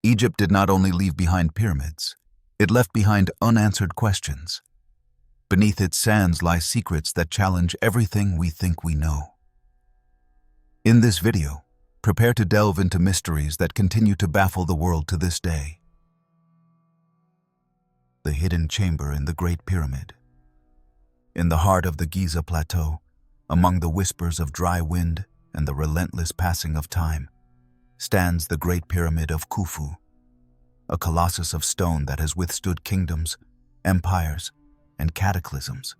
Egypt did not only leave behind pyramids, it left behind unanswered questions. Beneath its sands lie secrets that challenge everything we think we know. In this video, prepare to delve into mysteries that continue to baffle the world to this day. The hidden chamber in the Great Pyramid. In the heart of the Giza Plateau, among the whispers of dry wind and the relentless passing of time, stands the Great Pyramid of Khufu, a colossus of stone that has withstood kingdoms, empires, and cataclysms.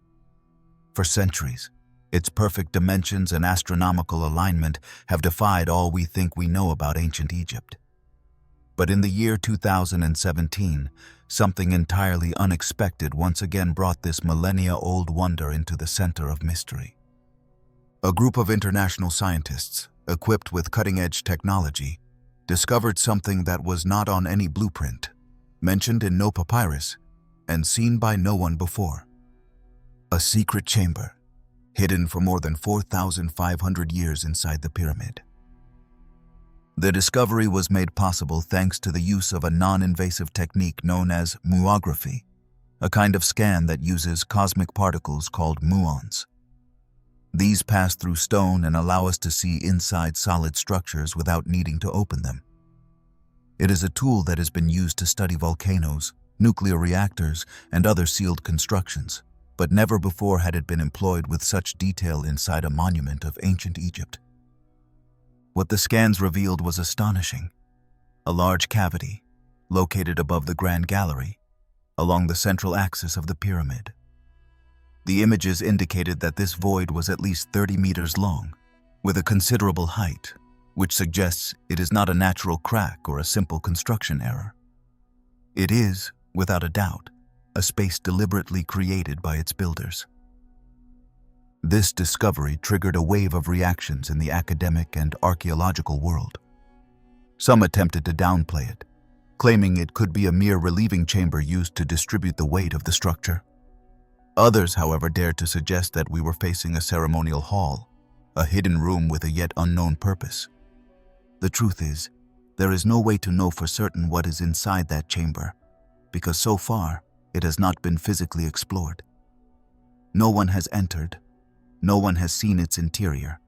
For centuries, its perfect dimensions and astronomical alignment have defied all we think we know about ancient Egypt. But in the year 2017, something entirely unexpected once again brought this millennia-old wonder into the center of mystery. A group of international scientists, equipped with cutting-edge technology, discovered something that was not on any blueprint, mentioned in no papyrus, and seen by no one before. A secret chamber, hidden for more than 4,500 years inside the pyramid. The discovery was made possible thanks to the use of a non-invasive technique known as muography, a kind of scan that uses cosmic particles called muons. These pass through stone and allow us to see inside solid structures without needing to open them. It is a tool that has been used to study volcanoes, nuclear reactors, and other sealed constructions, but never before had it been employed with such detail inside a monument of ancient Egypt. What the scans revealed was astonishing. A large cavity, located above the Grand Gallery, along the central axis of the pyramid. The images indicated that this void was at least 30 meters long, with a considerable height, which suggests it is not a natural crack or a simple construction error. It is, without a doubt, a space deliberately created by its builders. This discovery triggered a wave of reactions in the academic and archaeological world. Some attempted to downplay it, claiming it could be a mere relieving chamber used to distribute the weight of the structure. Others, however, dared to suggest that we were facing a ceremonial hall, a hidden room with a yet unknown purpose. The truth is, there is no way to know for certain what is inside that chamber, because so far, it has not been physically explored. No one has entered, no one has seen its interior,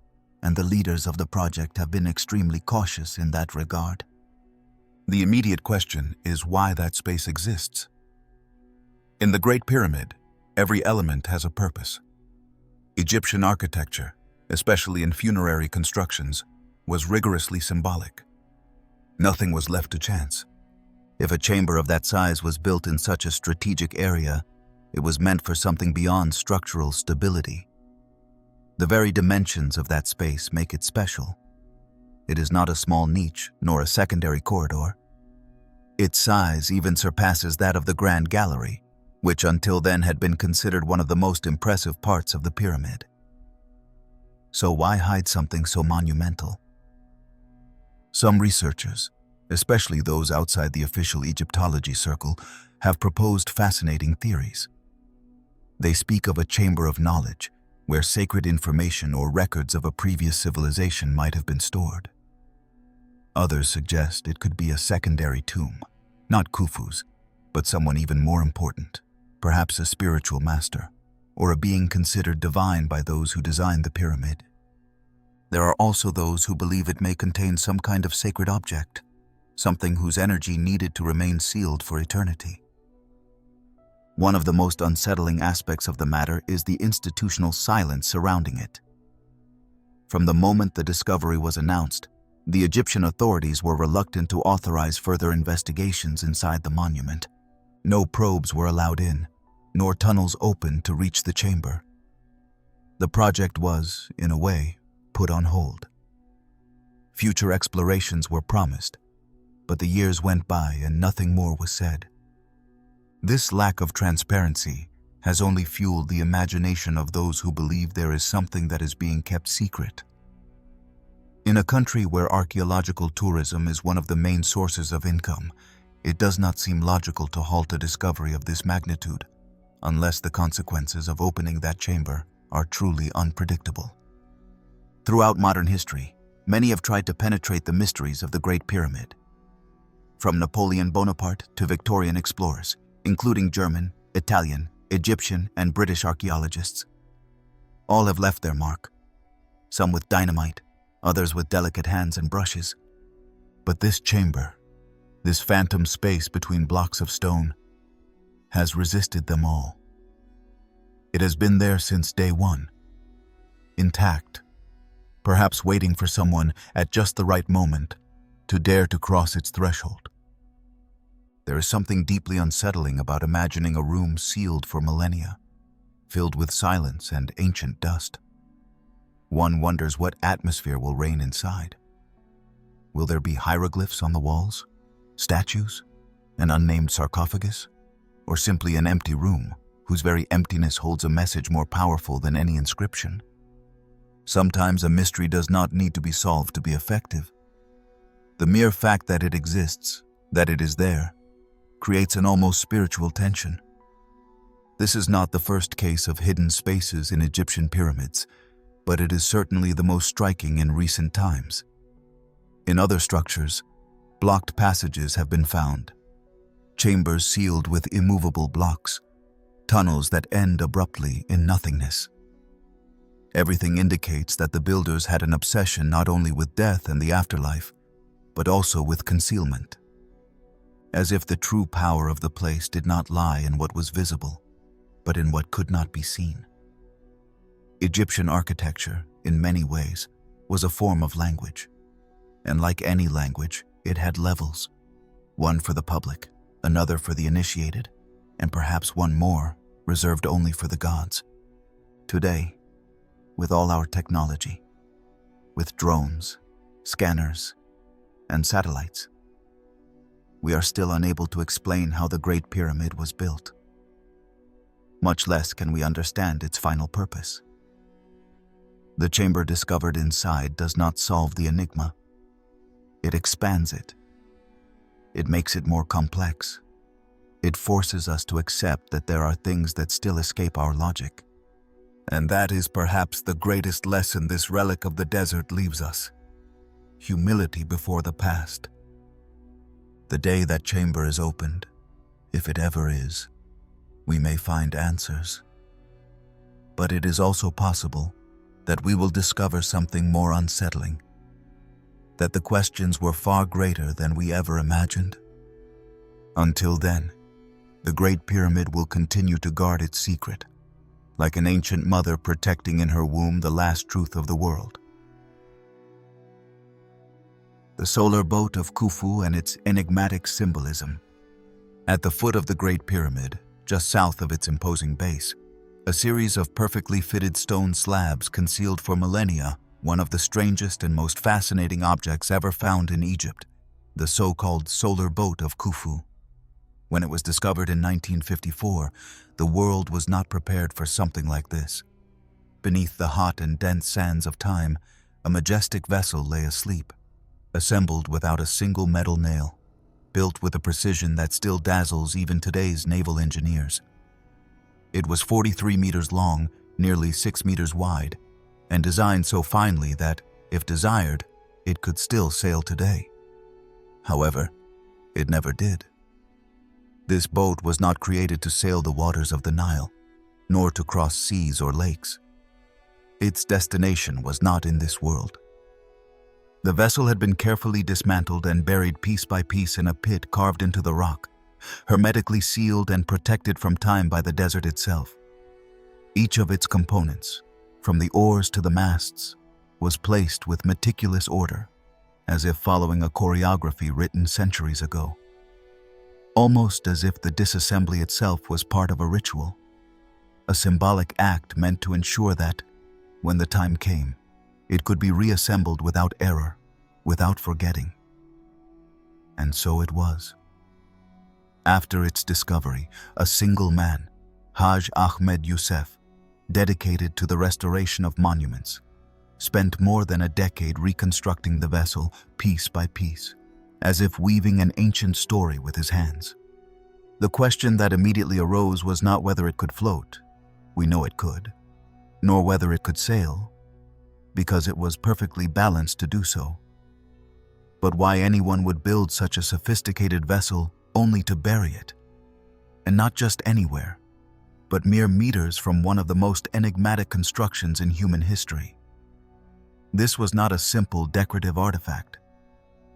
and the leaders of the project have been extremely cautious in that regard. The immediate question is why that space exists. In the Great Pyramid, every element has a purpose. Egyptian architecture, especially in funerary constructions, was rigorously symbolic. Nothing was left to chance. If a chamber of that size was built in such a strategic area, it was meant for something beyond structural stability. The very dimensions of that space make it special. It is not a small niche, nor a secondary corridor. Its size even surpasses that of the Grand Gallery, which until then had been considered one of the most impressive parts of the pyramid. So why hide something so monumental? Some researchers, especially those outside the official Egyptology circle, have proposed fascinating theories. They speak of a chamber of knowledge, where sacred information or records of a previous civilization might have been stored. Others suggest it could be a secondary tomb, not Khufu's, but someone even more important, perhaps a spiritual master, or a being considered divine by those who designed the pyramid. There are also those who believe it may contain some kind of sacred object, something whose energy needed to remain sealed for eternity. One of the most unsettling aspects of the matter is the institutional silence surrounding it. From the moment the discovery was announced, the Egyptian authorities were reluctant to authorize further investigations inside the monument. No probes were allowed in, nor tunnels opened to reach the chamber. The project was, in a way, put on hold. Future explorations were promised, but the years went by and nothing more was said. This lack of transparency has only fueled the imagination of those who believe there is something that is being kept secret. In a country where archaeological tourism is one of the main sources of income, it does not seem logical to halt a discovery of this magnitude, unless the consequences of opening that chamber are truly unpredictable. Throughout modern history, many have tried to penetrate the mysteries of the Great Pyramid. from Napoleon Bonaparte to Victorian explorers, including German, Italian, Egyptian, and British archaeologists. All have left their mark, some with dynamite, others with delicate hands and brushes. But this chamber, this phantom space between blocks of stone, has resisted them all. It has been there since day one, intact, perhaps waiting for someone at just the right moment to dare to cross its threshold. There is something deeply unsettling about imagining a room sealed for millennia, filled with silence and ancient dust. One wonders what atmosphere will reign inside. Will there be hieroglyphs on the walls, statues, an unnamed sarcophagus, or simply an empty room whose very emptiness holds a message more powerful than any inscription? Sometimes a mystery does not need to be solved to be effective. The mere fact that it exists, that it is there, creates an almost spiritual tension. This is not the first case of hidden spaces in Egyptian pyramids, but it is certainly the most striking in recent times. In other structures, blocked passages have been found, chambers sealed with immovable blocks, tunnels that end abruptly in nothingness. Everything indicates that the builders had an obsession not only with death and the afterlife, but also with concealment, as if the true power of the place did not lie in what was visible, but in what could not be seen. Egyptian architecture, in many ways, was a form of language, and like any language, it had levels, one for the public, another for the initiated, and perhaps one more reserved only for the gods. Today, with all our technology, with drones, scanners, and satellites, we are still unable to explain how the Great Pyramid was built. Much less can we understand its final purpose. The chamber discovered inside does not solve the enigma. It expands it. It makes it more complex. It forces us to accept that there are things that still escape our logic. And that is perhaps the greatest lesson this relic of the desert leaves us: humility before the past. The day that chamber is opened, if it ever is, we may find answers. But it is also possible that we will discover something more unsettling, that the questions were far greater than we ever imagined. Until then, the Great Pyramid will continue to guard its secret, like an ancient mother protecting in her womb the last truth of the world. The solar boat of Khufu and its enigmatic symbolism. At the foot of the Great Pyramid, just south of its imposing base, a series of perfectly fitted stone slabs concealed for millennia one of the strangest and most fascinating objects ever found in Egypt, the so-called solar boat of Khufu. When it was discovered in 1954, the world was not prepared for something like this. Beneath the hot and dense sands of time, a majestic vessel lay asleep, assembled without a single metal nail, built with a precision that still dazzles even today's naval engineers. It was 43 meters long, nearly 6 meters wide, and designed so finely that, if desired, it could still sail today. However, it never did. This boat was not created to sail the waters of the Nile, nor to cross seas or lakes. Its destination was not in this world. The vessel had been carefully dismantled and buried piece by piece in a pit carved into the rock, hermetically sealed and protected from time by the desert itself. Each of its components, from the oars to the masts, was placed with meticulous order, as if following a choreography written centuries ago. Almost as if the disassembly itself was part of a ritual, a symbolic act meant to ensure that, when the time came, it could be reassembled without error, without forgetting. And so it was. After its discovery, a single man, Haj Ahmed Youssef, dedicated to the restoration of monuments, spent more than a decade reconstructing the vessel piece by piece, as if weaving an ancient story with his hands. The question that immediately arose was not whether it could float, we know it could, nor whether it could sail, because it was perfectly balanced to do so. but why anyone would build such a sophisticated vessel only to bury it. And not just anywhere, but mere meters from one of the most enigmatic constructions in human history. This was not a simple decorative artifact.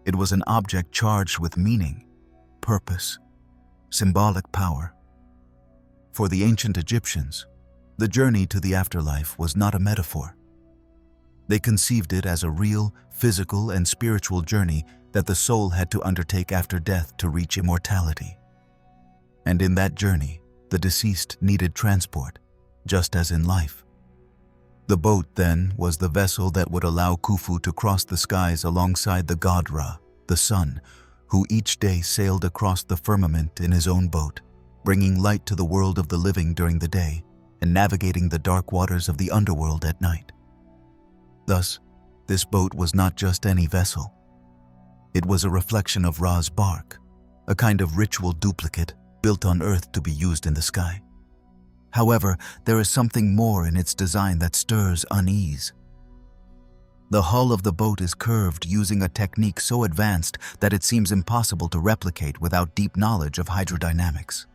It was an object charged with meaning, purpose, symbolic power. For the ancient Egyptians, the journey to the afterlife was not a metaphor. They conceived it as a real, physical, and spiritual journey that the soul had to undertake after death to reach immortality. And in that journey, the deceased needed transport, just as in life. The boat, then, was the vessel that would allow Khufu to cross the skies alongside the god Ra, the sun, who each day sailed across the firmament in his own boat, bringing light to the world of the living during the day and navigating the dark waters of the underworld at night. Thus, this boat was not just any vessel. It was a reflection of Ra's bark, a kind of ritual duplicate built on Earth to be used in the sky. However, there is something more in its design that stirs unease. The hull of the boat is curved using a technique so advanced that it seems impossible to replicate without deep knowledge of hydrodynamics.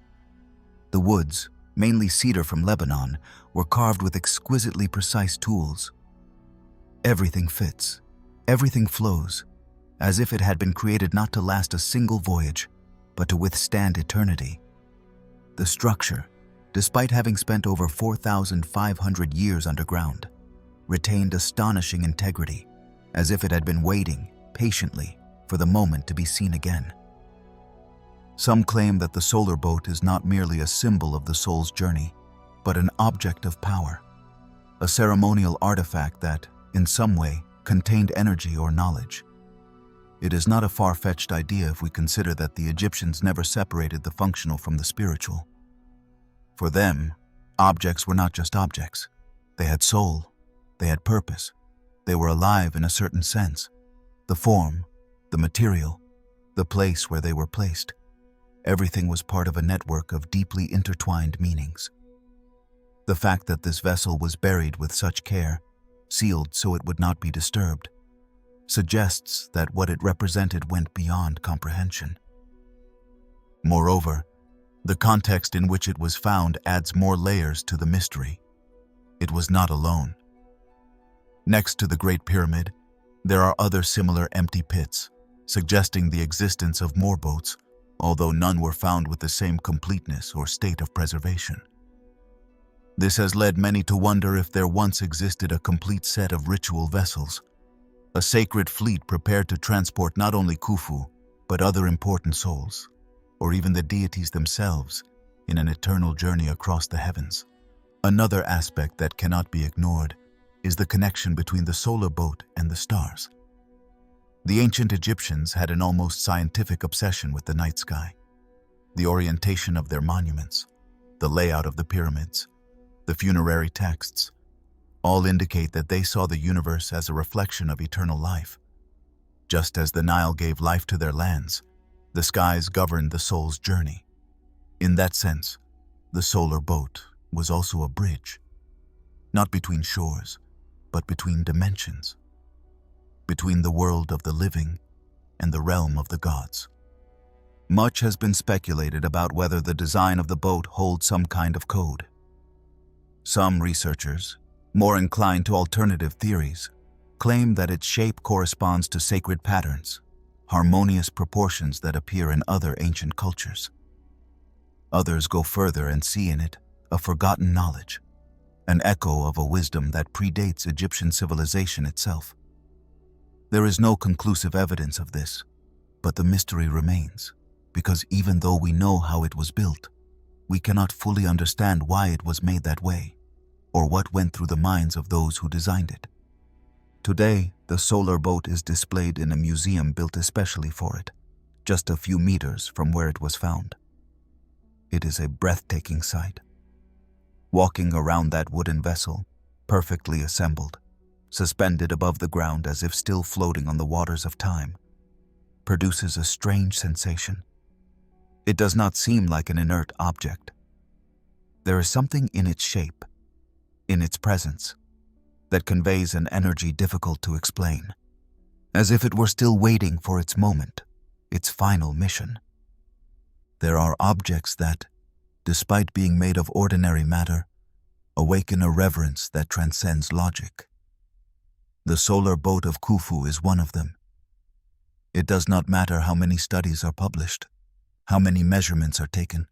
The woods, mainly cedar from Lebanon, were carved with exquisitely precise tools. Everything fits, everything flows, as if it had been created not to last a single voyage, but to withstand eternity. The structure, despite having spent over 4,500 years underground, retained astonishing integrity, as if it had been waiting, patiently, for the moment to be seen again. Some claim that the solar boat is not merely a symbol of the soul's journey, but an object of power, a ceremonial artifact that, in some way, contained energy or knowledge. It is not a far-fetched idea if we consider that the Egyptians never separated the functional from the spiritual. For them, objects were not just objects. They had soul, they had purpose, they were alive in a certain sense. The form, the material, the place where they were placed. Everything was part of a network of deeply intertwined meanings. The fact that this vessel was buried with such care, sealed so it would not be disturbed, suggests that what it represented went beyond comprehension. Moreover, the context in which it was found adds more layers to the mystery. It was not alone. Next to the Great Pyramid, there are other similar empty pits, suggesting the existence of more boats, although none were found with the same completeness or state of preservation. This has led many to wonder if there once existed a complete set of ritual vessels, a sacred fleet prepared to transport not only Khufu, but other important souls, or even the deities themselves, in an eternal journey across the heavens. Another aspect that cannot be ignored is the connection between the solar boat and the stars. The ancient Egyptians had an almost scientific obsession with the night sky. The orientation of their monuments, the layout of the pyramids, the funerary texts, all indicate that they saw the universe as a reflection of eternal life. Just as the Nile gave life to their lands, the skies governed the soul's journey. In that sense, the solar boat was also a bridge, not between shores, but between dimensions, between the world of the living and the realm of the gods. Much has been speculated about whether the design of the boat holds some kind of code. Some researchers, more inclined to alternative theories, claim that its shape corresponds to sacred patterns, harmonious proportions that appear in other ancient cultures. Others go further and see in it a forgotten knowledge, an echo of a wisdom that predates Egyptian civilization itself. There is no conclusive evidence of this, but the mystery remains, because even though we know how it was built, we cannot fully understand why it was made that way, or what went through the minds of those who designed it. Today, the solar boat is displayed in a museum built especially for it, just a few meters from where it was found. It is a breathtaking sight. Walking around that wooden vessel, perfectly assembled, suspended above the ground as if still floating on the waters of time, produces a strange sensation. It does not seem like an inert object. There is something in its shape, in its presence, that conveys an energy difficult to explain. as if it were still waiting for its moment, its final mission. There are objects that, despite being made of ordinary matter, awaken a reverence that transcends logic. The solar boat of Khufu is one of them. It does not matter how many studies are published, how many measurements are taken,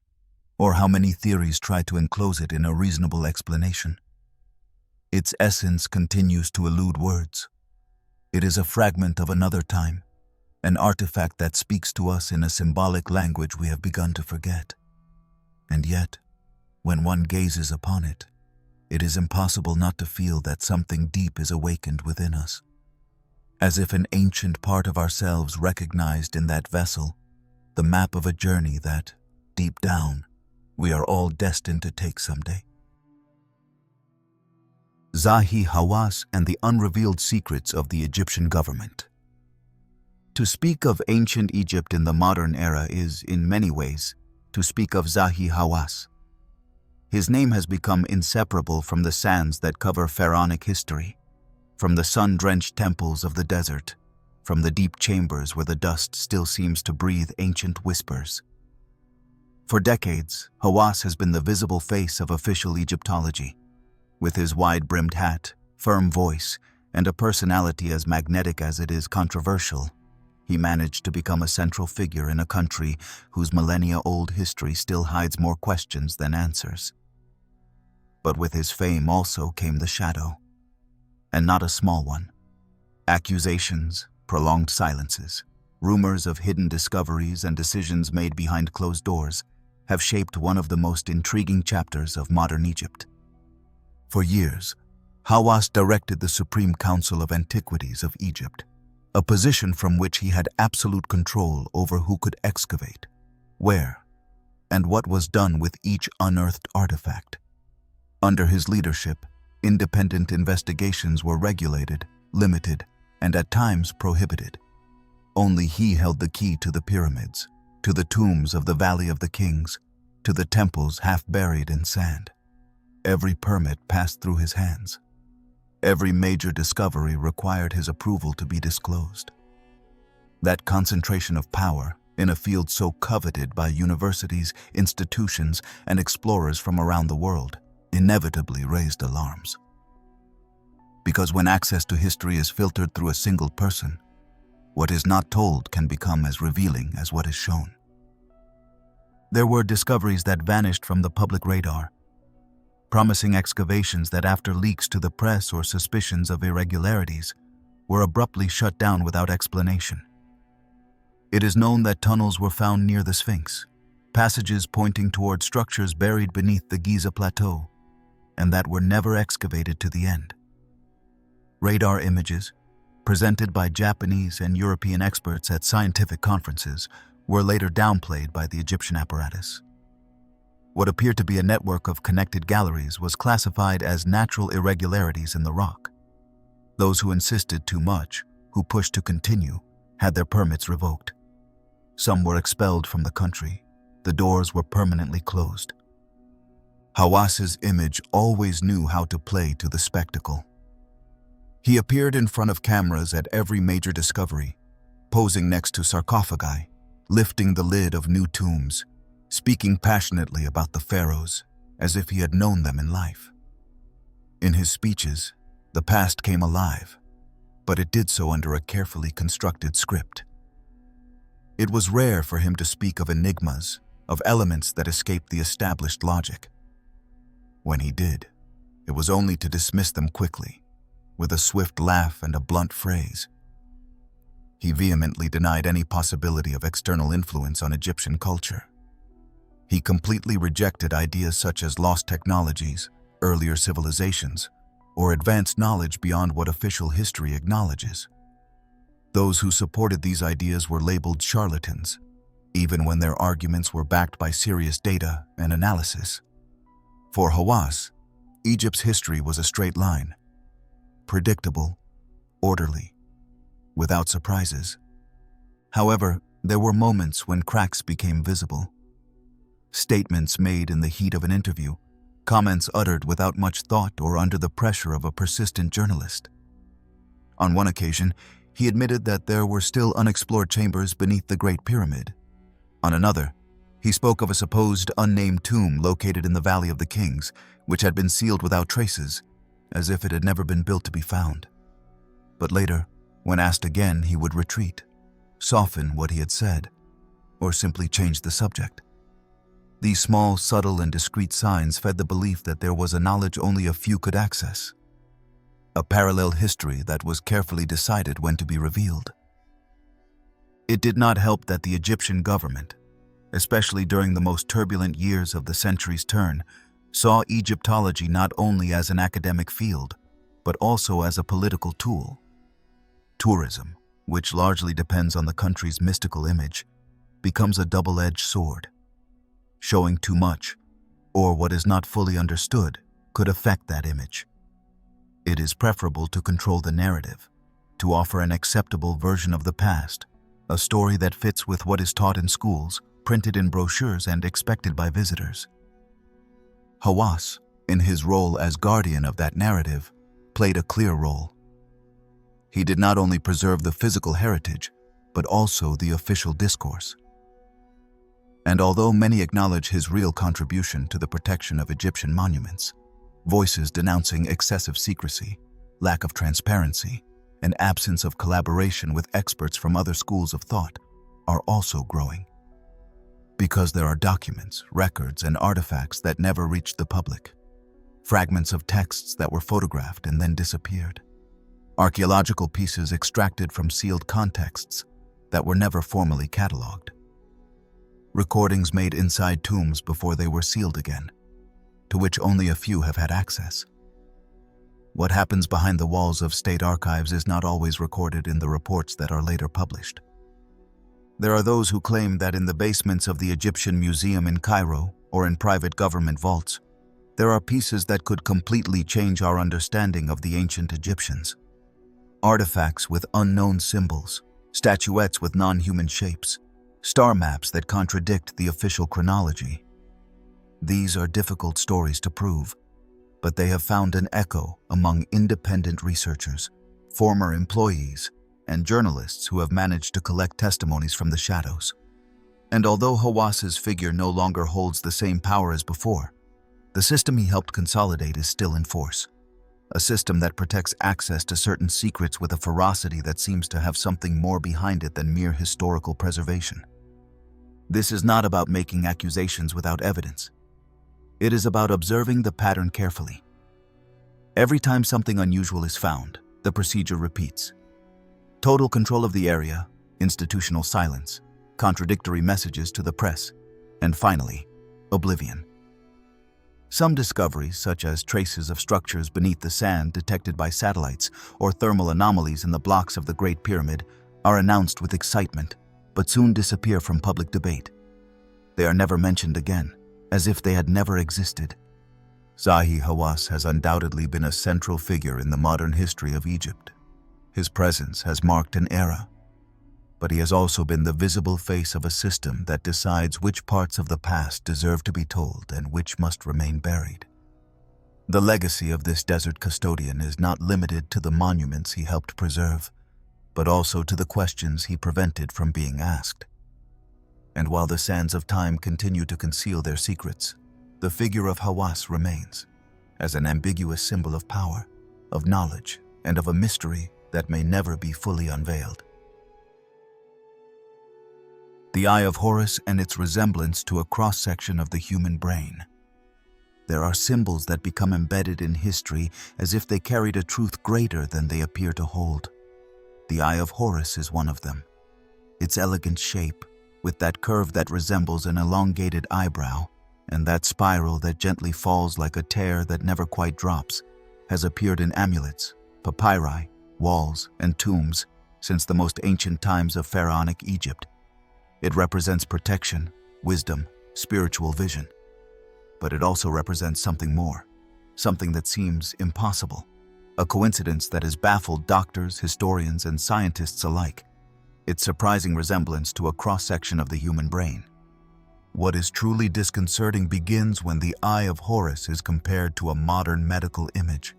or how many theories try to enclose it in a reasonable explanation. Its essence continues to elude words. It is a fragment of another time, an artifact that speaks to us in a symbolic language we have begun to forget. And yet, when one gazes upon it, it is impossible not to feel that something deep is awakened within us, as if an ancient part of ourselves recognized in that vessel the map of a journey that, deep down, we are all destined to take someday. Zahi, Hawass, and the unrevealed secrets of the Egyptian government. To speak of ancient Egypt in the modern era is, in many ways, to speak of Zahi Hawass. His name has become inseparable from the sands that cover pharaonic history, from the sun-drenched temples of the desert, from the deep chambers where the dust still seems to breathe ancient whispers. For decades, Hawass has been the visible face of official Egyptology. With his wide-brimmed hat, firm voice, and a personality as magnetic as it is controversial, he managed to become a central figure in a country whose millennia-old history still hides more questions than answers. But with his fame also came the shadow, and not a small one. Accusations, prolonged silences, rumors of hidden discoveries and decisions made behind closed doors have shaped one of the most intriguing chapters of modern Egypt. For years, Hawass directed the Supreme Council of Antiquities of Egypt, a position from which he had absolute control over who could excavate, where, and what was done with each unearthed artifact. Under his leadership, independent investigations were regulated, limited, and at times prohibited. Only he held the key to the pyramids, to the tombs of the Valley of the Kings, to the temples half buried in sand. Every permit passed through his hands. Every major discovery required his approval to be disclosed. That concentration of power, in a field so coveted by universities, institutions, and explorers from around the world, inevitably raised alarms. Because when access to history is filtered through a single person, what is not told can become as revealing as what is shown. There were discoveries that vanished from the public radar, promising excavations that, after leaks to the press or suspicions of irregularities, were abruptly shut down without explanation. It is known that tunnels were found near the Sphinx, passages pointing toward structures buried beneath the Giza Plateau, and that were never excavated to the end. Radar images, presented by Japanese and European experts at scientific conferences, were later downplayed by the Egyptian apparatus. What appeared to be a network of connected galleries was classified as natural irregularities in the rock. Those who insisted too much, who pushed to continue, had their permits revoked. Some were expelled from the country. The doors were permanently closed. Hawass's image always knew how to play to the spectacle. He appeared in front of cameras at every major discovery, posing next to sarcophagi, lifting the lid of new tombs, speaking passionately about the pharaohs, as if he had known them in life. In his speeches, the past came alive, but it did so under a carefully constructed script. It was rare for him to speak of enigmas, of elements that escaped the established logic. When he did, it was only to dismiss them quickly, with a swift laugh and a blunt phrase. He vehemently denied any possibility of external influence on Egyptian culture. He completely rejected ideas such as lost technologies, earlier civilizations, or advanced knowledge beyond what official history acknowledges. Those who supported these ideas were labeled charlatans, even when their arguments were backed by serious data and analysis. For Hawass, Egypt's history was a straight line, predictable, orderly, without surprises. However, there were moments when cracks became visible. Statements made in the heat of an interview, comments uttered without much thought or under the pressure of a persistent journalist. On one occasion, he admitted that there were still unexplored chambers beneath the Great Pyramid. On another, he spoke of a supposed unnamed tomb located in the Valley of the Kings, which had been sealed without traces, as if it had never been built to be found. But later, when asked again, he would retreat, soften what he had said, or simply change the subject. These small, subtle, and discreet signs fed the belief that there was a knowledge only a few could access, a parallel history that was carefully decided when to be revealed. It did not help that the Egyptian government, especially during the most turbulent years of the century's turn, saw Egyptology not only as an academic field, but also as a political tool. Tourism, which largely depends on the country's mystical image, becomes a double-edged sword. Showing too much, or what is not fully understood, could affect that image. It is preferable to control the narrative, to offer an acceptable version of the past, a story that fits with what is taught in schools, printed in brochures, and expected by visitors. Hawass, in his role as guardian of that narrative, played a clear role. He did not only preserve the physical heritage, but also the official discourse. And although many acknowledge his real contribution to the protection of Egyptian monuments, voices denouncing excessive secrecy, lack of transparency, and absence of collaboration with experts from other schools of thought are also growing. Because there are documents, records, and artifacts that never reached the public. Fragments of texts that were photographed and then disappeared. Archaeological pieces extracted from sealed contexts that were never formally catalogued. Recordings made inside tombs before they were sealed again, to which only a few have had access. What happens behind the walls of state archives is not always recorded in the reports that are later published. There are those who claim that in the basements of the Egyptian Museum in Cairo or in private government vaults, there are pieces that could completely change our understanding of the ancient Egyptians. Artifacts with unknown symbols, statuettes with non-human shapes, star maps that contradict the official chronology. These are difficult stories to prove, but they have found an echo among independent researchers, former employees, and journalists who have managed to collect testimonies from the shadows. And although Hawass's figure no longer holds the same power as before, the system he helped consolidate is still in force. A system that protects access to certain secrets with a ferocity that seems to have something more behind it than mere historical preservation. This is not about making accusations without evidence. It is about observing the pattern carefully. Every time something unusual is found, the procedure repeats. Total control of the area, institutional silence, contradictory messages to the press, and finally, oblivion. Some discoveries, such as traces of structures beneath the sand detected by satellites or thermal anomalies in the blocks of the Great Pyramid, are announced with excitement, but soon disappear from public debate. They are never mentioned again, as if they had never existed. Zahi Hawass has undoubtedly been a central figure in the modern history of Egypt. His presence has marked an era, but he has also been the visible face of a system that decides which parts of the past deserve to be told and which must remain buried. The legacy of this desert custodian is not limited to the monuments he helped preserve, but also to the questions he prevented from being asked. And while the sands of time continue to conceal their secrets, the figure of Hawass remains, as an ambiguous symbol of power, of knowledge, and of a mystery that may never be fully unveiled. The Eye of Horus and its resemblance to a cross-section of the human brain. There are symbols that become embedded in history as if they carried a truth greater than they appear to hold. The Eye of Horus is one of them. Its elegant shape, with that curve that resembles an elongated eyebrow, and that spiral that gently falls like a tear that never quite drops, has appeared in amulets, papyri, walls, and tombs since the most ancient times of pharaonic Egypt. It represents protection, wisdom, spiritual vision. But it also represents something more, something that seems impossible, a coincidence that has baffled doctors, historians, and scientists alike. Its surprising resemblance to a cross-section of the human brain. What is truly disconcerting begins when the Eye of Horus is compared to a modern medical image,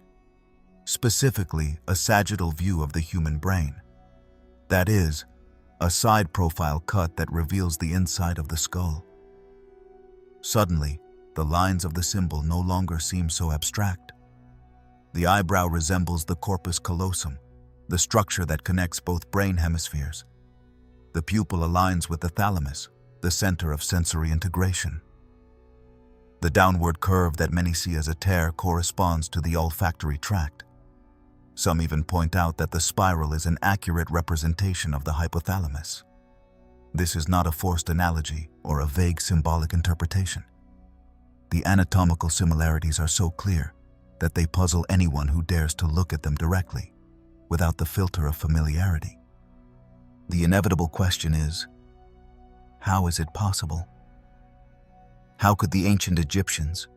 specifically a sagittal view of the human brain. That is, a side profile cut that reveals the inside of the skull. Suddenly, the lines of the symbol no longer seem so abstract. The eyebrow resembles the corpus callosum, the structure that connects both brain hemispheres. The pupil aligns with the thalamus, the center of sensory integration. The downward curve that many see as a tear corresponds to the olfactory tract. Some even point out that the spiral is an accurate representation of the hypothalamus. This is not a forced analogy or a vague symbolic interpretation. The anatomical similarities are so clear that they puzzle anyone who dares to look at them directly, without the filter of familiarity. The inevitable question is, how is it possible? How could the ancient Egyptians,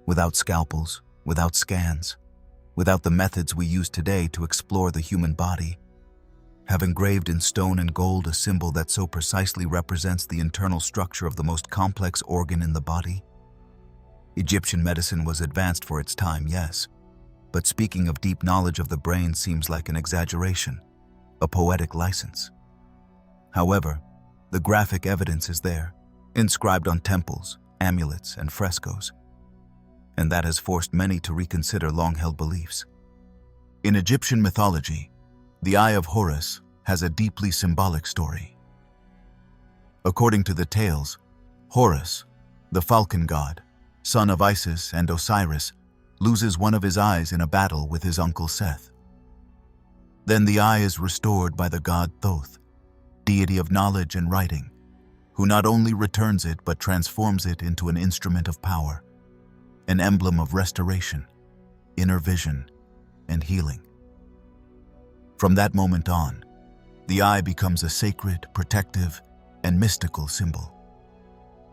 without scalpels, without scans, without the methods we use today to explore the human body, have engraved in stone and gold a symbol that so precisely represents the internal structure of the most complex organ in the body? Egyptian medicine was advanced for its time, yes, but speaking of deep knowledge of the brain seems like an exaggeration, a poetic license. However, the graphic evidence is there, inscribed on temples, amulets, and frescoes, and that has forced many to reconsider long-held beliefs. In Egyptian mythology, the Eye of Horus has a deeply symbolic story. According to the tales, Horus, the falcon god, son of Isis and Osiris, loses one of his eyes in a battle with his uncle Seth. Then the eye is restored by the god Thoth, deity of knowledge and writing, who not only returns it but transforms it into an instrument of power, an emblem of restoration, inner vision, and healing. From that moment on, the eye becomes a sacred, protective, and mystical symbol.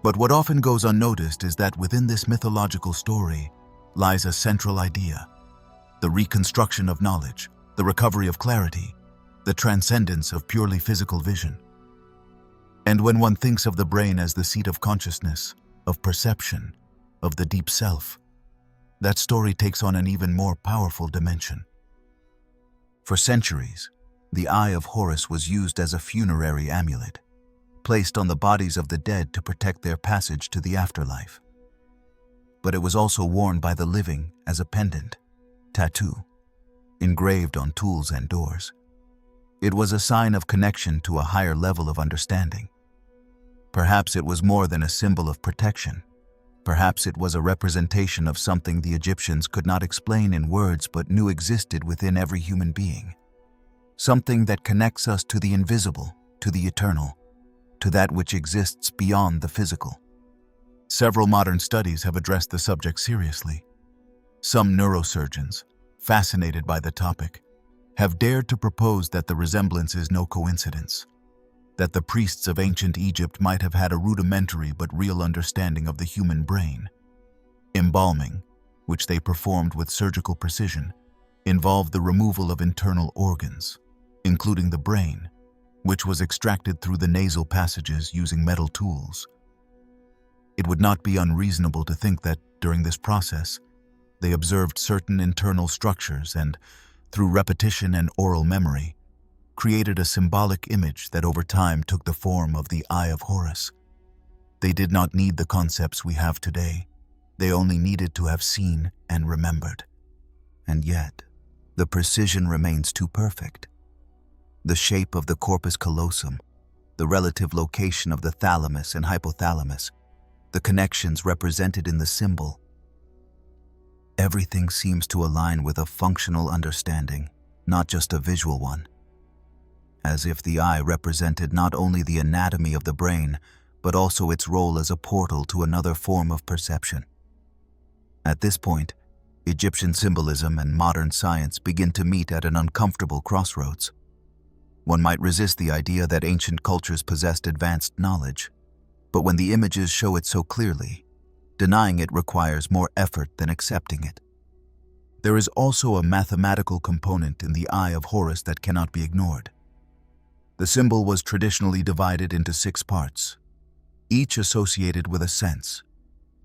But what often goes unnoticed is that within this mythological story lies a central idea: the reconstruction of knowledge, the recovery of clarity, the transcendence of purely physical vision. And when one thinks of the brain as the seat of consciousness, of perception, of the deep self, that story takes on an even more powerful dimension. For centuries, the Eye of Horus was used as a funerary amulet, placed on the bodies of the dead to protect their passage to the afterlife. But it was also worn by the living as a pendant, tattoo, engraved on tools and doors. It was a sign of connection to a higher level of understanding. Perhaps it was more than a symbol of protection. Perhaps it was a representation of something the Egyptians could not explain in words but knew existed within every human being. Something that connects us to the invisible, to the eternal, to that which exists beyond the physical. Several modern studies have addressed the subject seriously. Some neurosurgeons, fascinated by the topic, have dared to propose that the resemblance is no coincidence, that the priests of ancient Egypt might have had a rudimentary but real understanding of the human brain. Embalming, which they performed with surgical precision, involved the removal of internal organs, including the brain, which was extracted through the nasal passages using metal tools. It would not be unreasonable to think that, during this process, they observed certain internal structures and, through repetition and oral memory, created a symbolic image that over time took the form of the Eye of Horus. They did not need the concepts we have today. They only needed to have seen and remembered. And yet, the precision remains too perfect. The shape of the corpus callosum, the relative location of the thalamus and hypothalamus, the connections represented in the symbol. Everything seems to align with a functional understanding, not just a visual one. As if the eye represented not only the anatomy of the brain, but also its role as a portal to another form of perception. At this point, Egyptian symbolism and modern science begin to meet at an uncomfortable crossroads. One might resist the idea that ancient cultures possessed advanced knowledge, but when the images show it so clearly, denying it requires more effort than accepting it. There is also a mathematical component in the Eye of Horus that cannot be ignored. The symbol was traditionally divided into 6 parts, each associated with a sense: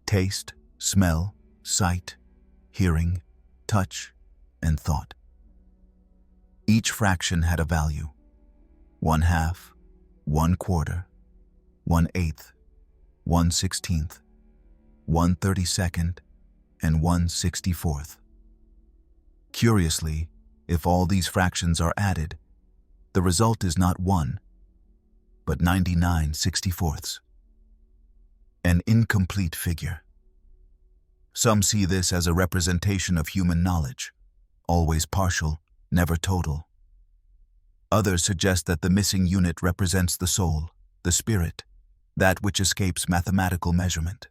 taste, smell, sight, hearing, touch, and thought. Each fraction had a value. 1/2, 1/4, 1/8, 1/16, 1/32, and 1/64. Curiously, if all these fractions are added, the result is not 1, but 99/64. An incomplete figure. Some see this as a representation of human knowledge, always partial, never total. Others suggest that the missing unit represents the soul, the spirit, that which escapes mathematical measurement.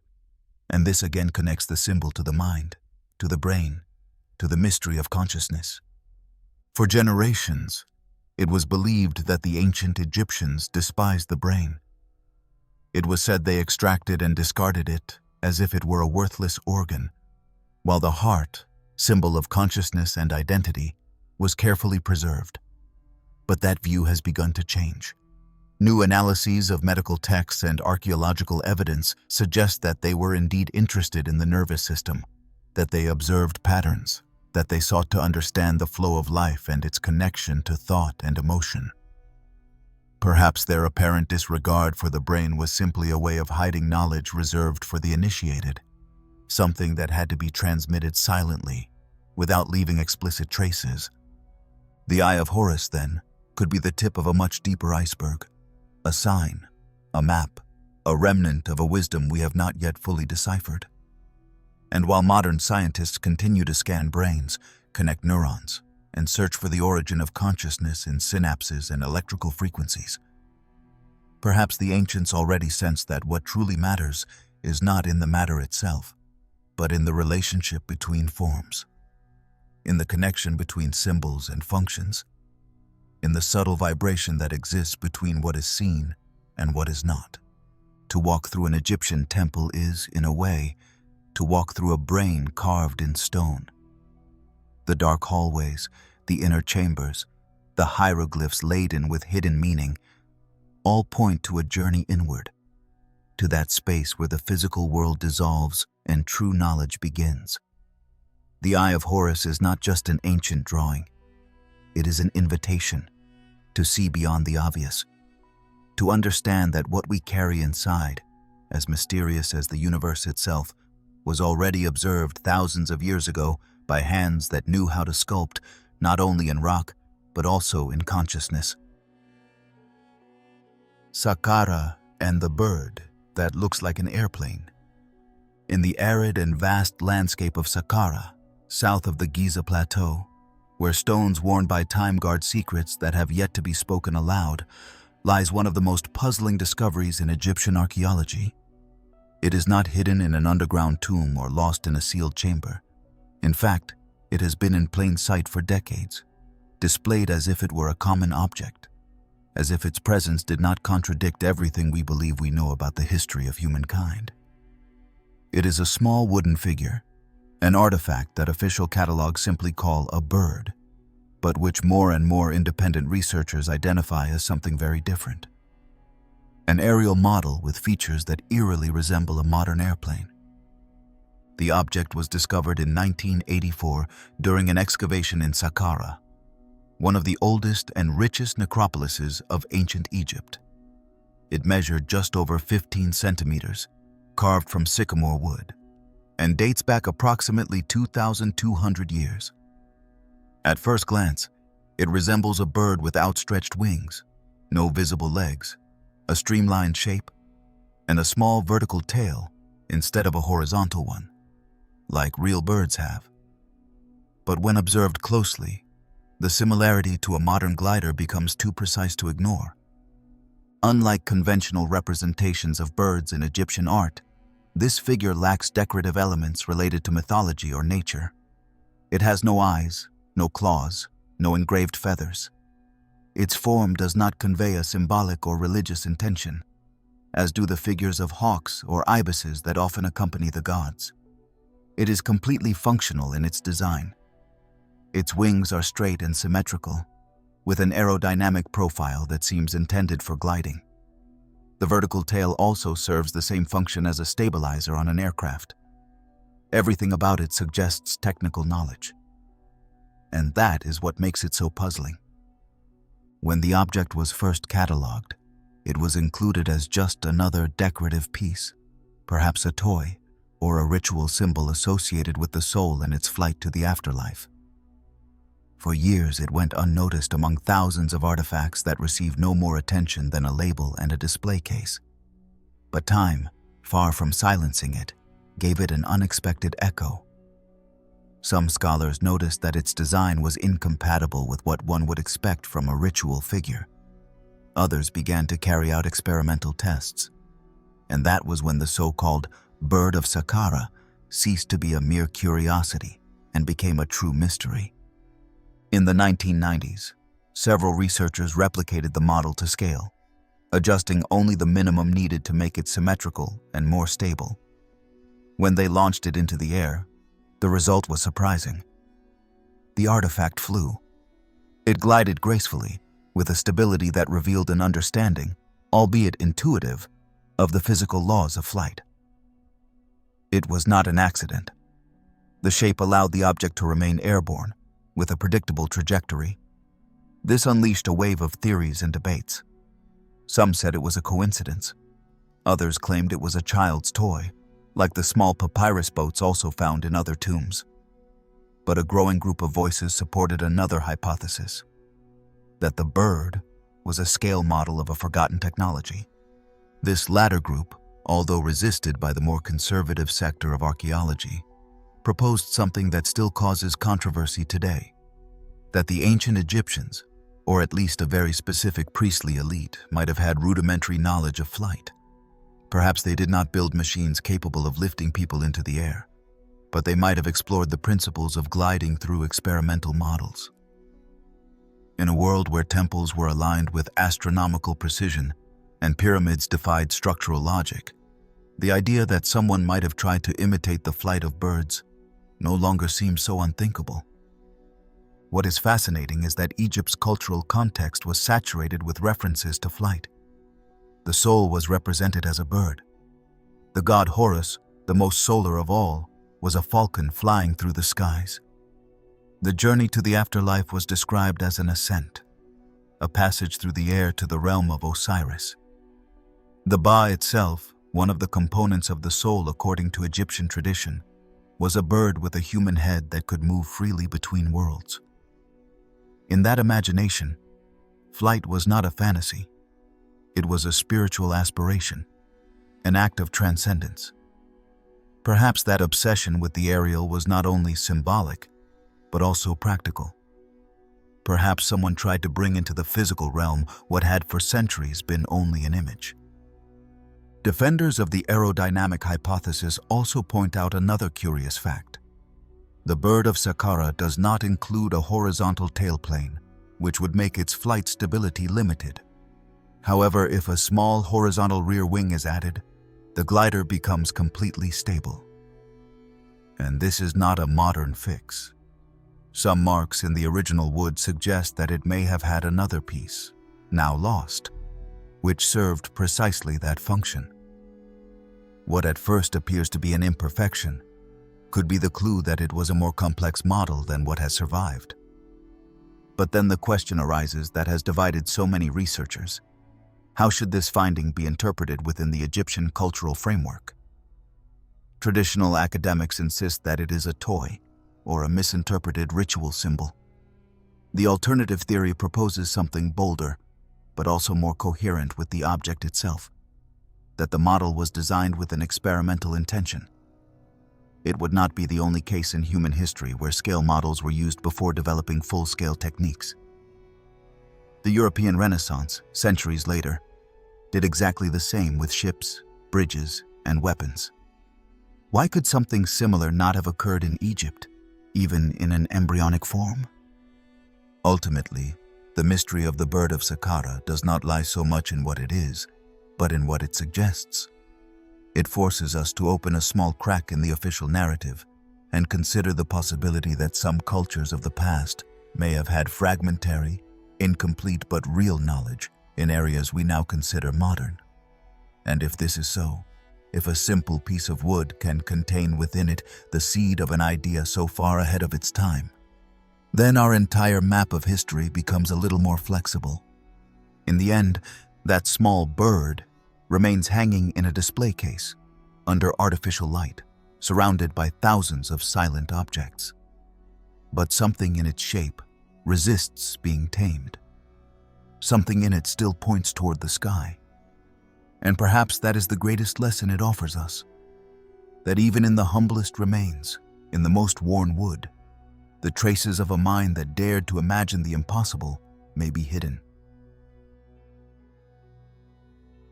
And this again connects the symbol to the mind, to the brain, to the mystery of consciousness. For generations, it was believed that the ancient Egyptians despised the brain. It was said they extracted and discarded it as if it were a worthless organ, while the heart, symbol of consciousness and identity, was carefully preserved. But that view has begun to change. New analyses of medical texts and archaeological evidence suggest that they were indeed interested in the nervous system, that they observed patterns, that they sought to understand the flow of life and its connection to thought and emotion. Perhaps their apparent disregard for the brain was simply a way of hiding knowledge reserved for the initiated, something that had to be transmitted silently, without leaving explicit traces. The Eye of Horus, then, could be the tip of a much deeper iceberg, a sign, a map, a remnant of a wisdom we have not yet fully deciphered. And while modern scientists continue to scan brains, connect neurons, and search for the origin of consciousness in synapses and electrical frequencies, perhaps the ancients already sensed that what truly matters is not in the matter itself, but in the relationship between forms, in the connection between symbols and functions, in the subtle vibration that exists between what is seen and what is not. To walk through an Egyptian temple is, in a way, to walk through a brain carved in stone. The dark hallways, the inner chambers, the hieroglyphs laden with hidden meaning, all point to a journey inward, to that space where the physical world dissolves and true knowledge begins. The Eye of Horus is not just an ancient drawing. It is an invitation to see beyond the obvious, to understand that what we carry inside, as mysterious as the universe itself, was already observed thousands of years ago by hands that knew how to sculpt not only in rock, but also in consciousness. Saqqara and the bird that looks like an airplane. In the arid and vast landscape of Saqqara, south of the Giza Plateau, where stones worn by time guard secrets that have yet to be spoken aloud, lies one of the most puzzling discoveries in Egyptian archaeology. It is not hidden in an underground tomb or lost in a sealed chamber. In fact, it has been in plain sight for decades, displayed as if it were a common object, as if its presence did not contradict everything we believe we know about the history of humankind. It is a small wooden figure, an artifact that official catalogs simply call a bird, but which more and more independent researchers identify as something very different. An aerial model with features that eerily resemble a modern airplane. The object was discovered in 1984 during an excavation in Saqqara, one of the oldest and richest necropolises of ancient Egypt. It measured just over 15 centimeters, carved from sycamore wood, and dates back approximately 2,200 years. At first glance, it resembles a bird with outstretched wings, no visible legs, a streamlined shape, and a small vertical tail instead of a horizontal one, like real birds have. But when observed closely, the similarity to a modern glider becomes too precise to ignore. Unlike conventional representations of birds in Egyptian art, this figure lacks decorative elements related to mythology or nature. It has no eyes, no claws, no engraved feathers. Its form does not convey a symbolic or religious intention, as do the figures of hawks or ibises that often accompany the gods. It is completely functional in its design. Its wings are straight and symmetrical, with an aerodynamic profile that seems intended for gliding. The vertical tail also serves the same function as a stabilizer on an aircraft. Everything about it suggests technical knowledge. And that is what makes it so puzzling. When the object was first catalogued, it was included as just another decorative piece, perhaps a toy or a ritual symbol associated with the soul and its flight to the afterlife. For years, it went unnoticed among thousands of artifacts that received no more attention than a label and a display case. But time, far from silencing it, gave it an unexpected echo. Some scholars noticed that its design was incompatible with what one would expect from a ritual figure. Others began to carry out experimental tests, and that was when the so-called bird of Saqqara ceased to be a mere curiosity and became a true mystery. In the 1990s, several researchers replicated the model to scale, adjusting only the minimum needed to make it symmetrical and more stable. When they launched it into the air, the result was surprising. The artifact flew. It glided gracefully, with a stability that revealed an understanding, albeit intuitive, of the physical laws of flight. It was not an accident. The shape allowed the object to remain airborne, with a predictable trajectory. This unleashed a wave of theories and debates. Some said it was a coincidence. Others claimed it was a child's toy, like the small papyrus boats also found in other tombs. But a growing group of voices supported another hypothesis, that the bird was a scale model of a forgotten technology. This latter group, although resisted by the more conservative sector of archaeology, proposed something that still causes controversy today, that the ancient Egyptians, or at least a very specific priestly elite, might have had rudimentary knowledge of flight. Perhaps they did not build machines capable of lifting people into the air, but they might have explored the principles of gliding through experimental models. In a world where temples were aligned with astronomical precision and pyramids defied structural logic, the idea that someone might have tried to imitate the flight of birds no longer seems so unthinkable. What is fascinating is that Egypt's cultural context was saturated with references to flight. The soul was represented as a bird. The god Horus, the most solar of all, was a falcon flying through the skies. The journey to the afterlife was described as an ascent, a passage through the air to the realm of Osiris. The Ba itself, one of the components of the soul according to Egyptian tradition, was a bird with a human head that could move freely between worlds. In that imagination, flight was not a fantasy. It was a spiritual aspiration, an act of transcendence. Perhaps that obsession with the aerial was not only symbolic, but also practical. Perhaps someone tried to bring into the physical realm what had for centuries been only an image. Defenders of the aerodynamic hypothesis also point out another curious fact. The bird of Saqqara does not include a horizontal tailplane, which would make its flight stability limited. However, if a small horizontal rear wing is added, the glider becomes completely stable. And this is not a modern fix. Some marks in the original wood suggest that it may have had another piece, now lost, which served precisely that function. What at first appears to be an imperfection could be the clue that it was a more complex model than what has survived. But then the question arises that has divided so many researchers. How should this finding be interpreted within the Egyptian cultural framework? Traditional academics insist that it is a toy or a misinterpreted ritual symbol. The alternative theory proposes something bolder, but also more coherent with the object itself, that the model was designed with an experimental intention. It would not be the only case in human history where scale models were used before developing full-scale techniques. The European Renaissance, centuries later, did exactly the same with ships, bridges, and weapons. Why could something similar not have occurred in Egypt, even in an embryonic form? Ultimately, the mystery of the bird of Saqqara does not lie so much in what it is, but in what it suggests. It forces us to open a small crack in the official narrative and consider the possibility that some cultures of the past may have had fragmentary, incomplete but real knowledge in areas we now consider modern. And if this is so, if a simple piece of wood can contain within it the seed of an idea so far ahead of its time, then our entire map of history becomes a little more flexible In the end, that small bird remains hanging in a display case, under artificial light, surrounded by thousands of silent objects. But something in its shape resists being tamed. Something in it still points toward the sky. And perhaps that is the greatest lesson it offers us. That even in the humblest remains, in the most worn wood, the traces of a mind that dared to imagine the impossible may be hidden.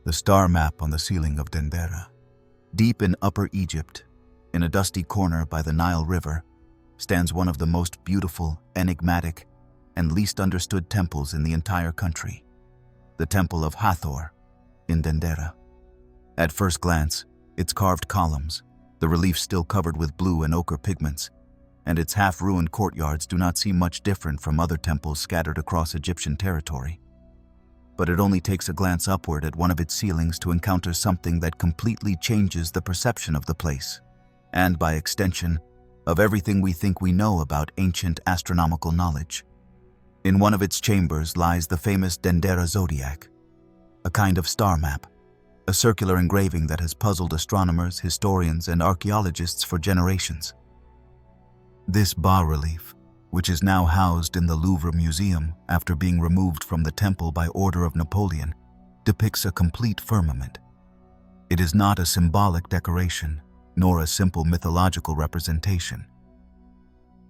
The star map on the ceiling of Dendera. Deep in Upper Egypt, in a dusty corner by the Nile River, stands one of the most beautiful, enigmatic, and least understood temples in the entire country, the Temple of Hathor in Dendera. At first glance, its carved columns, the relief still covered with blue and ochre pigments, and its half-ruined courtyards do not seem much different from other temples scattered across Egyptian territory. But it only takes a glance upward at one of its ceilings to encounter something that completely changes the perception of the place, and by extension, of everything we think we know about ancient astronomical knowledge. In one of its chambers lies the famous Dendera zodiac, a kind of star map, a circular engraving that has puzzled astronomers, historians, and archaeologists for generations. This bas-relief, which is now housed in the Louvre Museum after being removed from the temple by order of Napoleon, depicts a complete firmament. It is not a symbolic decoration, nor a simple mythological representation.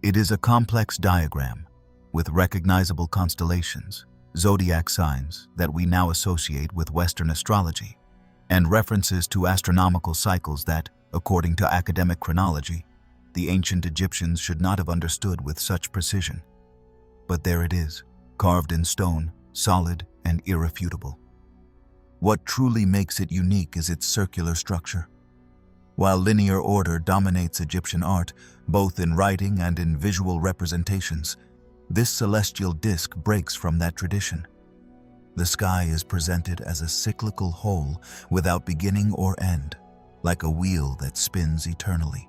It is a complex diagram with recognizable constellations, zodiac signs that we now associate with Western astrology, and references to astronomical cycles that, according to academic chronology, the ancient Egyptians should not have understood with such precision. But there it is, carved in stone, solid and irrefutable. What truly makes it unique is its circular structure. While linear order dominates Egyptian art, both in writing and in visual representations, this celestial disk breaks from that tradition. The sky is presented as a cyclical whole without beginning or end, like a wheel that spins eternally.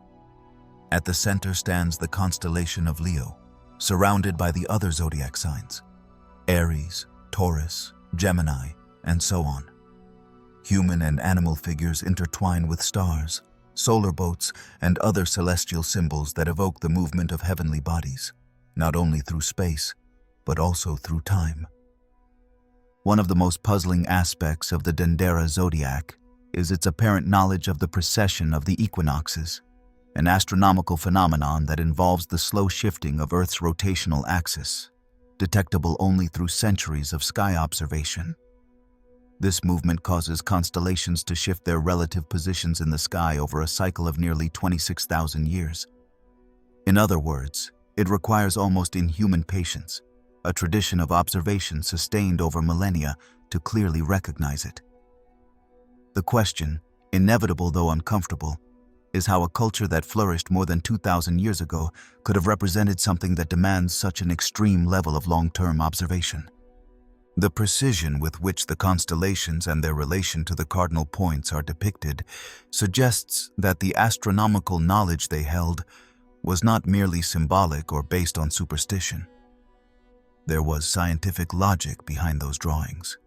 At the center stands the constellation of Leo, surrounded by the other zodiac signs, Aries, Taurus, Gemini, and so on. Human and animal figures intertwine with stars, solar boats, and other celestial symbols that evoke the movement of heavenly bodies, not only through space, but also through time. One of the most puzzling aspects of the Dendera zodiac is its apparent knowledge of the precession of the equinoxes, an astronomical phenomenon that involves the slow shifting of Earth's rotational axis, detectable only through centuries of sky observation. This movement causes constellations to shift their relative positions in the sky over a cycle of nearly 26,000 years. In other words, it requires almost inhuman patience, a tradition of observation sustained over millennia, to clearly recognize it. The question, inevitable though uncomfortable, is how a culture that flourished more than 2,000 years ago could have represented something that demands such an extreme level of long-term observation. The precision with which the constellations and their relation to the cardinal points are depicted suggests that the astronomical knowledge they held was not merely symbolic or based on superstition. There was scientific logic behind those drawings.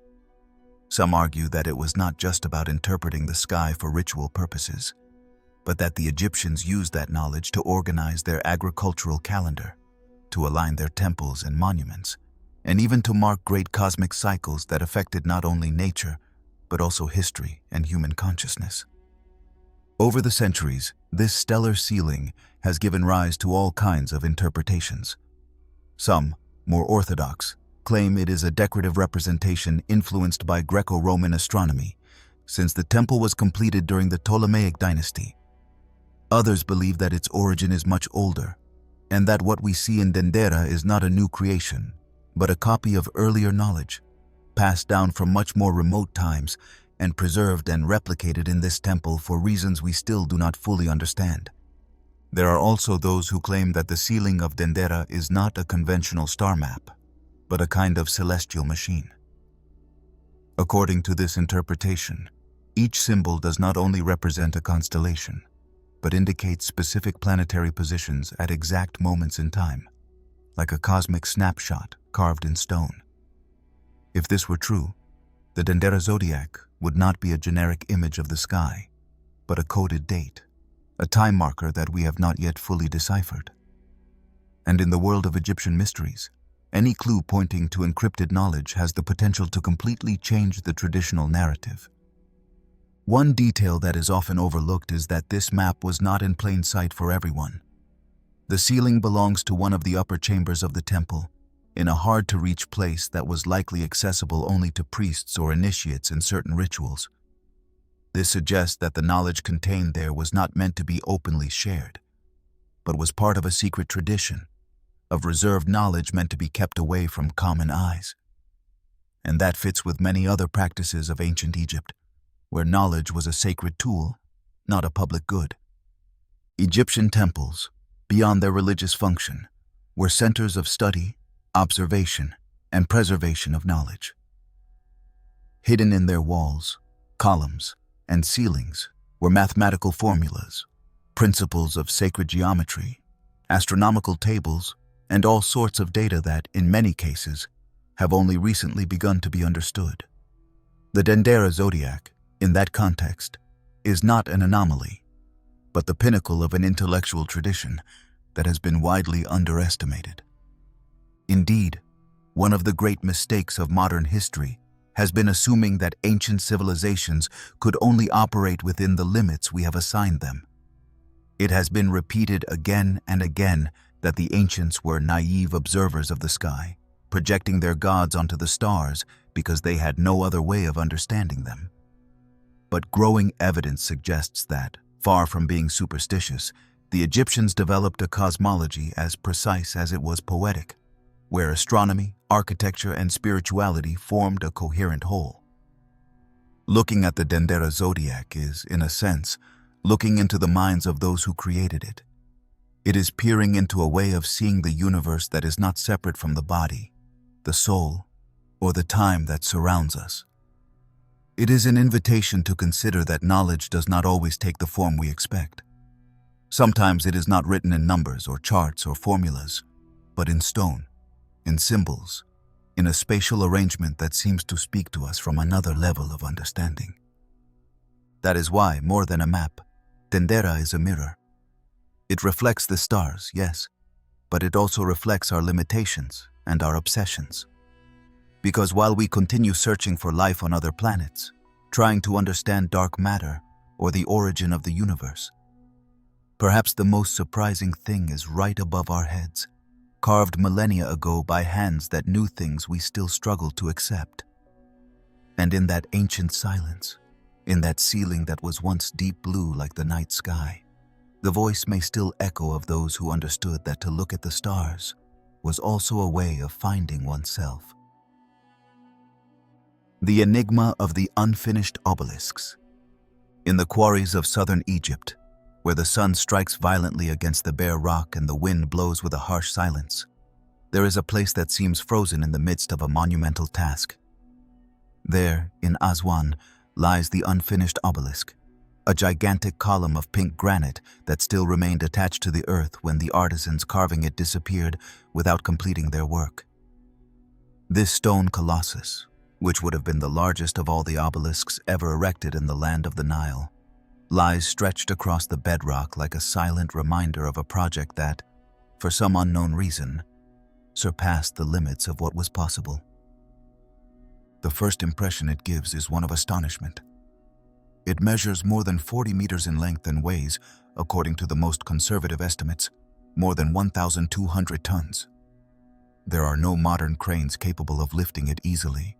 Some argue that it was not just about interpreting the sky for ritual purposes, but that the Egyptians used that knowledge to organize their agricultural calendar, to align their temples and monuments, and even to mark great cosmic cycles that affected not only nature, but also history and human consciousness. Over the centuries, this stellar ceiling has given rise to all kinds of interpretations. Some, more orthodox, claim it is a decorative representation influenced by Greco-Roman astronomy, since the temple was completed during the Ptolemaic dynasty. Others believe that its origin is much older, and that what we see in Dendera is not a new creation, but a copy of earlier knowledge, passed down from much more remote times and preserved and replicated in this temple for reasons we still do not fully understand. There are also those who claim that the ceiling of Dendera is not a conventional star map, but a kind of celestial machine. According to this interpretation, each symbol does not only represent a constellation, but indicates specific planetary positions at exact moments in time, like a cosmic snapshot carved in stone. If this were true, The Dendera zodiac would not be a generic image of the sky, but a coded date, a time marker that we have not yet fully deciphered. And in the world of Egyptian mysteries, any clue pointing to encrypted knowledge has the potential to completely change the traditional narrative. One detail that is often overlooked is that this map was not in plain sight for everyone. The ceiling belongs to one of the upper chambers of the temple, in a hard-to-reach place that was likely accessible only to priests or initiates in certain rituals. This suggests that the knowledge contained there was not meant to be openly shared, but was part of a secret tradition, of reserved knowledge meant to be kept away from common eyes. And that fits with many other practices of ancient Egypt, where knowledge was a sacred tool, not a public good. Egyptian temples, beyond their religious function, were centers of study, observation, and preservation of knowledge. Hidden in their walls, columns, and ceilings were mathematical formulas, principles of sacred geometry, astronomical tables, and all sorts of data that, in many cases, have only recently begun to be understood. The Dendera zodiac, in that context, is not an anomaly, but the pinnacle of an intellectual tradition that has been widely underestimated. Indeed, one of the great mistakes of modern history has been assuming that ancient civilizations could only operate within the limits we have assigned them. It has been repeated again and again that the ancients were naive observers of the sky, projecting their gods onto the stars because they had no other way of understanding them. But growing evidence suggests that, far from being superstitious, the Egyptians developed a cosmology as precise as it was poetic, where astronomy, architecture, and spirituality formed a coherent whole. Looking at the Dendera zodiac is, in a sense, looking into the minds of those who created it. It is peering into a way of seeing the universe that is not separate from the body, the soul, or the time that surrounds us. It is an invitation to consider that knowledge does not always take the form we expect. Sometimes it is not written in numbers or charts or formulas, but in stone, in symbols, in a spatial arrangement that seems to speak to us from another level of understanding. That is why, more than a map, Dendera is a mirror. It reflects the stars, yes, but it also reflects our limitations and our obsessions. Because while we continue searching for life on other planets, trying to understand dark matter or the origin of the universe, perhaps the most surprising thing is right above our heads, carved millennia ago by hands that knew things we still struggle to accept. And in that ancient silence, in that ceiling that was once deep blue like the night sky, the voice may still echo of those who understood that to look at the stars was also a way of finding oneself. The enigma of the unfinished obelisks. In the quarries of southern Egypt, where the sun strikes violently against the bare rock and the wind blows with a harsh silence, there is a place that seems frozen in the midst of a monumental task. There, in Aswan, lies the unfinished obelisk, a gigantic column of pink granite that still remained attached to the earth when the artisans carving it disappeared without completing their work. This stone colossus, which would have been the largest of all the obelisks ever erected in the land of the Nile, lies stretched across the bedrock like a silent reminder of a project that, for some unknown reason, surpassed the limits of what was possible. The first impression it gives is one of astonishment. It measures more than 40 meters in length and weighs, according to the most conservative estimates, more than 1,200 tons. There are no modern cranes capable of lifting it easily.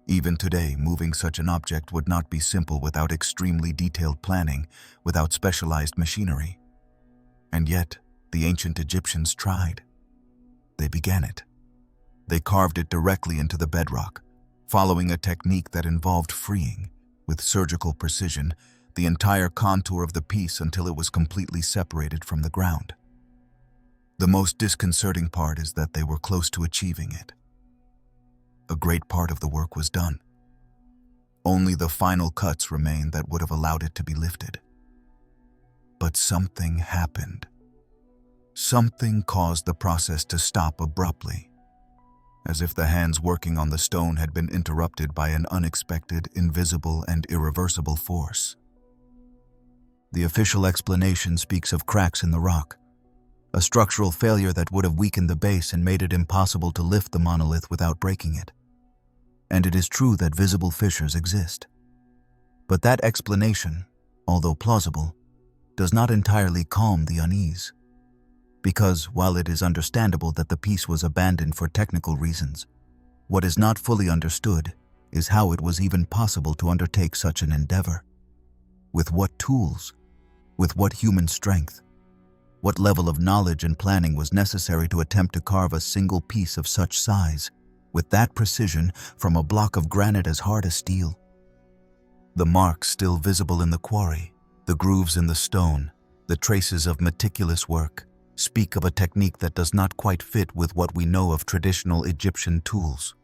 Even today, moving such an object would not be simple without extremely detailed planning, without specialized machinery. And yet, the ancient Egyptians tried. They began it. They carved it directly into the bedrock, following a technique that involved freeing, with surgical precision, the entire contour of the piece until it was completely separated from the ground. The most disconcerting part is that they were close to achieving it. A great part of the work was done. Only the final cuts remained that would have allowed it to be lifted. But something happened. Something caused the process to stop abruptly. as if the hands working on the stone had been interrupted by an unexpected, invisible, and irreversible force. The official explanation speaks of cracks in the rock, a structural failure that would have weakened the base and made it impossible to lift the monolith without breaking it. And it is true that visible fissures exist. But that explanation, although plausible, does not entirely calm the unease. Because while it is understandable that the piece was abandoned for technical reasons, what is not fully understood is how it was even possible to undertake such an endeavor. With what tools? With what human strength? What level of knowledge and planning was necessary to attempt to carve a single piece of such size, with that precision, from a block of granite as hard as steel? The marks still visible in the quarry, the grooves in the stone, the traces of meticulous work, speak of a technique that does not quite fit with what we know of traditional Egyptian tools.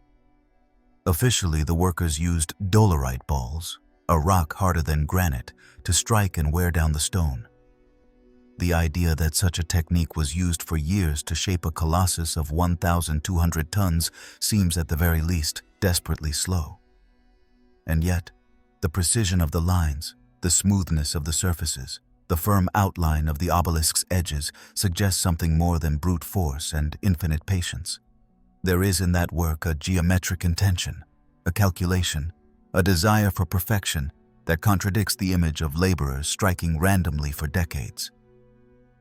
Officially, the workers used dolerite balls, a rock harder than granite, to strike and wear down the stone. The idea that such a technique was used for years to shape a colossus of 1,200 tons seems at the very least desperately slow. And yet, the precision of the lines, the smoothness of the surfaces, the firm outline of the obelisk's edges suggests something more than brute force and infinite patience. There is in that work a geometric intention, a calculation, a desire for perfection that contradicts the image of laborers striking randomly for decades.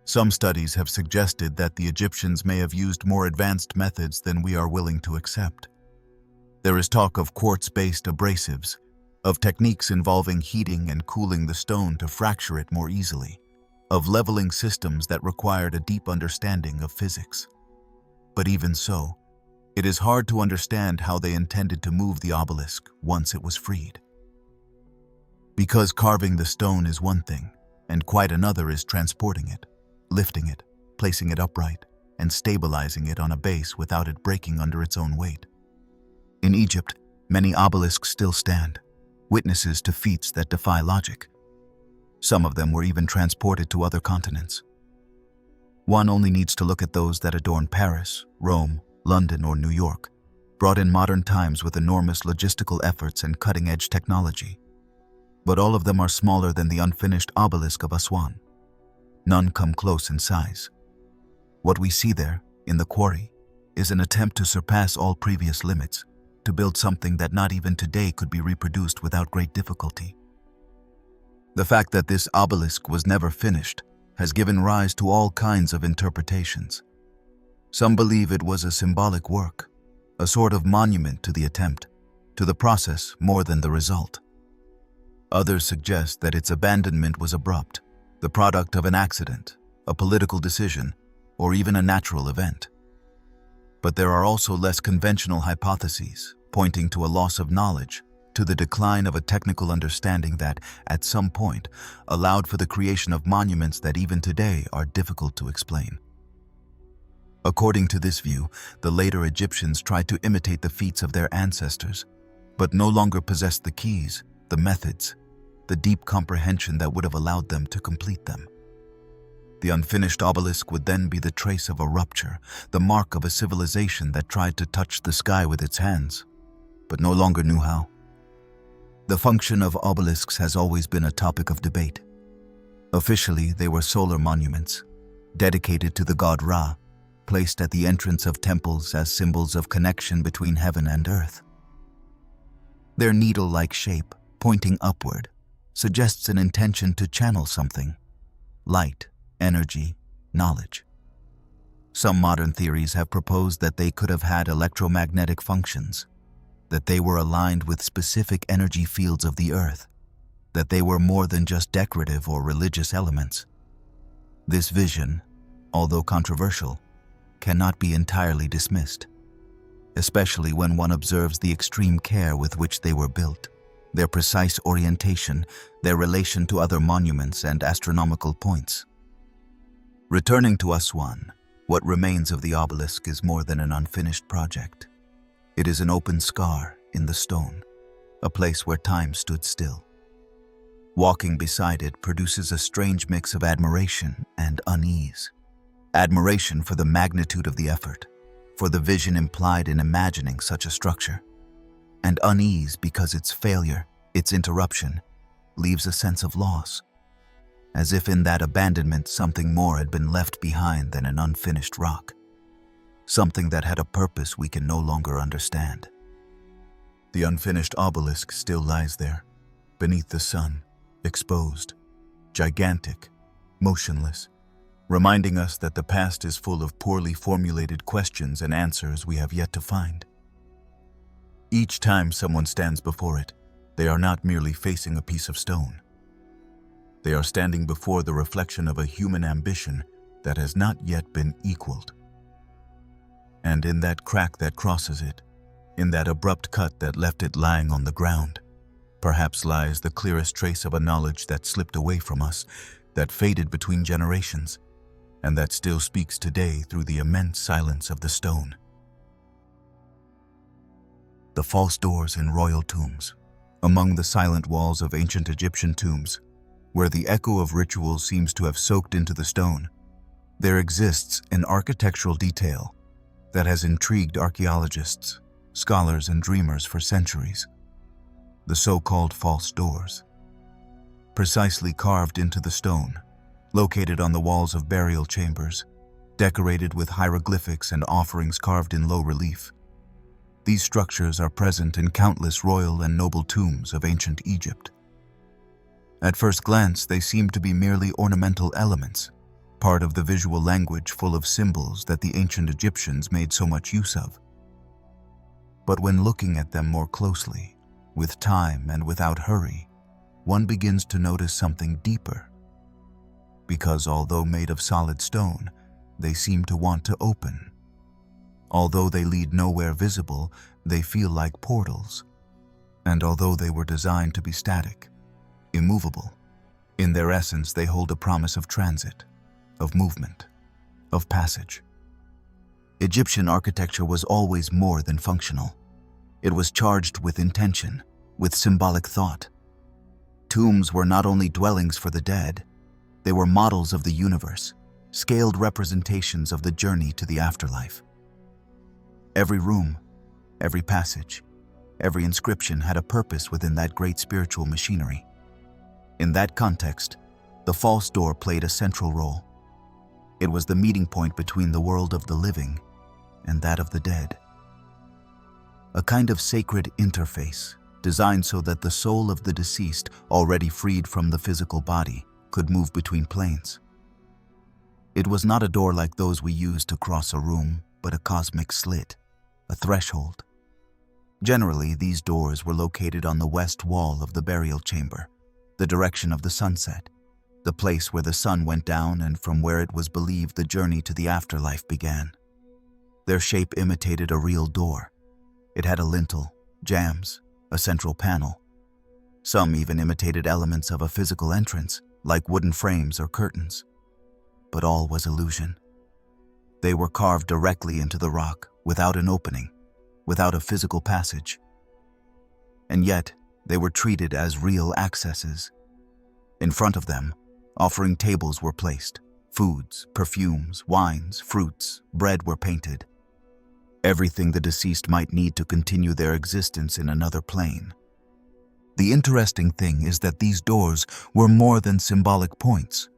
Some studies have suggested that the Egyptians may have used more advanced methods than we are willing to accept. There is talk of quartz-based abrasives, of techniques involving heating and cooling the stone to fracture it more easily, of leveling systems that required a deep understanding of physics. But even so, it is hard to understand how they intended to move the obelisk once it was freed. Because carving the stone is one thing, and quite another is transporting it, lifting it, placing it upright, and stabilizing it on a base without it breaking under its own weight. In Egypt, many obelisks still stand, witnesses to feats that defy logic. Some of them were even transported to other continents. One only needs to look at those that adorn Paris, Rome, London, or New York, brought in modern times with enormous logistical efforts and cutting-edge technology. But all of them are smaller than the unfinished obelisk of Aswan. None come close in size. What we see there, in the quarry, is an attempt to surpass all previous limits, to build something that not even today could be reproduced without great difficulty. The fact that this obelisk was never finished has given rise to all kinds of interpretations. Some believe it was a symbolic work, a sort of monument to the attempt, to the process more than the result. Others suggest that its abandonment was abrupt, the product of an accident, a political decision, or even a natural event. But there are also less conventional hypotheses, pointing to a loss of knowledge, to the decline of a technical understanding that, at some point, allowed for the creation of monuments that even today are difficult to explain. According to this view, the later Egyptians tried to imitate the feats of their ancestors, but no longer possessed the keys, the methods, the deep comprehension that would have allowed them to complete them. The unfinished obelisk would then be the trace of a rupture, the mark of a civilization that tried to touch the sky with its hands, but no longer knew how. The function of obelisks has always been a topic of debate. Officially, they were solar monuments, dedicated to the god Ra, placed at the entrance of temples as symbols of connection between heaven and earth. Their needle-like shape, pointing upward, suggests an intention to channel something: light, energy, knowledge. Some modern theories have proposed that they could have had electromagnetic functions, that they were aligned with specific energy fields of the earth, that they were more than just decorative or religious elements. This vision, although controversial, cannot be entirely dismissed, especially when one observes the extreme care with which they were built, their precise orientation, their relation to other monuments and astronomical points. Returning to Aswan, what remains of the obelisk is more than an unfinished project. It is an open scar in the stone, a place where time stood still. Walking beside it produces a strange mix of admiration and unease. Admiration for the magnitude of the effort, for the vision implied in imagining such a structure, and unease because its failure, its interruption, leaves a sense of loss, as if in that abandonment something more had been left behind than an unfinished rock, something that had a purpose we can no longer understand. The unfinished obelisk still lies there, beneath the sun, exposed, gigantic, motionless, reminding us that the past is full of poorly formulated questions and answers we have yet to find. Each time someone stands before it, they are not merely facing a piece of stone. They are standing before the reflection of a human ambition that has not yet been equaled. And in that crack that crosses it, in that abrupt cut that left it lying on the ground, perhaps lies the clearest trace of a knowledge that slipped away from us, that faded between generations, and that still speaks today through the immense silence of the stone. The false doors in royal tombs, among the silent walls of ancient Egyptian tombs, where the echo of ritual seems to have soaked into the stone, there exists an architectural detail that has intrigued archaeologists, scholars, and dreamers for centuries: the so-called false doors. Precisely carved into the stone, located on the walls of burial chambers, decorated with hieroglyphics and offerings carved in low relief. These structures are present in countless royal and noble tombs of ancient Egypt. At first glance, they seem to be merely ornamental elements, part of the visual language full of symbols that the ancient Egyptians made so much use of. But when looking at them more closely, with time and without hurry, one begins to notice something deeper. Because although made of solid stone, they seem to want to open. Although they lead nowhere visible, they feel like portals. And although they were designed to be static, immovable, in their essence they hold a promise of transit, of movement, of passage. Egyptian architecture was always more than functional. It was charged with intention, with symbolic thought. Tombs were not only dwellings for the dead, they were models of the universe, scaled representations of the journey to the afterlife. Every room, every passage, every inscription had a purpose within that great spiritual machinery. In that context, the false door played a central role. It was the meeting point between the world of the living and that of the dead. A kind of sacred interface, designed so that the soul of the deceased, already freed from the physical body, could move between planes. It was not a door like those we use to cross a room, but a cosmic slit, a threshold. Generally, these doors were located on the west wall of the burial chamber, the direction of the sunset, the place where the sun went down and from where it was believed the journey to the afterlife began. Their shape imitated a real door. It had a lintel, jambs, a central panel. Some even imitated elements of a physical entrance, like wooden frames or curtains. But all was illusion. They were carved directly into the rock, without an opening, without a physical passage. And yet, they were treated as real accesses. In front of them, offering tables were placed. Foods, perfumes, wines, fruits, bread were painted. Everything the deceased might need to continue their existence in another plane. The interesting thing is that these doors were more than symbolic points.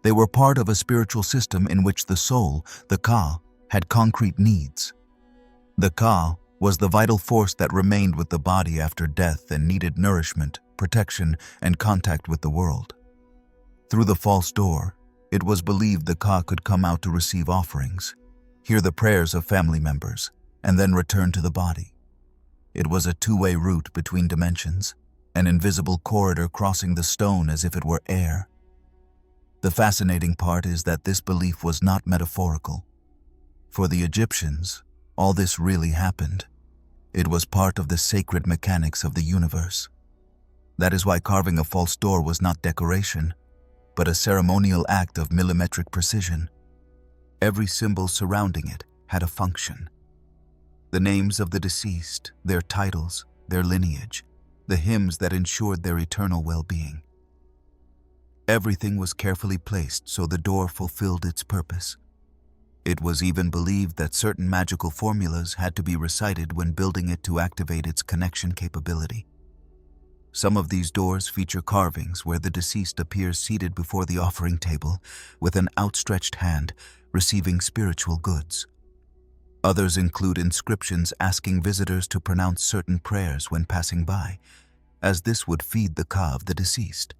They were part of a spiritual system in which the soul, the Ka, had concrete needs. The Ka was the vital force that remained with the body after death and needed nourishment, protection, and contact with the world. Through the false door, it was believed the Ka could come out to receive offerings, hear the prayers of family members, and then return to the body. It was a two-way route between dimensions, an invisible corridor crossing the stone as if it were air. The fascinating part is that this belief was not metaphorical. For the Egyptians, all this really happened. It was part of the sacred mechanics of the universe. That is why carving a false door was not decoration, but a ceremonial act of millimetric precision. Every symbol surrounding it had a function. The names of the deceased, their titles, their lineage, the hymns that ensured their eternal well-being. Everything was carefully placed so the door fulfilled its purpose. It was even believed that certain magical formulas had to be recited when building it to activate its connection capability. Some of these doors feature carvings where the deceased appears seated before the offering table with an outstretched hand, receiving spiritual goods. Others include inscriptions asking visitors to pronounce certain prayers when passing by, as this would feed the ka of the deceased.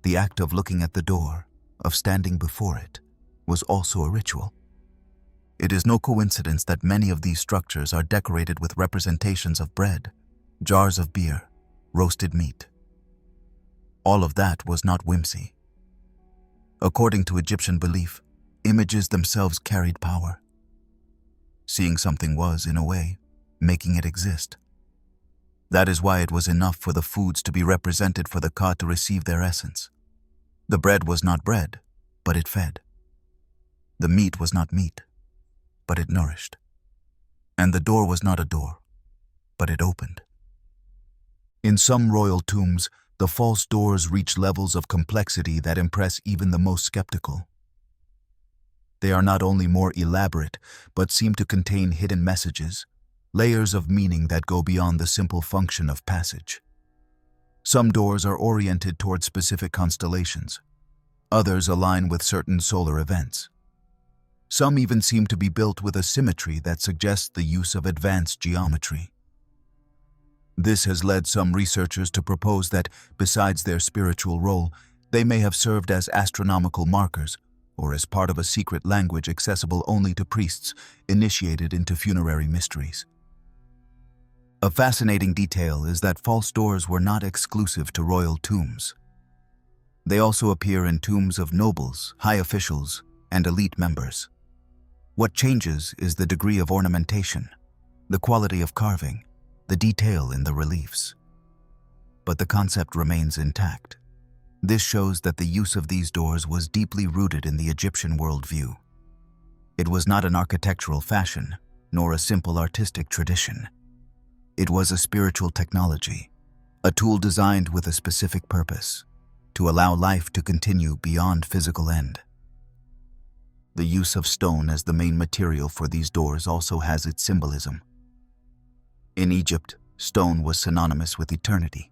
The act of looking at the door, of standing before it, was also a ritual. It is no coincidence that many of these structures are decorated with representations of bread, jars of beer, roasted meat. All of that was not whimsy. According to Egyptian belief, images themselves carried power. Seeing something was, in a way, making it exist. That is why it was enough for the foods to be represented for the ka to receive their essence. The bread was not bread, but it fed. The meat was not meat, but it nourished. And the door was not a door, but it opened. In some royal tombs, the false doors reach levels of complexity that impress even the most skeptical. They are not only more elaborate, but seem to contain hidden messages, layers of meaning that go beyond the simple function of passage. Some doors are oriented toward specific constellations. Others align with certain solar events. Some even seem to be built with a symmetry that suggests the use of advanced geometry. This has led some researchers to propose that, besides their spiritual role, they may have served as astronomical markers or as part of a secret language accessible only to priests initiated into funerary mysteries. A fascinating detail is that false doors were not exclusive to royal tombs. They also appear in tombs of nobles, high officials, and elite members. What changes is the degree of ornamentation, the quality of carving, the detail in the reliefs. But the concept remains intact. This shows that the use of these doors was deeply rooted in the Egyptian worldview. It was not an architectural fashion, nor a simple artistic tradition. It was a spiritual technology, a tool designed with a specific purpose, to allow life to continue beyond physical end. The use of stone as the main material for these doors also has its symbolism. In Egypt, stone was synonymous with eternity.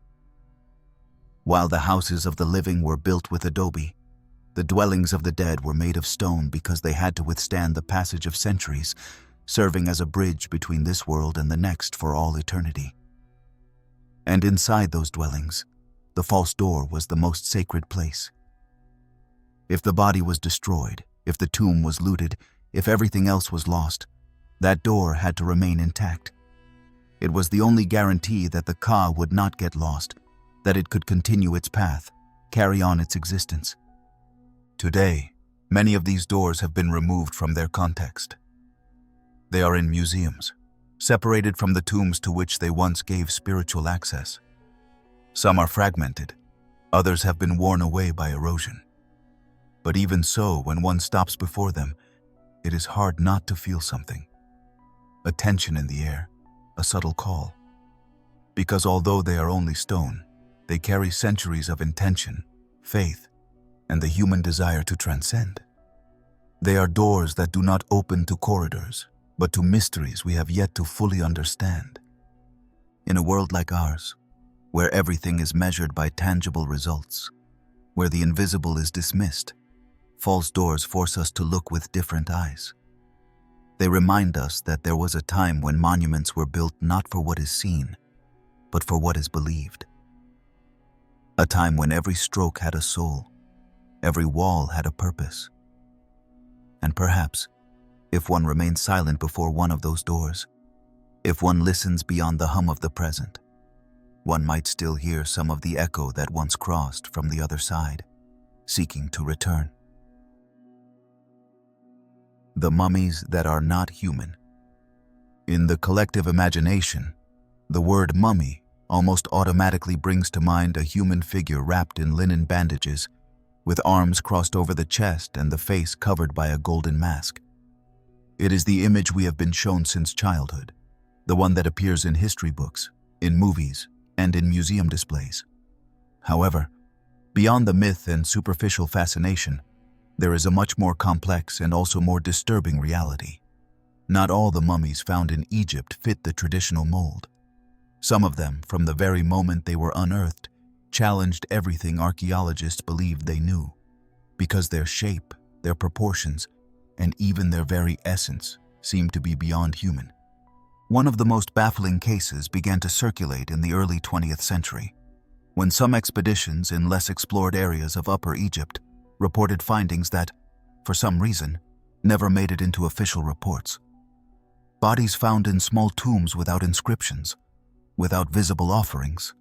While the houses of the living were built with adobe, the dwellings of the dead were made of stone because they had to withstand the passage of centuries, serving as a bridge between this world and the next for all eternity. And inside those dwellings, the false door was the most sacred place. If the body was destroyed, if the tomb was looted, if everything else was lost, that door had to remain intact. It was the only guarantee that the ka would not get lost, that it could continue its path, carry on its existence. Today, many of these doors have been removed from their context. They are in museums, separated from the tombs to which they once gave spiritual access. Some are fragmented, others have been worn away by erosion. But even so, when one stops before them, it is hard not to feel something. A tension in the air, a subtle call. Because although they are only stone, they carry centuries of intention, faith, and the human desire to transcend. They are doors that do not open to corridors, but to mysteries we have yet to fully understand. In a world like ours, where everything is measured by tangible results, where the invisible is dismissed, false doors force us to look with different eyes. They remind us that there was a time when monuments were built not for what is seen, but for what is believed. A time when every stroke had a soul, every wall had a purpose. And perhaps, if one remains silent before one of those doors, if one listens beyond the hum of the present, one might still hear some of the echo that once crossed from the other side, seeking to return. The mummies that are not human. In the collective imagination, the word mummy almost automatically brings to mind a human figure wrapped in linen bandages, with arms crossed over the chest and the face covered by a golden mask. It is the image we have been shown since childhood, the one that appears in history books, in movies, and in museum displays. However, beyond the myth and superficial fascination, there is a much more complex and also more disturbing reality. Not all the mummies found in Egypt fit the traditional mold. Some of them, from the very moment they were unearthed, challenged everything archaeologists believed they knew, because their shape, their proportions, and even their very essence seemed to be beyond human. One of the most baffling cases began to circulate in the early 20th century, when some expeditions in less explored areas of Upper Egypt reported findings that, for some reason, never made it into official reports. Bodies found in small tombs without inscriptions, without visible offerings,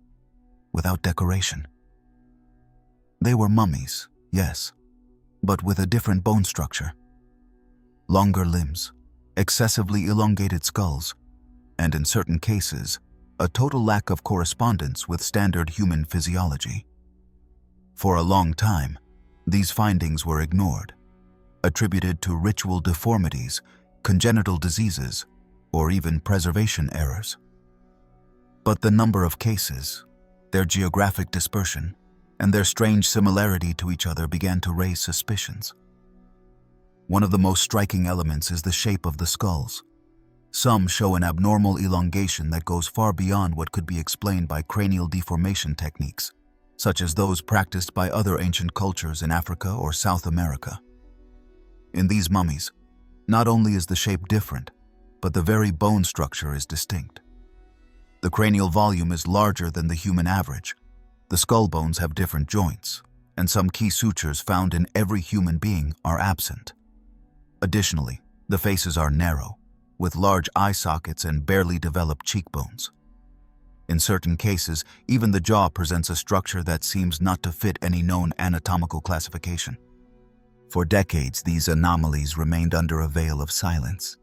without decoration. They were mummies, yes, but with a different bone structure. Longer limbs, excessively elongated skulls, and in certain cases, a total lack of correspondence with standard human physiology. For a long time, these findings were ignored, attributed to ritual deformities, congenital diseases, or even preservation errors. But the number of cases, their geographic dispersion, and their strange similarity to each other began to raise suspicions. One of the most striking elements is the shape of the skulls. Some show an abnormal elongation that goes far beyond what could be explained by cranial deformation techniques, such as those practiced by other ancient cultures in Africa or South America. In these mummies, not only is the shape different, but the very bone structure is distinct. The cranial volume is larger than the human average. The skull bones have different joints, and some key sutures found in every human being are absent. Additionally, the faces are narrow, with large eye sockets and barely developed cheekbones. In certain cases, even the jaw presents a structure that seems not to fit any known anatomical classification. For decades, these anomalies remained under a veil of silence.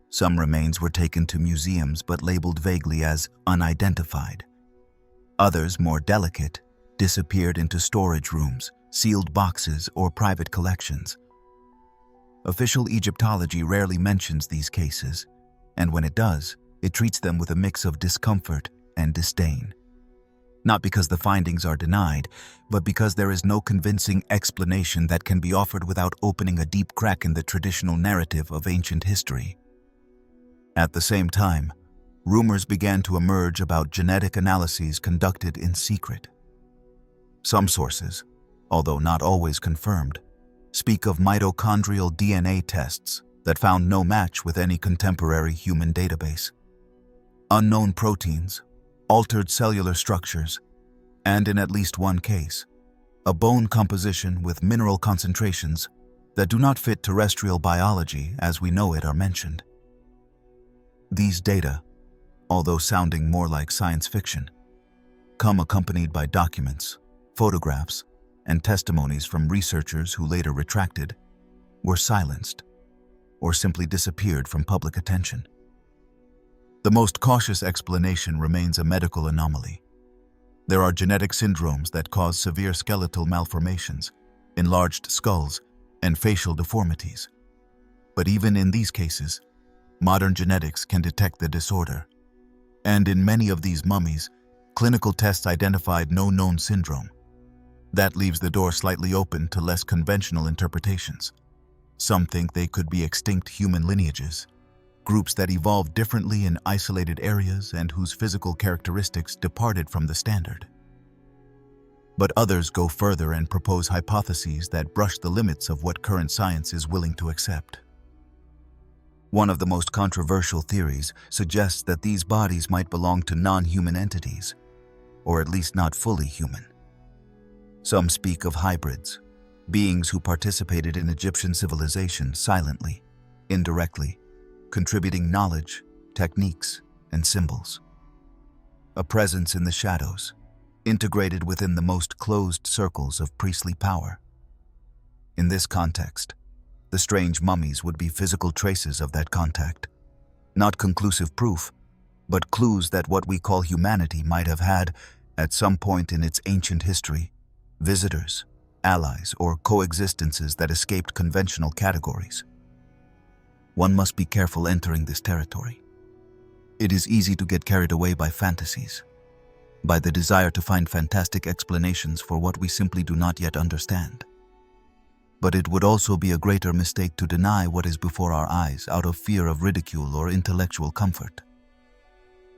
Some remains were taken to museums but labeled vaguely as unidentified. Others, more delicate, disappeared into storage rooms, sealed boxes, or private collections. Official Egyptology rarely mentions these cases, and when it does, it treats them with a mix of discomfort and disdain. Not because the findings are denied, but because there is no convincing explanation that can be offered without opening a deep crack in the traditional narrative of ancient history. At the same time, rumors began to emerge about genetic analyses conducted in secret. Some sources, although not always confirmed, speak of mitochondrial DNA tests that found no match with any contemporary human database. Unknown proteins, altered cellular structures, and in at least one case, a bone composition with mineral concentrations that do not fit terrestrial biology as we know it are mentioned. These data, although sounding more like science fiction, come accompanied by documents, photographs, and testimonies from researchers who later retracted, were silenced, or simply disappeared from public attention. The most cautious explanation remains a medical anomaly. There are genetic syndromes that cause severe skeletal malformations, enlarged skulls, and facial deformities. But even in these cases, modern genetics can detect the disorder. And in many of these mummies, clinical tests identified no known syndrome. That leaves the door slightly open to less conventional interpretations. Some think they could be extinct human lineages, groups that evolved differently in isolated areas and whose physical characteristics departed from the standard. But others go further and propose hypotheses that brush the limits of what current science is willing to accept. One of the most controversial theories suggests that these bodies might belong to non-human entities, or at least not fully human. Some speak of hybrids, beings who participated in Egyptian civilization silently, indirectly, contributing knowledge, techniques, and symbols. A presence in the shadows, integrated within the most closed circles of priestly power. In this context, the strange mummies would be physical traces of that contact, not conclusive proof, but clues that what we call humanity might have had, at some point in its ancient history, visitors, allies, or coexistences that escaped conventional categories. One must be careful entering this territory. It is easy to get carried away by fantasies, by the desire to find fantastic explanations for what we simply do not yet understand. But it would also be a greater mistake to deny what is before our eyes out of fear of ridicule or intellectual comfort.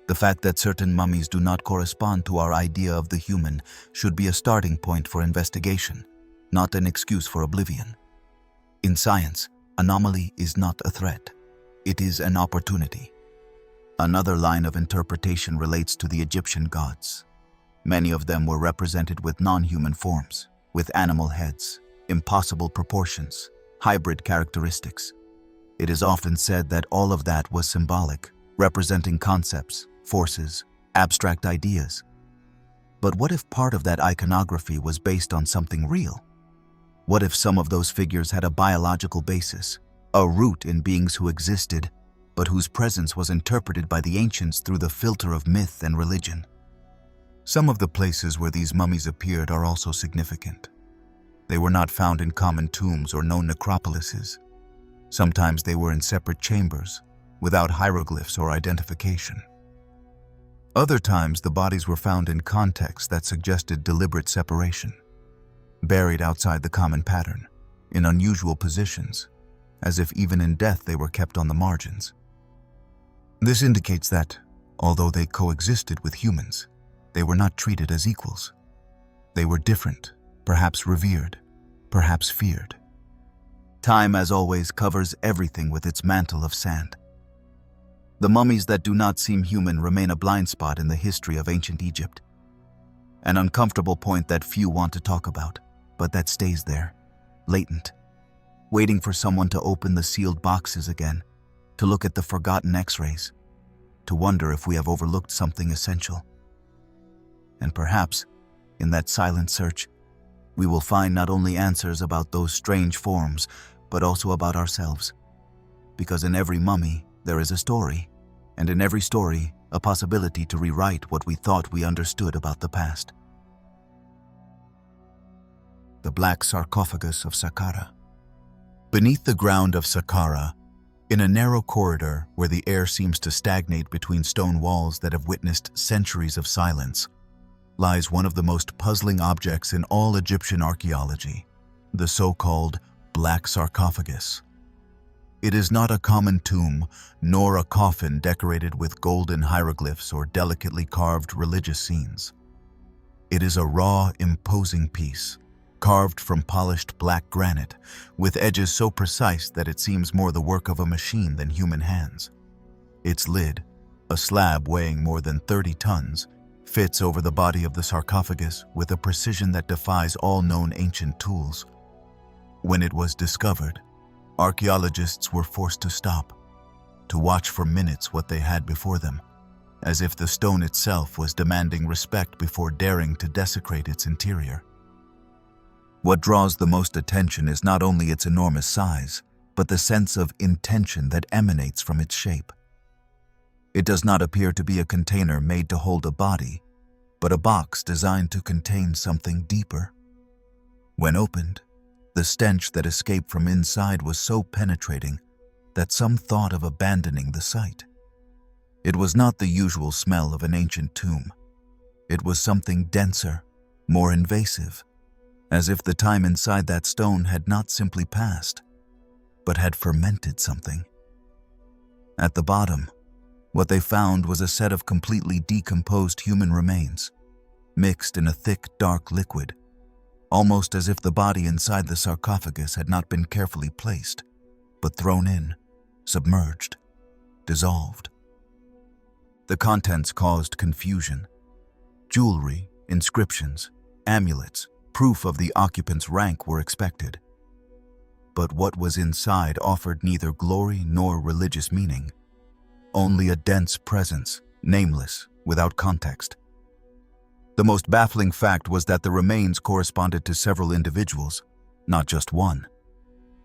The fact that certain mummies do not correspond to our idea of the human should be a starting point for investigation, not an excuse for oblivion. In science, anomaly is not a threat. It is an opportunity. Another line of interpretation relates to the Egyptian gods. Many of them were represented with non-human forms, with animal heads, impossible proportions, hybrid characteristics. It is often said that all of that was symbolic, representing concepts, forces, abstract ideas. But what if part of that iconography was based on something real? What if some of those figures had a biological basis, a root in beings who existed, but whose presence was interpreted by the ancients through the filter of myth and religion? Some of the places where these mummies appeared are also significant. They were not found in common tombs or known necropolises. Sometimes they were in separate chambers, without hieroglyphs or identification. Other times, the bodies were found in contexts that suggested deliberate separation, buried outside the common pattern, in unusual positions, as if even in death they were kept on the margins. This indicates that, although they coexisted with humans, they were not treated as equals. They were different, perhaps revered, perhaps feared. Time, as always, covers everything with its mantle of sand. The mummies that do not seem human remain a blind spot in the history of ancient Egypt. An uncomfortable point that few want to talk about, but that stays there, latent, waiting for someone to open the sealed boxes again, to look at the forgotten X-rays, to wonder if we have overlooked something essential. And perhaps, in that silent search, we will find not only answers about those strange forms, but also about ourselves. Because in every mummy, there is a story, and in every story, a possibility to rewrite what we thought we understood about the past. The Black Sarcophagus of Saqqara. Beneath the ground of Saqqara, in a narrow corridor where the air seems to stagnate between stone walls that have witnessed centuries of silence, lies one of the most puzzling objects in all Egyptian archaeology, the so-called Black Sarcophagus. It is not a common tomb, nor a coffin decorated with golden hieroglyphs or delicately carved religious scenes. It is a raw, imposing piece, carved from polished black granite, with edges so precise that it seems more the work of a machine than human hands. Its lid, a slab weighing more than 30 tons, fits over the body of the sarcophagus with a precision that defies all known ancient tools. When it was discovered, archaeologists were forced to stop, to watch for minutes what they had before them, as if the stone itself was demanding respect before daring to desecrate its interior. What draws the most attention is not only its enormous size, but the sense of intention that emanates from its shape. It does not appear to be a container made to hold a body, but a box designed to contain something deeper. When opened, the stench that escaped from inside was so penetrating that some thought of abandoning the site. It was not the usual smell of an ancient tomb. It was something denser, more invasive, as if the time inside that stone had not simply passed, but had fermented something. At the bottom, what they found was a set of completely decomposed human remains, mixed in a thick, dark liquid, almost as if the body inside the sarcophagus had not been carefully placed, but thrown in, submerged, dissolved. The contents caused confusion. Jewelry, inscriptions, amulets, proof of the occupant's rank were expected. But what was inside offered neither glory nor religious meaning, only a dense presence, nameless, without context. The most baffling fact was that the remains corresponded to several individuals, not just one.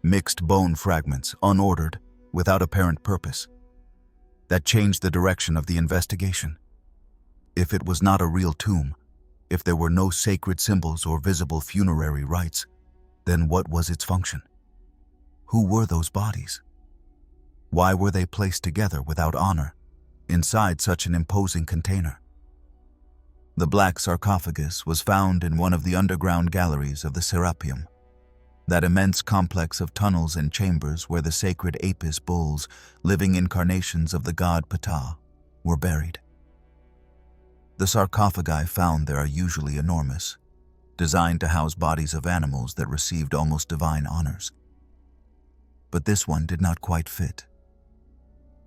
Mixed bone fragments, unordered, without apparent purpose. That changed the direction of the investigation. If it was not a real tomb, if there were no sacred symbols or visible funerary rites, then what was its function? Who were those bodies? Why were they placed together without honor, inside such an imposing container? The Black Sarcophagus was found in one of the underground galleries of the Serapeum. that immense complex of tunnels and chambers where the sacred Apis bulls, living incarnations of the god Ptah, were buried. The sarcophagi found there are usually enormous, designed to house bodies of animals that received almost divine honors. But this one did not quite fit.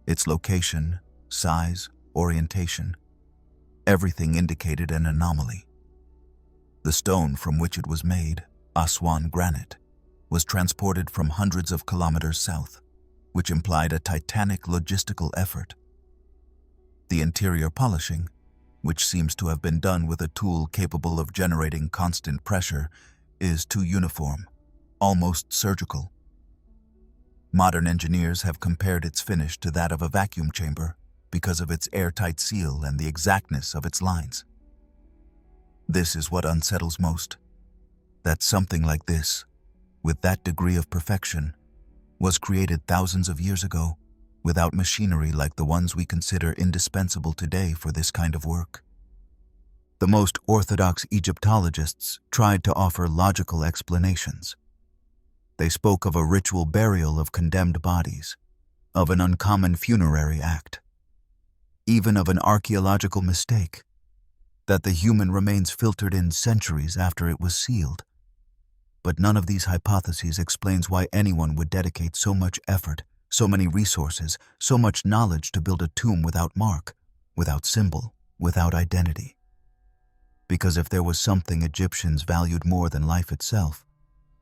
Its location, size, orientation, everything indicated an anomaly. The stone from which it was made, Aswan granite, was transported from hundreds of kilometers south, which implied a titanic logistical effort. The interior polishing, which seems to have been done with a tool capable of generating constant pressure, is too uniform, almost surgical. Modern engineers have compared its finish to that of a vacuum chamber because of its airtight seal and the exactness of its lines. This is what unsettles most, that something like this, with that degree of perfection, was created thousands of years ago without machinery like the ones we consider indispensable today for this kind of work. The most orthodox Egyptologists tried to offer logical explanations. They spoke of a ritual burial of condemned bodies, of an uncommon funerary act, even of an archaeological mistake, that the human remains filtered in centuries after it was sealed. But none of these hypotheses explains why anyone would dedicate so much effort, so many resources, so much knowledge to build a tomb without mark, without symbol, without identity. Because if there was something Egyptians valued more than life itself,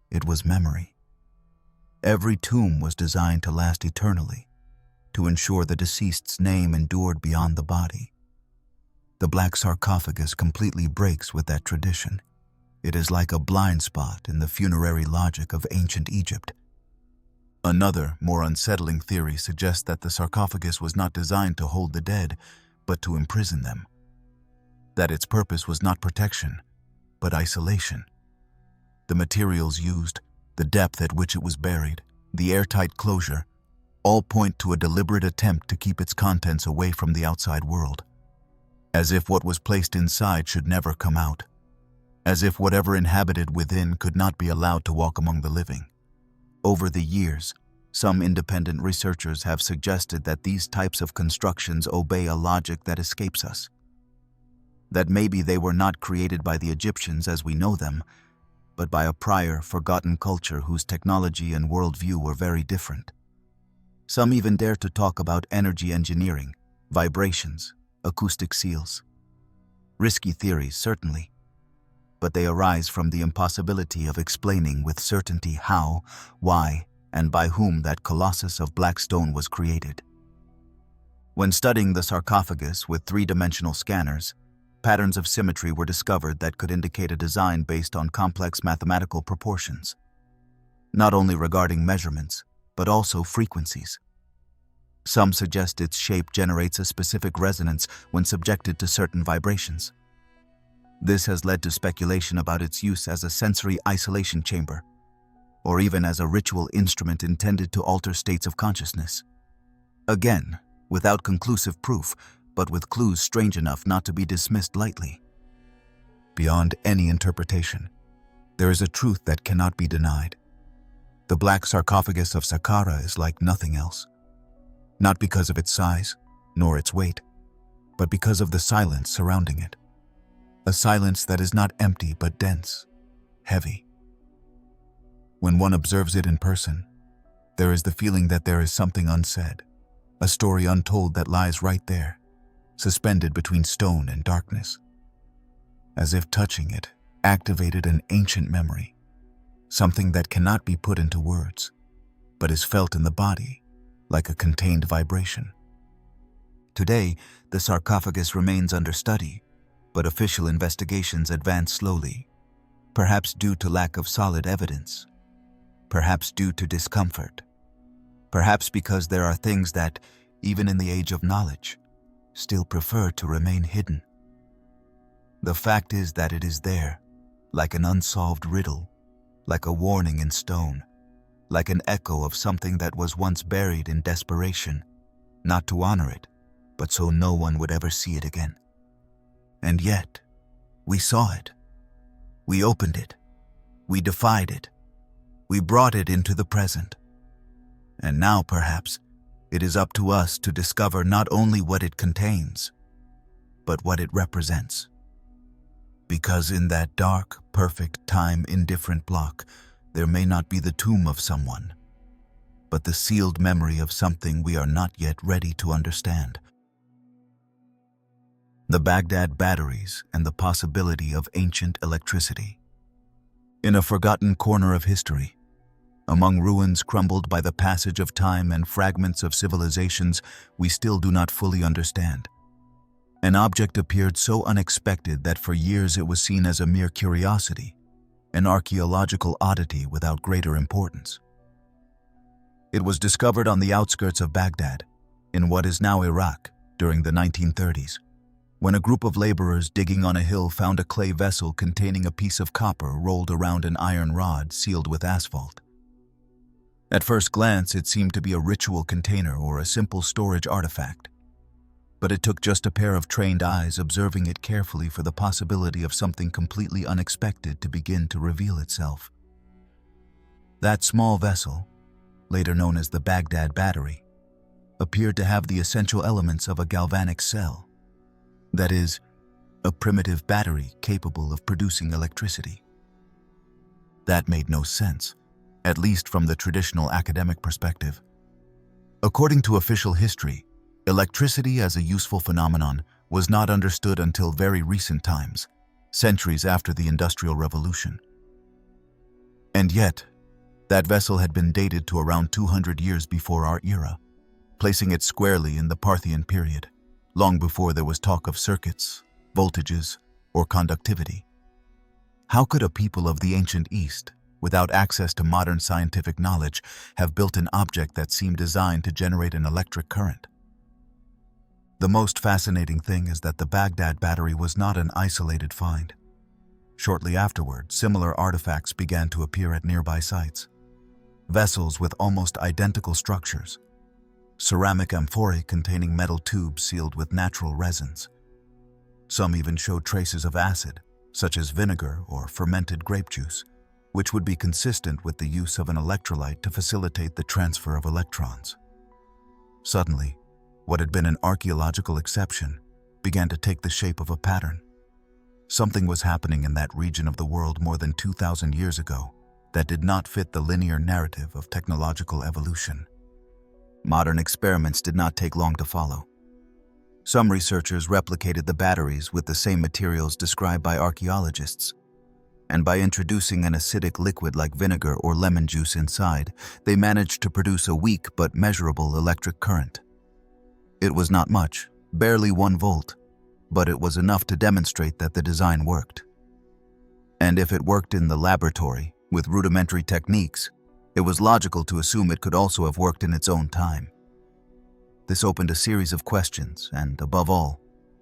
it was memory. Every tomb was designed to last eternally, to ensure the deceased's name endured beyond the body. The black sarcophagus completely breaks with that tradition. It is like a blind spot in the funerary logic of ancient Egypt. Another, more unsettling theory suggests that the sarcophagus was not designed to hold the dead, but to imprison them. That its purpose was not protection, but isolation. The materials used, the depth at which it was buried, the airtight closure, all point to a deliberate attempt to keep its contents away from the outside world. As if what was placed inside should never come out. As if whatever inhabited within could not be allowed to walk among the living. Over the years, some independent researchers have suggested that these types of constructions obey a logic that escapes us. That maybe they were not created by the Egyptians as we know them, but by a prior, forgotten culture whose technology and worldview were very different. Some even dare to talk about energy engineering, vibrations, acoustic seals. Risky theories, certainly, but they arise from the impossibility of explaining with certainty how, why, and by whom that colossus of black stone was created. When studying the sarcophagus with three-dimensional scanners, patterns of symmetry were discovered that could indicate a design based on complex mathematical proportions, not only regarding measurements, but also frequencies. Some suggest its shape generates a specific resonance when subjected to certain vibrations. This has led to speculation about its use as a sensory isolation chamber, or even as a ritual instrument intended to alter states of consciousness. Again, without conclusive proof, but with clues strange enough not to be dismissed lightly. Beyond any interpretation, there is a truth that cannot be denied. The black sarcophagus of Saqqara is like nothing else, not because of its size, nor its weight, but because of the silence surrounding it. A silence that is not empty but dense, heavy. When one observes it in person, there is the feeling that there is something unsaid, a story untold that lies right there, suspended between stone and darkness. As if touching it activated an ancient memory, something that cannot be put into words, but is felt in the body like a contained vibration. Today, the sarcophagus remains under study, but official investigations advance slowly, perhaps due to lack of solid evidence, perhaps due to discomfort, perhaps because there are things that, even in the age of knowledge, still prefer to remain hidden. The fact is that it is there, like an unsolved riddle, like a warning in stone, like an echo of something that was once buried in desperation, not to honor it, but so no one would ever see it again. And yet, we saw it. We opened it. We defied it. We brought it into the present. And now, perhaps, it is up to us to discover not only what it contains, but what it represents. Because in that dark, perfect, time-indifferent block, there may not be the tomb of someone, but the sealed memory of something we are not yet ready to understand. The Baghdad batteries and the possibility of ancient electricity. In a forgotten corner of history, among ruins crumbled by the passage of time and fragments of civilizations we still do not fully understand, an object appeared so unexpected that for years it was seen as a mere curiosity, an archaeological oddity without greater importance. It was discovered on the outskirts of Baghdad, in what is now Iraq, during the 1930s, when a group of laborers digging on a hill found a clay vessel containing a piece of copper rolled around an iron rod sealed with asphalt. At first glance, it seemed to be a ritual container or a simple storage artifact, but it took just a pair of trained eyes observing it carefully for the possibility of something completely unexpected to begin to reveal itself. That small vessel, later known as the Baghdad battery, appeared to have the essential elements of a galvanic cell. That is, a primitive battery capable of producing electricity. That made no sense, at least from the traditional academic perspective. According to official history, electricity as a useful phenomenon was not understood until very recent times, centuries after the Industrial Revolution. And yet, that vessel had been dated to around 200 years before our era, placing it squarely in the Parthian period, long before there was talk of circuits, voltages, or conductivity. How could a people of the ancient East, without access to modern scientific knowledge, have built an object that seemed designed to generate an electric current? The most fascinating thing is that the Baghdad battery was not an isolated find. Shortly afterward, similar artifacts began to appear at nearby sites. Vessels with almost identical structures. Ceramic amphorae containing metal tubes sealed with natural resins. Some even showed traces of acid, such as vinegar or fermented grape juice, which would be consistent with the use of an electrolyte to facilitate the transfer of electrons. Suddenly, what had been an archaeological exception began to take the shape of a pattern. Something was happening in that region of the world more than 2,000 years ago that did not fit the linear narrative of technological evolution. Modern experiments did not take long to follow. Some researchers replicated the batteries with the same materials described by archaeologists, and by introducing an acidic liquid like vinegar or lemon juice inside, they managed to produce a weak but measurable electric current. It was not much, barely 1 volt, but it was enough to demonstrate that the design worked. And if it worked in the laboratory with rudimentary techniques, it was logical to assume it could also have worked in its own time. This opened a series of questions and, above all,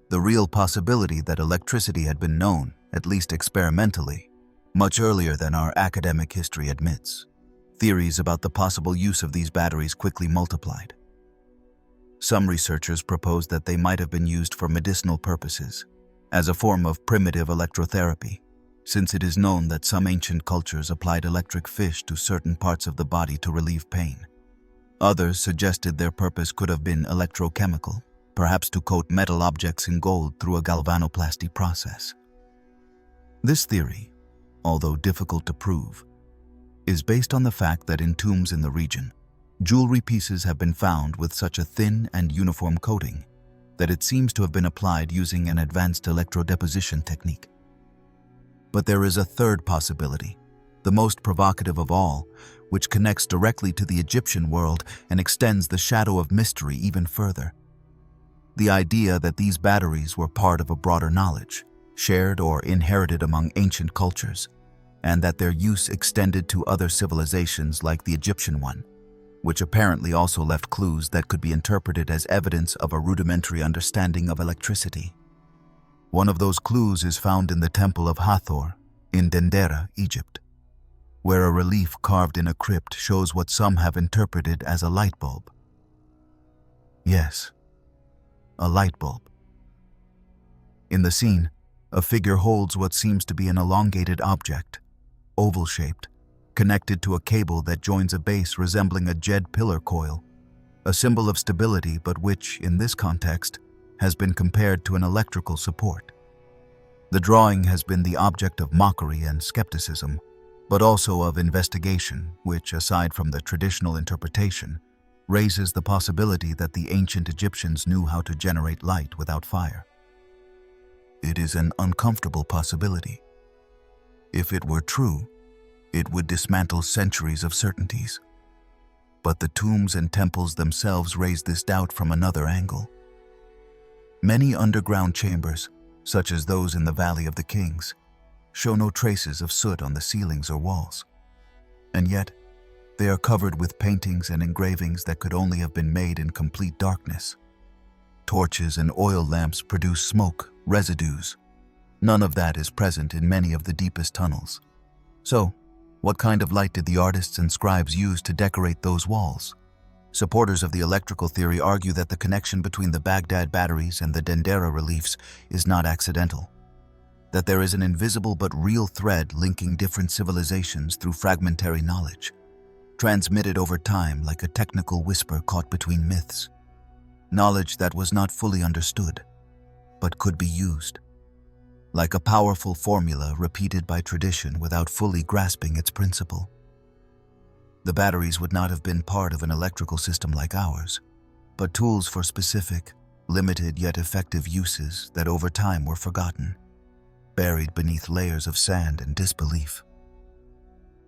the real possibility that electricity had been known, at least experimentally, much earlier than our academic history admits. Theories about the possible use of these batteries quickly multiplied. Some researchers proposed that they might have been used for medicinal purposes, as a form of primitive electrotherapy, since it is known that some ancient cultures applied electric fish to certain parts of the body to relieve pain. Others suggested their purpose could have been electrochemical, perhaps to coat metal objects in gold through a galvanoplasty process. This theory, although difficult to prove, is based on the fact that in tombs in the region, jewelry pieces have been found with such a thin and uniform coating that it seems to have been applied using an advanced electrodeposition technique. But there is a third possibility, the most provocative of all, which connects directly to the Egyptian world and extends the shadow of mystery even further. The idea that these batteries were part of a broader knowledge, shared or inherited among ancient cultures, and that their use extended to other civilizations like the Egyptian one, which apparently also left clues that could be interpreted as evidence of a rudimentary understanding of electricity. One of those clues is found in the Temple of Hathor in Dendera, Egypt, where a relief carved in a crypt shows what some have interpreted as a light bulb. Yes, a light bulb. In the scene, a figure holds what seems to be an elongated object, oval-shaped, connected to a cable that joins a base resembling a jed pillar coil, a symbol of stability but which, in this context, has been compared to an electrical support. The drawing has been the object of mockery and skepticism, but also of investigation, which, aside from the traditional interpretation, raises the possibility that the ancient Egyptians knew how to generate light without fire. It is an uncomfortable possibility. If it were true, it would dismantle centuries of certainties. But the tombs and temples themselves raise this doubt from another angle. Many underground chambers, such as those in the Valley of the Kings, show no traces of soot on the ceilings or walls. And yet, they are covered with paintings and engravings that could only have been made in complete darkness. Torches and oil lamps produce smoke, residues. None of that is present in many of the deepest tunnels. So, what kind of light did the artists and scribes use to decorate those walls? Supporters of the electrical theory argue that the connection between the Baghdad batteries and the Dendera reliefs is not accidental, that there is an invisible but real thread linking different civilizations through fragmentary knowledge, transmitted over time like a technical whisper caught between myths. Knowledge that was not fully understood, but could be used, like a powerful formula repeated by tradition without fully grasping its principle. The batteries would not have been part of an electrical system like ours, but tools for specific, limited yet effective uses that over time were forgotten, buried beneath layers of sand and disbelief.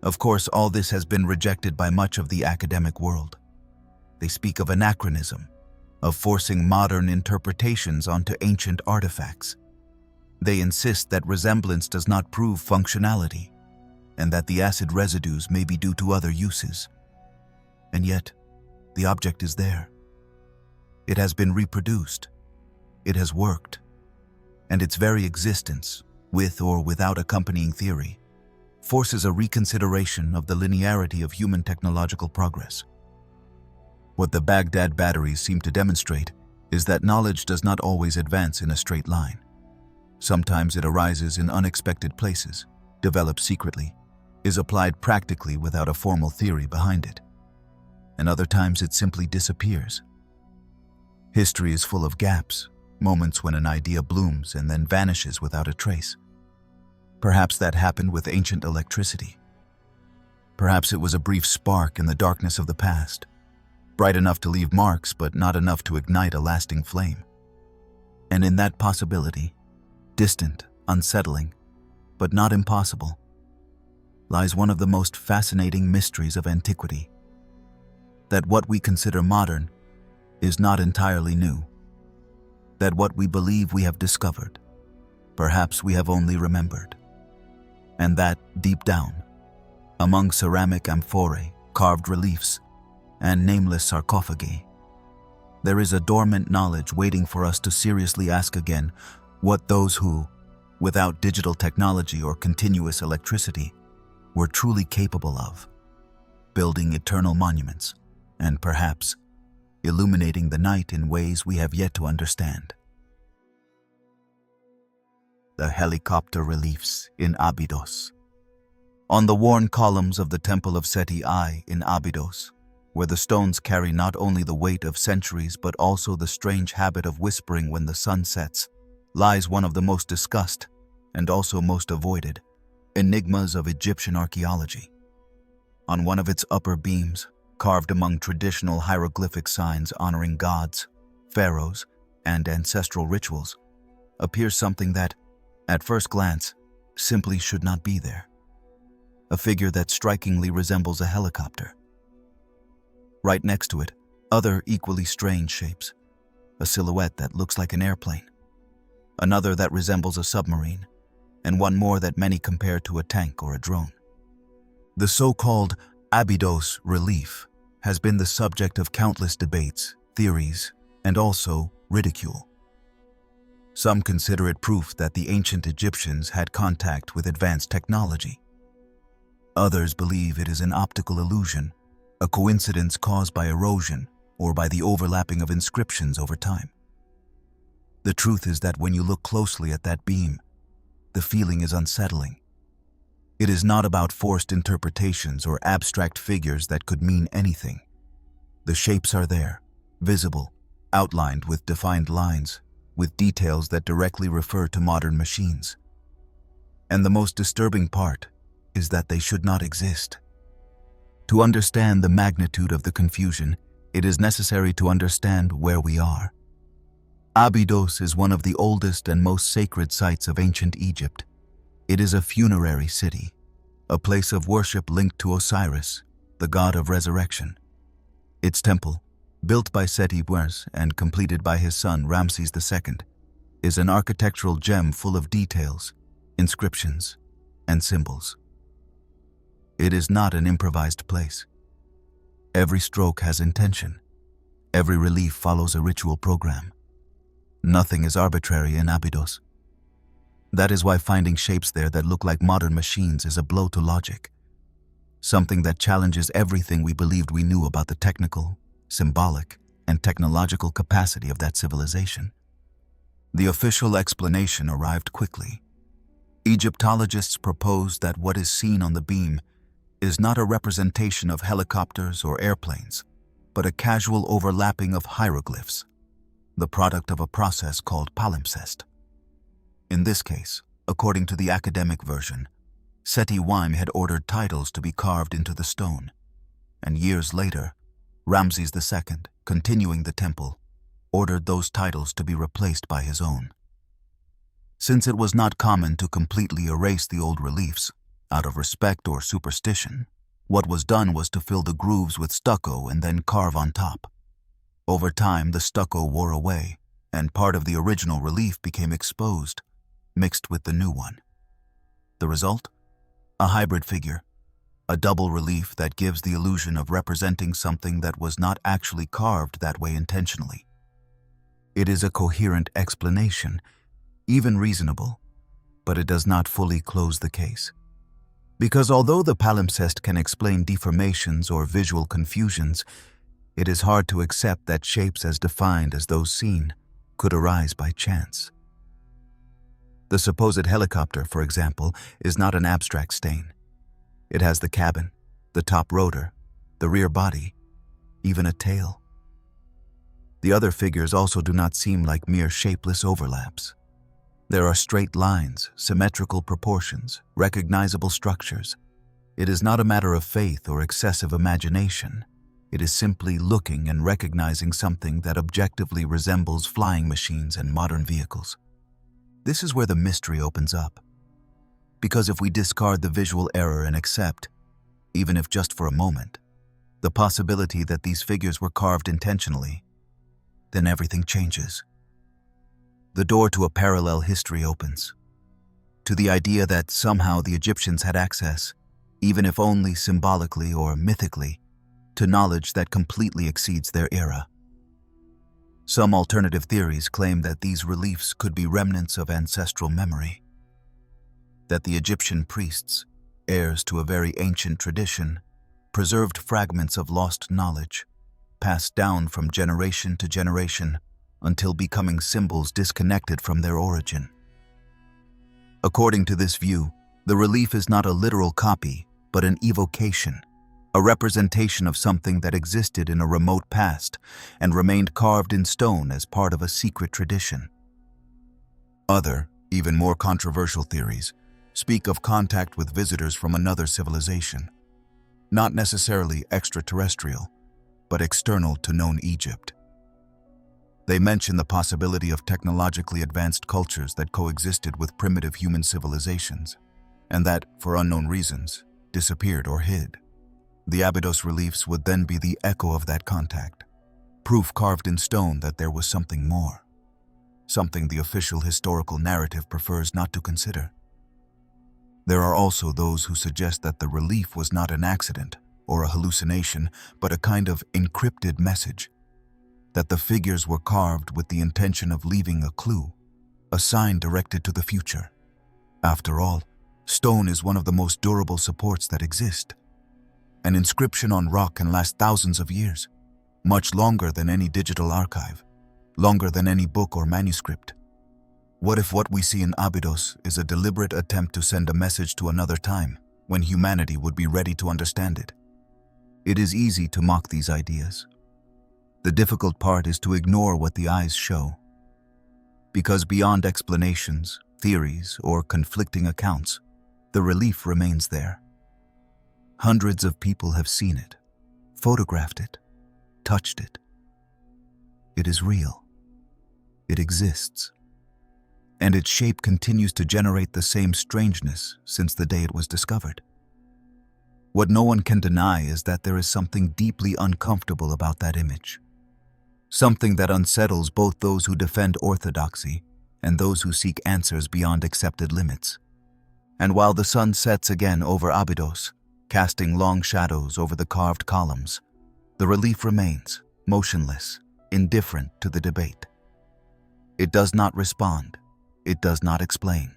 Of course, all this has been rejected by much of the academic world. They speak of anachronism, of forcing modern interpretations onto ancient artifacts. They insist that resemblance does not prove functionality, and that the acid residues may be due to other uses. And yet, the object is there. It has been reproduced. It has worked. And its very existence, with or without accompanying theory, forces a reconsideration of the linearity of human technological progress. What the Baghdad batteries seem to demonstrate is that knowledge does not always advance in a straight line. Sometimes it arises in unexpected places, develops secretly, is applied practically without a formal theory behind it. And other times it simply disappears. History is full of gaps, moments when an idea blooms and then vanishes without a trace. Perhaps that happened with ancient electricity. Perhaps it was a brief spark in the darkness of the past, bright enough to leave marks but not enough to ignite a lasting flame. And in that possibility, distant, unsettling, but not impossible, lies one of the most fascinating mysteries of antiquity. That what we consider modern is not entirely new. That what we believe we have discovered, perhaps we have only remembered. And that, deep down, among ceramic amphorae, carved reliefs, and nameless sarcophagi, there is a dormant knowledge waiting for us to seriously ask again what those who, without digital technology or continuous electricity, were truly capable of, building eternal monuments, and perhaps illuminating the night in ways we have yet to understand. The helicopter reliefs in Abydos. On the worn columns of the Temple of Seti I in Abydos, where the stones carry not only the weight of centuries but also the strange habit of whispering when the sun sets, lies one of the most discussed, and also most avoided, enigmas of Egyptian archaeology. On one of its upper beams, carved among traditional hieroglyphic signs honoring gods, pharaohs, and ancestral rituals, appears something that, at first glance, simply should not be there. A figure that strikingly resembles a helicopter. Right next to it, other equally strange shapes. A silhouette that looks like an airplane. Another that resembles a submarine, and one more that many compare to a tank or a drone. The so-called Abydos relief has been the subject of countless debates, theories, and also ridicule. Some consider it proof that the ancient Egyptians had contact with advanced technology. Others believe it is an optical illusion, a coincidence caused by erosion or by the overlapping of inscriptions over time. The truth is that when you look closely at that beam, the feeling is unsettling. It is not about forced interpretations or abstract figures that could mean anything. The shapes are there, visible, outlined with defined lines, with details that directly refer to modern machines. And the most disturbing part is that they should not exist. To understand the magnitude of the confusion, it is necessary to understand where we are. Abydos is one of the oldest and most sacred sites of ancient Egypt. It is a funerary city, a place of worship linked to Osiris, the god of resurrection. Its temple, built by Seti I and completed by his son Ramses II, is an architectural gem full of details, inscriptions, and symbols. It is not an improvised place. Every stroke has intention. Every relief follows a ritual program. Nothing is arbitrary in Abydos. That is why finding shapes there that look like modern machines is a blow to logic. Something that challenges everything we believed we knew about the technical, symbolic, and technological capacity of that civilization. The official explanation arrived quickly. Egyptologists proposed that what is seen on the beam is not a representation of helicopters or airplanes, but a casual overlapping of hieroglyphs, the product of a process called palimpsest. In this case, according to the academic version, Seti I had ordered titles to be carved into the stone, and years later, Ramses II, continuing the temple, ordered those titles to be replaced by his own. Since it was not common to completely erase the old reliefs, out of respect or superstition, what was done was to fill the grooves with stucco and then carve on top. Over time, the stucco wore away, and part of the original relief became exposed, mixed with the new one. The result? A hybrid figure, a double relief that gives the illusion of representing something that was not actually carved that way intentionally. It is a coherent explanation, even reasonable, but it does not fully close the case. Because although the palimpsest can explain deformations or visual confusions, it is hard to accept that shapes as defined as those seen could arise by chance. The supposed helicopter, for example, is not an abstract stain. It has the cabin, the top rotor, the rear body, even a tail. The other figures also do not seem like mere shapeless overlaps. There are straight lines, symmetrical proportions, recognizable structures. It is not a matter of faith or excessive imagination. It is simply looking and recognizing something that objectively resembles flying machines and modern vehicles. This is where the mystery opens up. Because if we discard the visual error and accept, even if just for a moment, the possibility that these figures were carved intentionally, then everything changes. The door to a parallel history opens, to the idea that somehow the Egyptians had access, even if only symbolically or mythically, to knowledge that completely exceeds their era. Some alternative theories claim that these reliefs could be remnants of ancestral memory, that the Egyptian priests, heirs to a very ancient tradition, preserved fragments of lost knowledge, passed down from generation to generation until becoming symbols disconnected from their origin. According to this view, the relief is not a literal copy, but an evocation, a representation of something that existed in a remote past and remained carved in stone as part of a secret tradition. Other, even more controversial theories speak of contact with visitors from another civilization, not necessarily extraterrestrial, but external to known Egypt. They mention the possibility of technologically advanced cultures that coexisted with primitive human civilizations, and that, for unknown reasons, disappeared or hid. The Abydos reliefs would then be the echo of that contact, proof carved in stone that there was something more, something the official historical narrative prefers not to consider. There are also those who suggest that the relief was not an accident or a hallucination, but a kind of encrypted message, that the figures were carved with the intention of leaving a clue, a sign directed to the future. After all, stone is one of the most durable supports that exist. An inscription on rock can last thousands of years, much longer than any digital archive, longer than any book or manuscript. What if what we see in Abydos is a deliberate attempt to send a message to another time, when humanity would be ready to understand it. It is easy to mock these ideas. The difficult part is to ignore what the eyes show. Because beyond explanations, theories, or conflicting accounts, the relief remains there. Hundreds of people have seen it, photographed it, touched it. It is real. It exists. And its shape continues to generate the same strangeness since the day it was discovered. What no one can deny is that there is something deeply uncomfortable about that image. Something that unsettles both those who defend orthodoxy and those who seek answers beyond accepted limits. And while the sun sets again over Abydos, casting long shadows over the carved columns, the relief remains, motionless, indifferent to the debate. It does not respond. It does not explain.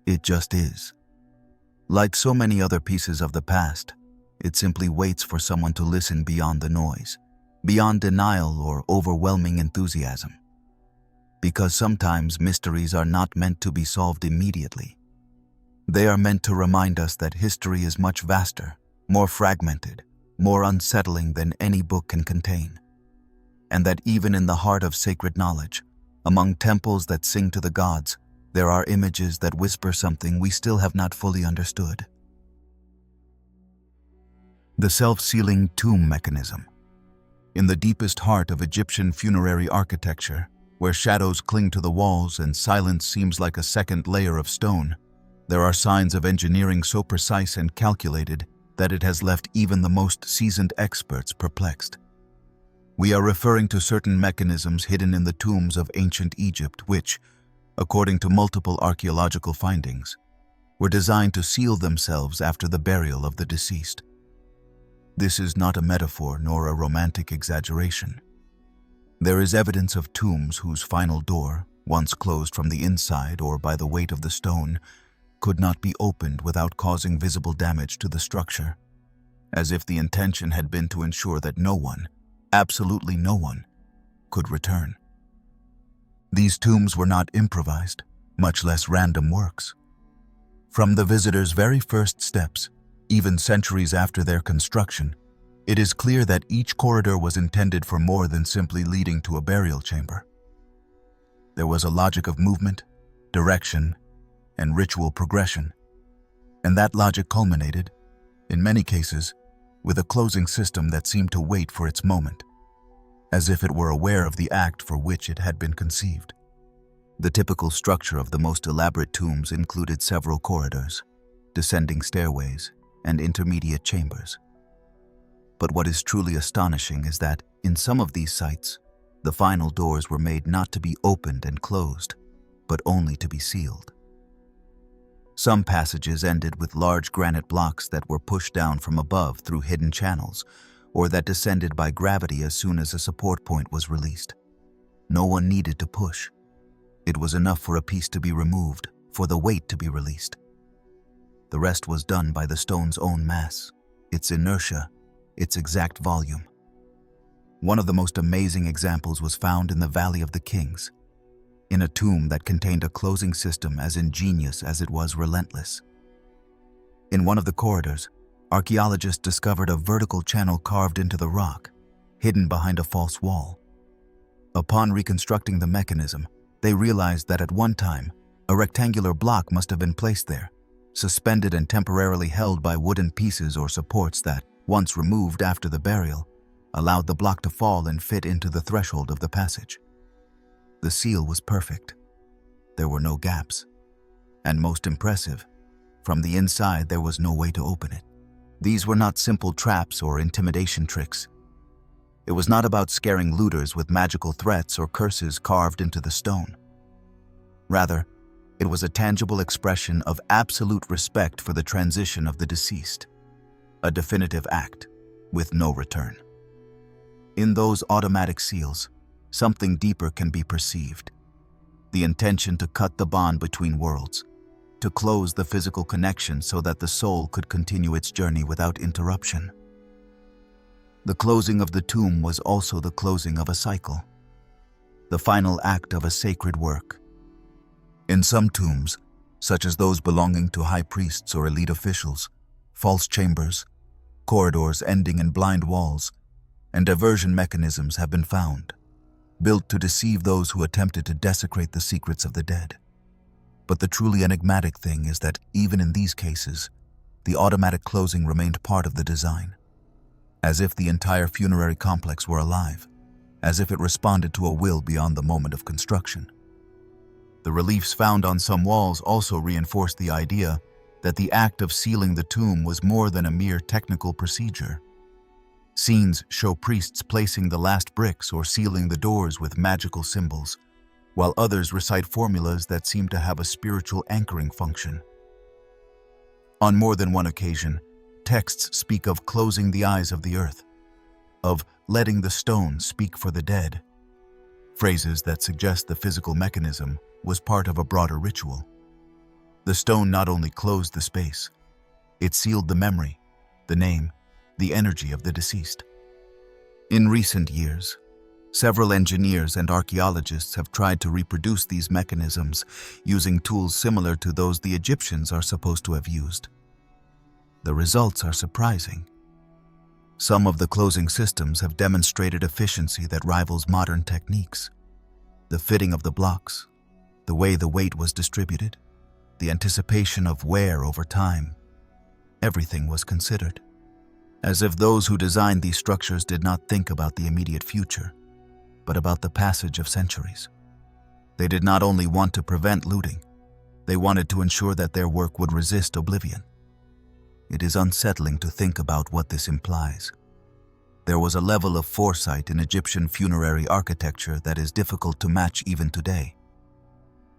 It just is. Like so many other pieces of the past, it simply waits for someone to listen beyond the noise, beyond denial or overwhelming enthusiasm. Because sometimes mysteries are not meant to be solved immediately. They are meant to remind us that history is much vaster, more fragmented, more unsettling than any book can contain. And that even in the heart of sacred knowledge, among temples that sing to the gods, there are images that whisper something we still have not fully understood. The self-sealing tomb mechanism. In the deepest heart of Egyptian funerary architecture, where shadows cling to the walls and silence seems like a second layer of stone, there are signs of engineering so precise and calculated that it has left even the most seasoned experts perplexed. We are referring to certain mechanisms hidden in the tombs of ancient Egypt which, according to multiple archaeological findings, were designed to seal themselves after the burial of the deceased. This is not a metaphor nor a romantic exaggeration. There is evidence of tombs whose final door, once closed from the inside or by the weight of the stone, could not be opened without causing visible damage to the structure, as if the intention had been to ensure that no one, absolutely no one, could return. These tombs were not improvised, much less random works. From the visitors' very first steps, even centuries after their construction, it is clear that each corridor was intended for more than simply leading to a burial chamber. There was a logic of movement, direction, and ritual progression, and that logic culminated, in many cases, with a closing system that seemed to wait for its moment, as if it were aware of the act for which it had been conceived. The typical structure of the most elaborate tombs included several corridors, descending stairways, and intermediate chambers. But what is truly astonishing is that, in some of these sites, the final doors were made not to be opened and closed, but only to be sealed. Some passages ended with large granite blocks that were pushed down from above through hidden channels, or that descended by gravity as soon as a support point was released. No one needed to push. It was enough for a piece to be removed, for the weight to be released. The rest was done by the stone's own mass, its inertia, its exact volume. One of the most amazing examples was found in the Valley of the Kings, in a tomb that contained a closing system as ingenious as it was relentless. In one of the corridors, archaeologists discovered a vertical channel carved into the rock, hidden behind a false wall. Upon reconstructing the mechanism, they realized that at one time, a rectangular block must have been placed there, suspended and temporarily held by wooden pieces or supports that, once removed after the burial, allowed the block to fall and fit into the threshold of the passage. The seal was perfect. There were no gaps. And most impressive, from the inside there was no way to open it. These were not simple traps or intimidation tricks. It was not about scaring looters with magical threats or curses carved into the stone. Rather, it was a tangible expression of absolute respect for the transition of the deceased, a definitive act with no return. In those automatic seals, something deeper can be perceived. The intention to cut the bond between worlds, to close the physical connection so that the soul could continue its journey without interruption. The closing of the tomb was also the closing of a cycle, the final act of a sacred work. In some tombs, such as those belonging to high priests or elite officials, false chambers, corridors ending in blind walls, and diversion mechanisms have been found, built to deceive those who attempted to desecrate the secrets of the dead. But the truly enigmatic thing is that even in these cases, the automatic closing remained part of the design, as if the entire funerary complex were alive, as if it responded to a will beyond the moment of construction. The reliefs found on some walls also reinforced the idea that the act of sealing the tomb was more than a mere technical procedure. Scenes show priests placing the last bricks or sealing the doors with magical symbols, while others recite formulas that seem to have a spiritual anchoring function. On more than one occasion, texts speak of closing the eyes of the earth, of letting the stone speak for the dead, phrases that suggest the physical mechanism was part of a broader ritual. The stone not only closed the space, it sealed the memory, the name, the energy of the deceased. In recent years, several engineers and archaeologists have tried to reproduce these mechanisms using tools similar to those the Egyptians are supposed to have used. The results are surprising. Some of the closing systems have demonstrated efficiency that rivals modern techniques. The fitting of the blocks, the way the weight was distributed, the anticipation of wear over time, everything was considered, as if those who designed these structures did not think about the immediate future, but about the passage of centuries. They did not only want to prevent looting, they wanted to ensure that their work would resist oblivion. It is unsettling to think about what this implies. There was a level of foresight in Egyptian funerary architecture that is difficult to match even today.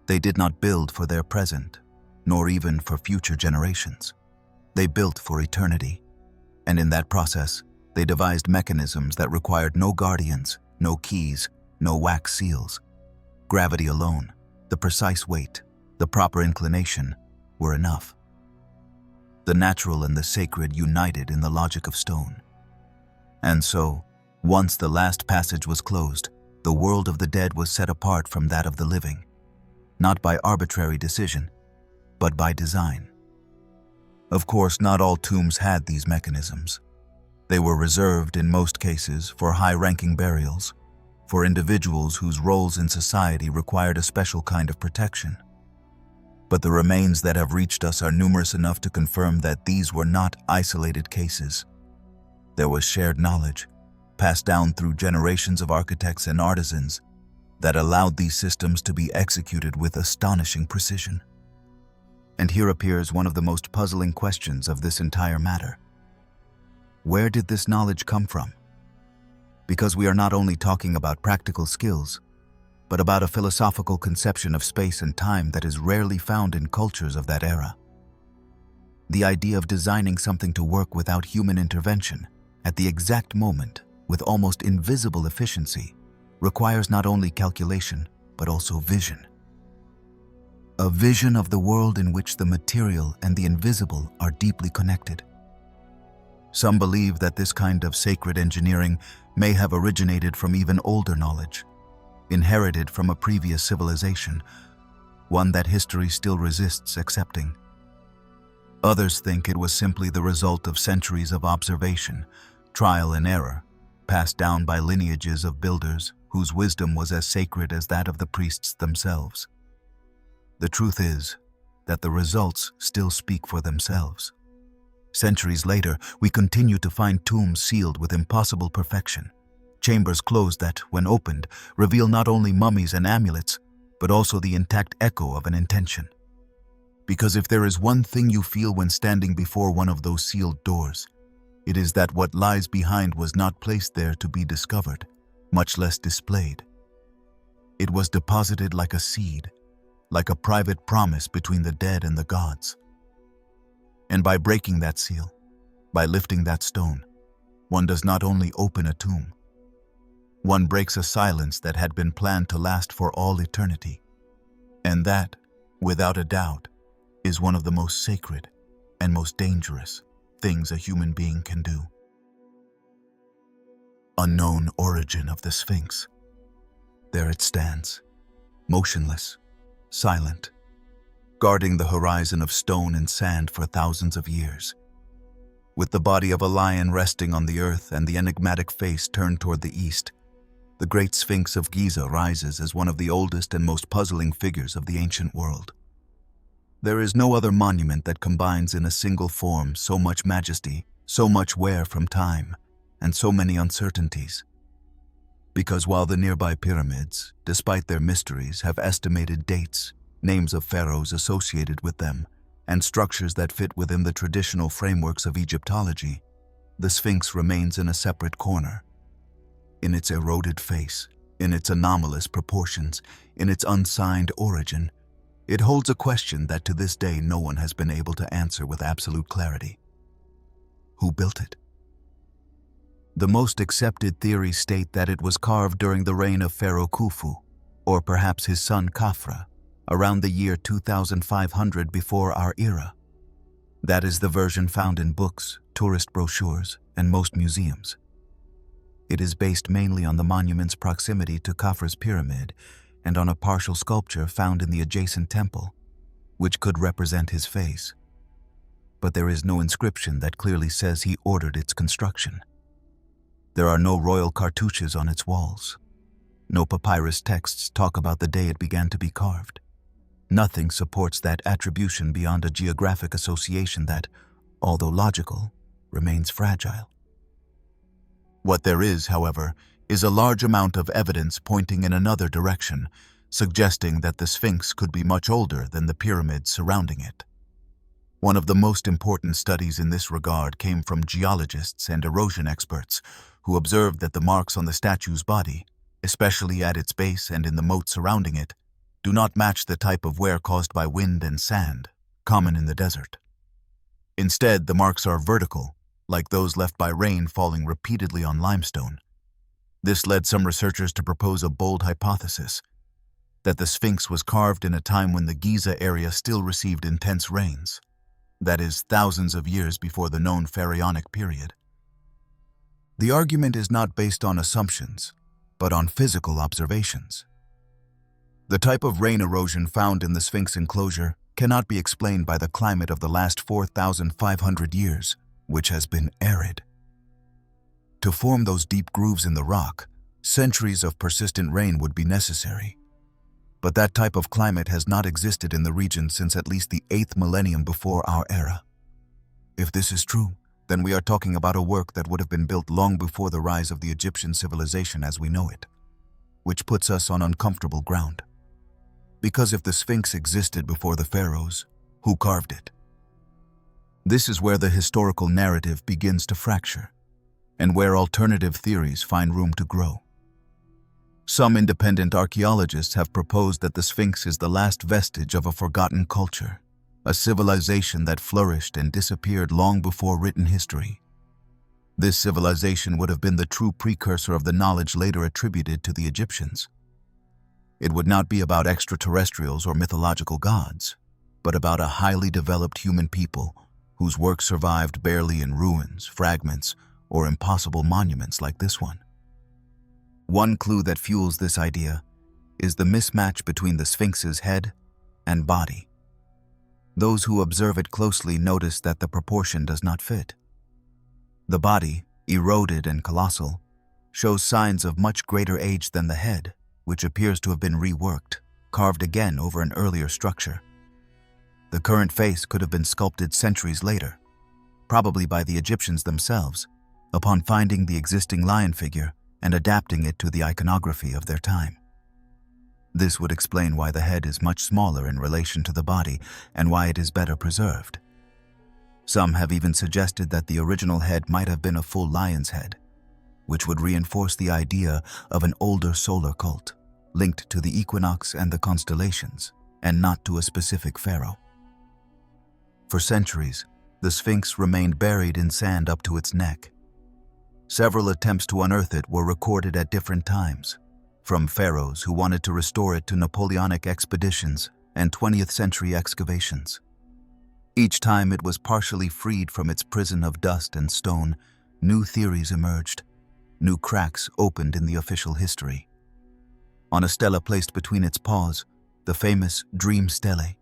They did not build for their present, nor even for future generations. They built for eternity, and in that process, they devised mechanisms that required no guardians, no keys, no wax seals. Gravity alone, the precise weight, the proper inclination were enough. The natural and the sacred united in the logic of stone. And so, once the last passage was closed, the world of the dead was set apart from that of the living, not by arbitrary decision, but by design. Of course, not all tombs had these mechanisms. They were reserved, in most cases, for high-ranking burials, for individuals whose roles in society required a special kind of protection. But the remains that have reached us are numerous enough to confirm that these were not isolated cases. There was shared knowledge, passed down through generations of architects and artisans, that allowed these systems to be executed with astonishing precision. And here appears one of the most puzzling questions of this entire matter. Where did this knowledge come from? Because we are not only talking about practical skills, but about a philosophical conception of space and time that is rarely found in cultures of that era. The idea of designing something to work without human intervention, at the exact moment, with almost invisible efficiency, requires not only calculation, but also vision. A vision of the world in which the material and the invisible are deeply connected. Some believe that this kind of sacred engineering may have originated from even older knowledge, inherited from a previous civilization, one that history still resists accepting. Others think it was simply the result of centuries of observation, trial and error, passed down by lineages of builders whose wisdom was as sacred as that of the priests themselves. The truth is that the results still speak for themselves. Centuries later, we continue to find tombs sealed with impossible perfection, chambers closed that, when opened, reveal not only mummies and amulets, but also the intact echo of an intention. Because if there is one thing you feel when standing before one of those sealed doors, it is that what lies behind was not placed there to be discovered, much less displayed. It was deposited like a seed, like a private promise between the dead and the gods. And by breaking that seal, by lifting that stone, one does not only open a tomb, one breaks a silence that had been planned to last for all eternity. And that, without a doubt, is one of the most sacred and most dangerous things a human being can do. Unknown origin of the Sphinx. There it stands, motionless, silent, guarding the horizon of stone and sand for thousands of years. With the body of a lion resting on the earth and the enigmatic face turned toward the east, the Great Sphinx of Giza rises as one of the oldest and most puzzling figures of the ancient world. There is no other monument that combines in a single form so much majesty, so much wear from time, and so many uncertainties. Because while the nearby pyramids, despite their mysteries, have estimated dates, names of pharaohs associated with them, and structures that fit within the traditional frameworks of Egyptology, the Sphinx remains in a separate corner. In its eroded face, in its anomalous proportions, in its unsigned origin, it holds a question that to this day no one has been able to answer with absolute clarity. Who built it? The most accepted theories state that it was carved during the reign of Pharaoh Khufu, or perhaps his son Khafra, around the year 2500 before our era. That is the version found in books, tourist brochures, and most museums. It is based mainly on the monument's proximity to Khafra's pyramid and on a partial sculpture found in the adjacent temple, which could represent his face. But there is no inscription that clearly says he ordered its construction. There are no royal cartouches on its walls. No papyrus texts talk about the day it began to be carved. Nothing supports that attribution beyond a geographic association that, although logical, remains fragile. What there is, however, is a large amount of evidence pointing in another direction, suggesting that the Sphinx could be much older than the pyramids surrounding it. One of the most important studies in this regard came from geologists and erosion experts, who observed that the marks on the statue's body, especially at its base and in the moat surrounding it, do not match the type of wear caused by wind and sand, common in the desert. Instead, the marks are vertical, like those left by rain falling repeatedly on limestone. This led some researchers to propose a bold hypothesis, that the Sphinx was carved in a time when the Giza area still received intense rains, that is, thousands of years before the known pharaonic period. The argument is not based on assumptions, but on physical observations. The type of rain erosion found in the Sphinx enclosure cannot be explained by the climate of the last 4,500 years, which has been arid. To form those deep grooves in the rock, centuries of persistent rain would be necessary. But that type of climate has not existed in the region since at least the 8th millennium before our era. If this is true, then we are talking about a work that would have been built long before the rise of the Egyptian civilization as we know it, which puts us on uncomfortable ground. Because if the Sphinx existed before the pharaohs, who carved it? This is where the historical narrative begins to fracture, and where alternative theories find room to grow. Some independent archaeologists have proposed that the Sphinx is the last vestige of a forgotten culture, a civilization that flourished and disappeared long before written history. This civilization would have been the true precursor of the knowledge later attributed to the Egyptians. It would not be about extraterrestrials or mythological gods, but about a highly developed human people whose work survived barely in ruins, fragments, or impossible monuments like this one. One clue that fuels this idea is the mismatch between the Sphinx's head and body. Those who observe it closely notice that the proportion does not fit. The body, eroded and colossal, shows signs of much greater age than the head, which appears to have been reworked, carved again over an earlier structure. The current face could have been sculpted centuries later, probably by the Egyptians themselves, upon finding the existing lion figure and adapting it to the iconography of their time. This would explain why the head is much smaller in relation to the body and why it is better preserved. Some have even suggested that the original head might have been a full lion's head, which would reinforce the idea of an older solar cult, linked to the equinox and the constellations, and not to a specific pharaoh. For centuries, the Sphinx remained buried in sand up to its neck. Several attempts to unearth it were recorded at different times, from pharaohs who wanted to restore it to Napoleonic expeditions and 20th century excavations. Each time it was partially freed from its prison of dust and stone, new theories emerged. New cracks opened in the official history. On a stela placed between its paws, the famous Dream Stele,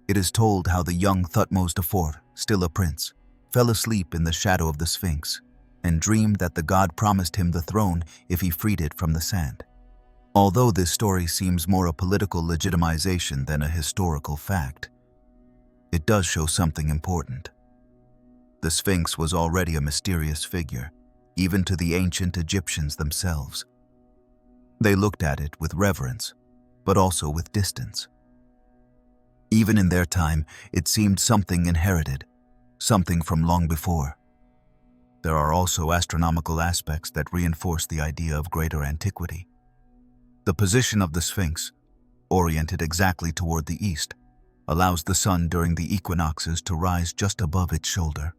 it is told how the young Thutmose IV, still a prince, fell asleep in the shadow of the Sphinx, and dreamed that the god promised him the throne if he freed it from the sand. Although this story seems more a political legitimization than a historical fact, it does show something important. The Sphinx was already a mysterious figure, even to the ancient Egyptians themselves. They looked at it with reverence, but also with distance. Even in their time, it seemed something inherited, something from long before. There are also astronomical aspects that reinforce the idea of greater antiquity. The position of the Sphinx, oriented exactly toward the east, allows the sun during the equinoxes to rise just above its shoulder.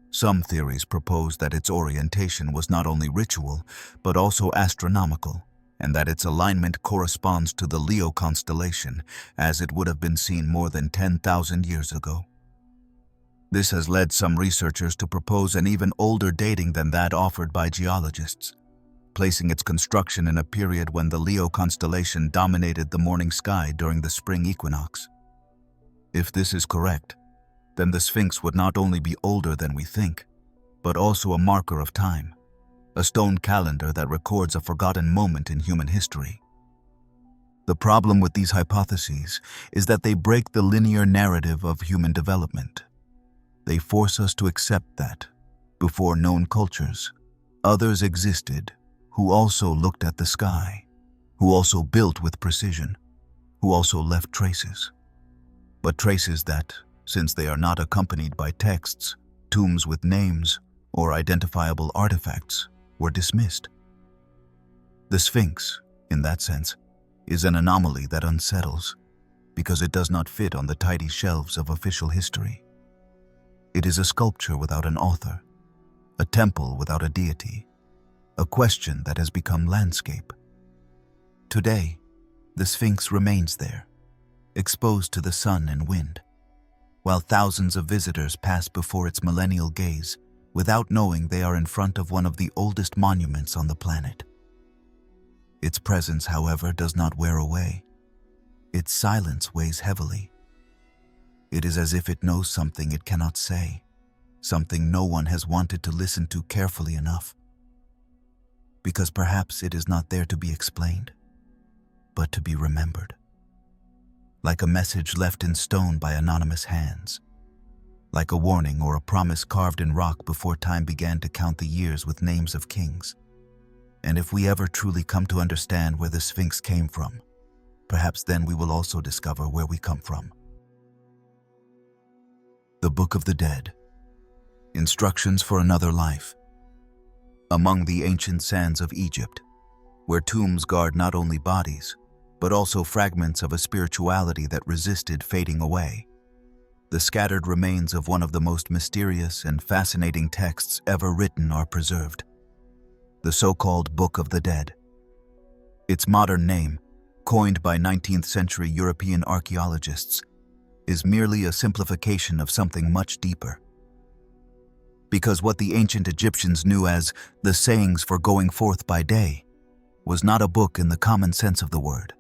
Some theories propose that its orientation was not only ritual, but also astronomical, and that its alignment corresponds to the Leo constellation, as it would have been seen more than 10,000 years ago. This has led some researchers to propose an even older dating than that offered by geologists, placing its construction in a period when the Leo constellation dominated the morning sky during the spring equinox. If this is correct, then the Sphinx would not only be older than we think, but also a marker of time, a stone calendar that records a forgotten moment in human history. The problem with these hypotheses is that they break the linear narrative of human development. They force us to accept that, before known cultures, others existed who also looked at the sky, who also built with precision, who also left traces. But traces that, since they are not accompanied by texts, tombs with names, or identifiable artifacts, were dismissed. The Sphinx, in that sense, is an anomaly that unsettles, because it does not fit on the tidy shelves of official history. It is a sculpture without an author, a temple without a deity, a question that has become landscape. Today, the Sphinx remains there, exposed to the sun and wind, while thousands of visitors pass before its millennial gaze without knowing they are in front of one of the oldest monuments on the planet. Its presence, however, does not wear away. Its silence weighs heavily. It is as if it knows something it cannot say, something no one has wanted to listen to carefully enough. Because perhaps it is not there to be explained, but to be remembered. Like a message left in stone by anonymous hands. Like a warning or a promise carved in rock before time began to count the years with names of kings. And if we ever truly come to understand where the Sphinx came from, perhaps then we will also discover where we come from. The Book of the Dead. Instructions for Another Life. Among the ancient sands of Egypt, where tombs guard not only bodies, but also fragments of a spirituality that resisted fading away, the scattered remains of one of the most mysterious and fascinating texts ever written are preserved, the so-called Book of the Dead. Its modern name, coined by 19th century European archaeologists, is merely a simplification of something much deeper. Because what the ancient Egyptians knew as the sayings for going forth by day was not a book in the common sense of the word.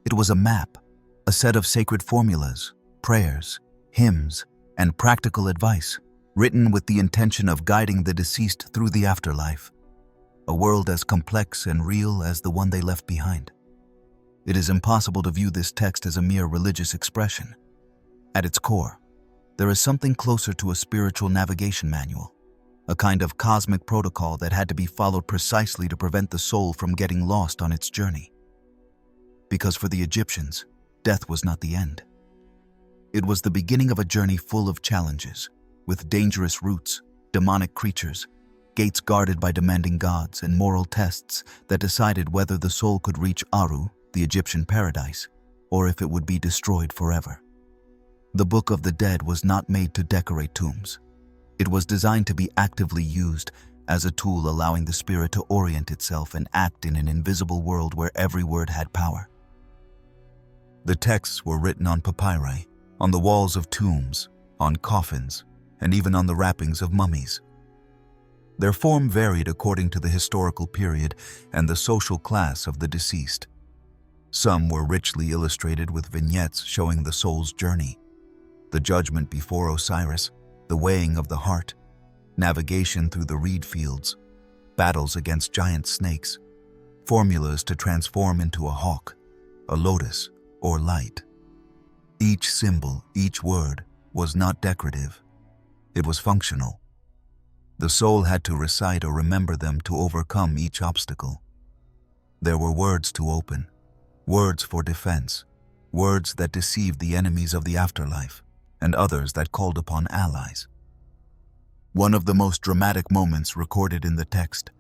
It was a map, a set of sacred formulas, prayers, hymns, and practical advice, written with the intention of guiding the deceased through the afterlife, a world as complex and real as the one they left behind. It is impossible to view this text as a mere religious expression. At its core, there is something closer to a spiritual navigation manual, a kind of cosmic protocol that had to be followed precisely to prevent the soul from getting lost on its journey. Because for the Egyptians, death was not the end. It was the beginning of a journey full of challenges, with dangerous routes, demonic creatures, gates guarded by demanding gods, and moral tests that decided whether the soul could reach Aru, the Egyptian paradise, or if it would be destroyed forever. The Book of the Dead was not made to decorate tombs. It was designed to be actively used as a tool allowing the spirit to orient itself and act in an invisible world where every word had power. The texts were written on papyri, on the walls of tombs, on coffins, and even on the wrappings of mummies. Their form varied according to the historical period and the social class of the deceased. Some were richly illustrated with vignettes showing the soul's journey, the judgment before Osiris, the weighing of the heart, navigation through the reed fields, battles against giant snakes, formulas to transform into a hawk, a lotus, or light. Each symbol, each word, was not decorative. It was functional. The soul had to recite or remember them to overcome each obstacle. There were words to open, words for defense, words that deceived the enemies of the afterlife, and others that called upon allies. One of the most dramatic moments recorded in the text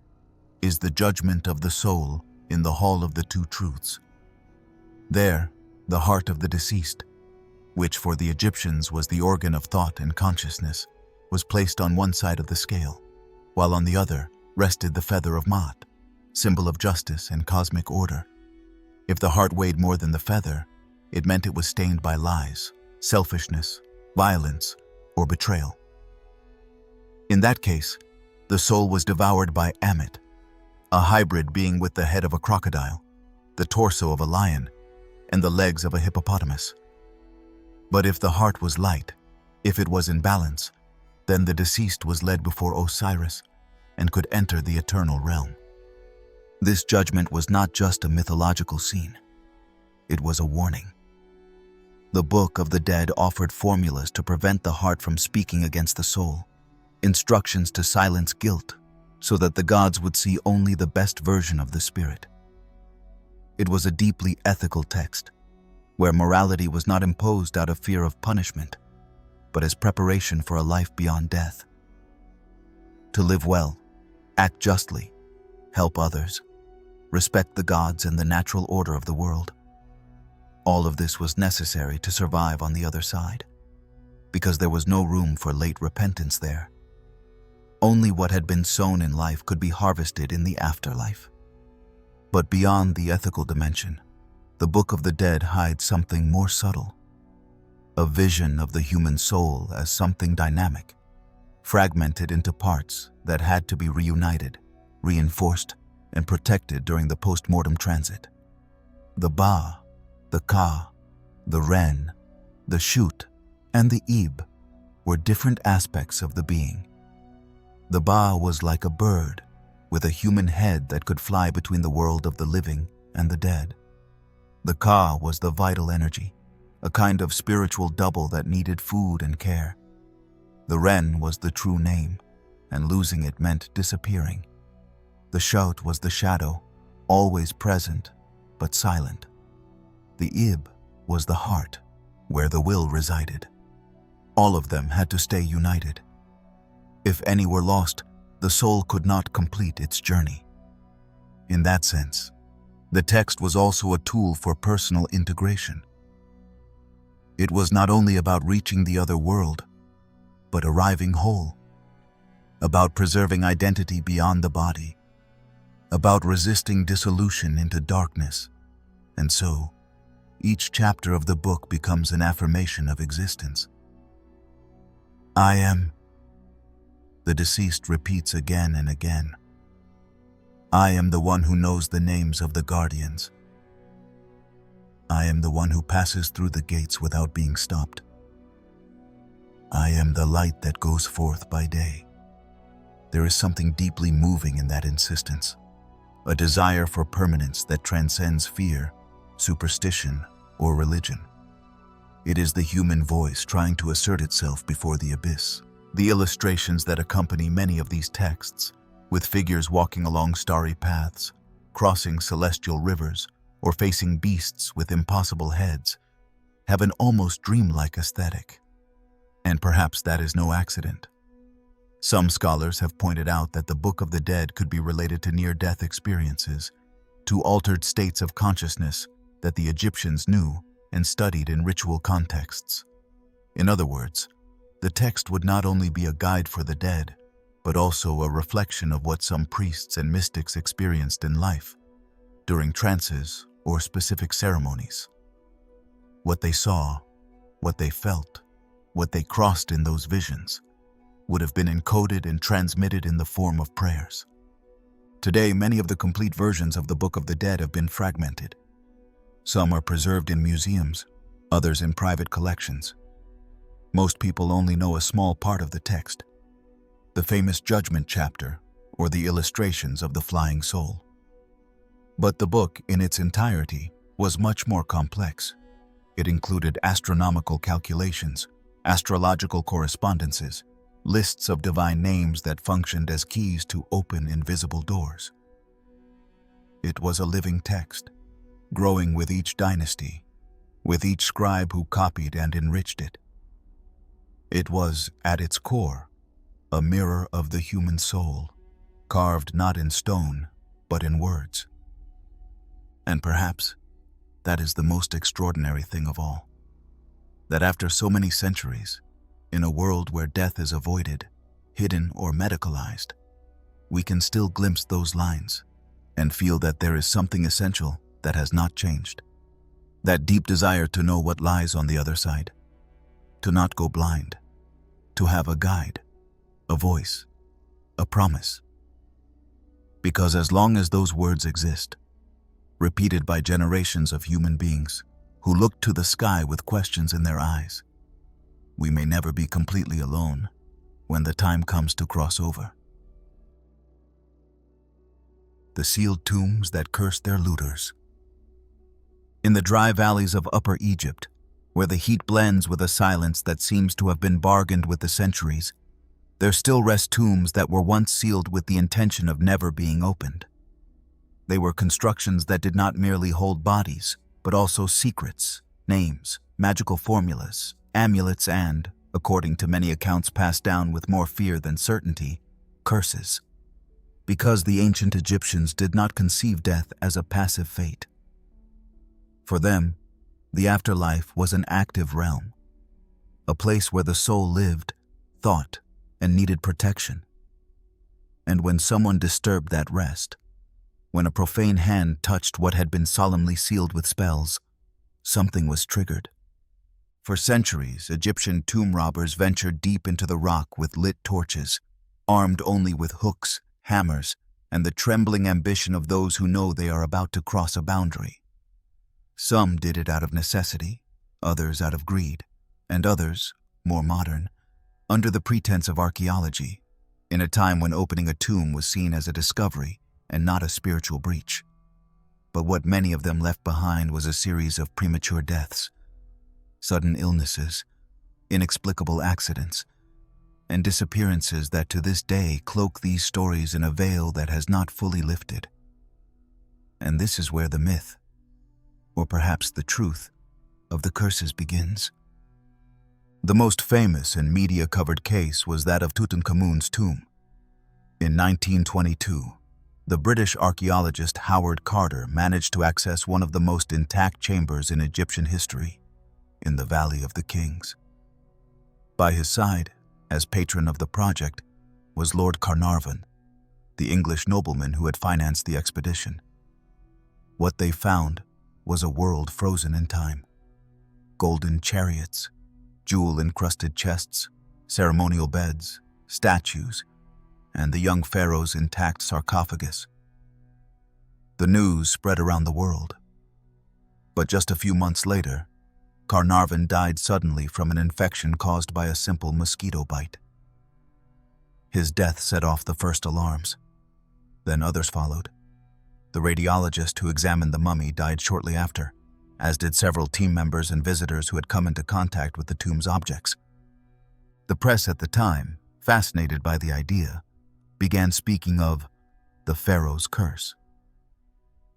is the judgment of the soul in the Hall of the Two Truths. There, the heart of the deceased, which for the Egyptians was the organ of thought and consciousness, was placed on one side of the scale, while on the other rested the feather of Maat, symbol of justice and cosmic order. If the heart weighed more than the feather, it meant it was stained by lies, selfishness, violence, or betrayal. In that case, the soul was devoured by Ammit, a hybrid being with the head of a crocodile, the torso of a lion, and the legs of a hippopotamus. But if the heart was light, if it was in balance, then the deceased was led before Osiris and could enter the eternal realm. This judgment was not just a mythological scene. It was a warning. The Book of the Dead offered formulas to prevent the heart from speaking against the soul, instructions to silence guilt so that the gods would see only the best version of the spirit. It was a deeply ethical text, where morality was not imposed out of fear of punishment, but as preparation for a life beyond death. To live well, act justly, help others, respect the gods and the natural order of the world. All of this was necessary to survive on the other side, because there was no room for late repentance there. Only what had been sown in life could be harvested in the afterlife. But beyond the ethical dimension, the Book of the Dead hides something more subtle, a vision of the human soul as something dynamic, fragmented into parts that had to be reunited, reinforced, and protected during the post-mortem transit. The Ba, the Ka, the Ren, the Shut, and the Ib were different aspects of the being. The Ba was like a bird, with a human head that could fly between the world of the living and the dead. The Ka was the vital energy, a kind of spiritual double that needed food and care. The Ren was the true name, and losing it meant disappearing. The Shut was the shadow, always present, but silent. The Ib was the heart, where the will resided. All of them had to stay united. If any were lost, the soul could not complete its journey. In that sense, the text was also a tool for personal integration. It was not only about reaching the other world, but arriving whole, about preserving identity beyond the body, about resisting dissolution into darkness, and so, each chapter of the book becomes an affirmation of existence. I am, the deceased repeats again and again. I am the one who knows the names of the guardians. I am the one who passes through the gates without being stopped. I am the light that goes forth by day. There is something deeply moving in that insistence, a desire for permanence that transcends fear, superstition, or religion. It is the human voice trying to assert itself before the abyss. The illustrations that accompany many of these texts, with figures walking along starry paths, crossing celestial rivers, or facing beasts with impossible heads, have an almost dreamlike aesthetic. And perhaps that is no accident. Some scholars have pointed out that the Book of the Dead could be related to near-death experiences, to altered states of consciousness that the Egyptians knew and studied in ritual contexts. In other words, the text would not only be a guide for the dead, but also a reflection of what some priests and mystics experienced in life, during trances or specific ceremonies. What they saw, what they felt, what they crossed in those visions, would have been encoded and transmitted in the form of prayers. Today, many of the complete versions of the Book of the Dead have been fragmented. Some are preserved in museums, others in private collections. Most people only know a small part of the text, the famous Judgment chapter or the illustrations of the flying soul. But the book in its entirety was much more complex. It included astronomical calculations, astrological correspondences, lists of divine names that functioned as keys to open invisible doors. It was a living text, growing with each dynasty, with each scribe who copied and enriched it. It was, at its core, a mirror of the human soul, carved not in stone, but in words. And perhaps that is the most extraordinary thing of all, that after so many centuries, in a world where death is avoided, hidden or medicalized, we can still glimpse those lines and feel that there is something essential that has not changed. That deep desire to know what lies on the other side, to not go blind, to have a guide, a voice, a promise. Because as long as those words exist, repeated by generations of human beings who look to the sky with questions in their eyes, we may never be completely alone when the time comes to cross over. The sealed tombs that cursed their looters. In the dry valleys of Upper Egypt, where the heat blends with a silence that seems to have been bargained with the centuries, there still rest tombs that were once sealed with the intention of never being opened. They were constructions that did not merely hold bodies, but also secrets, names, magical formulas, amulets and, according to many accounts passed down with more fear than certainty, curses. Because the ancient Egyptians did not conceive death as a passive fate. For them, the afterlife was an active realm, a place where the soul lived, thought, and needed protection. And when someone disturbed that rest, when a profane hand touched what had been solemnly sealed with spells, something was triggered. For centuries, Egyptian tomb robbers ventured deep into the rock with lit torches, armed only with hooks, hammers, and the trembling ambition of those who know they are about to cross a boundary. Some did it out of necessity, others out of greed, and others, more modern, under the pretense of archaeology, in a time when opening a tomb was seen as a discovery and not a spiritual breach. But what many of them left behind was a series of premature deaths, sudden illnesses, inexplicable accidents, and disappearances that to this day cloak these stories in a veil that has not fully lifted. And this is where the myth, or perhaps the truth, of the curses begins. The most famous and media-covered case was that of Tutankhamun's tomb. In 1922, the British archaeologist Howard Carter managed to access one of the most intact chambers in Egyptian history, in the Valley of the Kings. By his side, as patron of the project, was Lord Carnarvon, the English nobleman who had financed the expedition. What they found was a world frozen in time. Golden chariots, jewel-encrusted chests, ceremonial beds, statues, and the young pharaoh's intact sarcophagus. The news spread around the world. But just a few months later, Carnarvon died suddenly from an infection caused by a simple mosquito bite. His death set off the first alarms. Then others followed. The radiologist who examined the mummy died shortly after, as did several team members and visitors who had come into contact with the tomb's objects. The press at the time, fascinated by the idea, began speaking of the pharaoh's curse.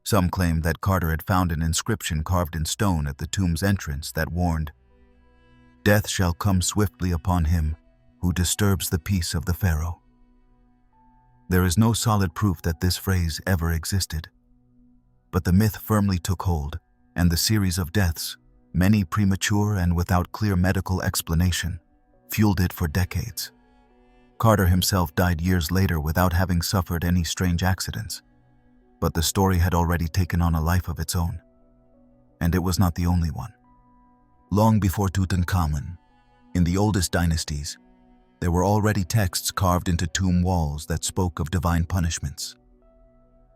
Some claimed that Carter had found an inscription carved in stone at the tomb's entrance that warned, "Death shall come swiftly upon him who disturbs the peace of the pharaoh." There is no solid proof that this phrase ever existed, but the myth firmly took hold, and the series of deaths, many premature and without clear medical explanation, fueled it for decades. Carter himself died years later without having suffered any strange accidents. But the story had already taken on a life of its own. And it was not the only one. Long before Tutankhamun, in the oldest dynasties, there were already texts carved into tomb walls that spoke of divine punishments.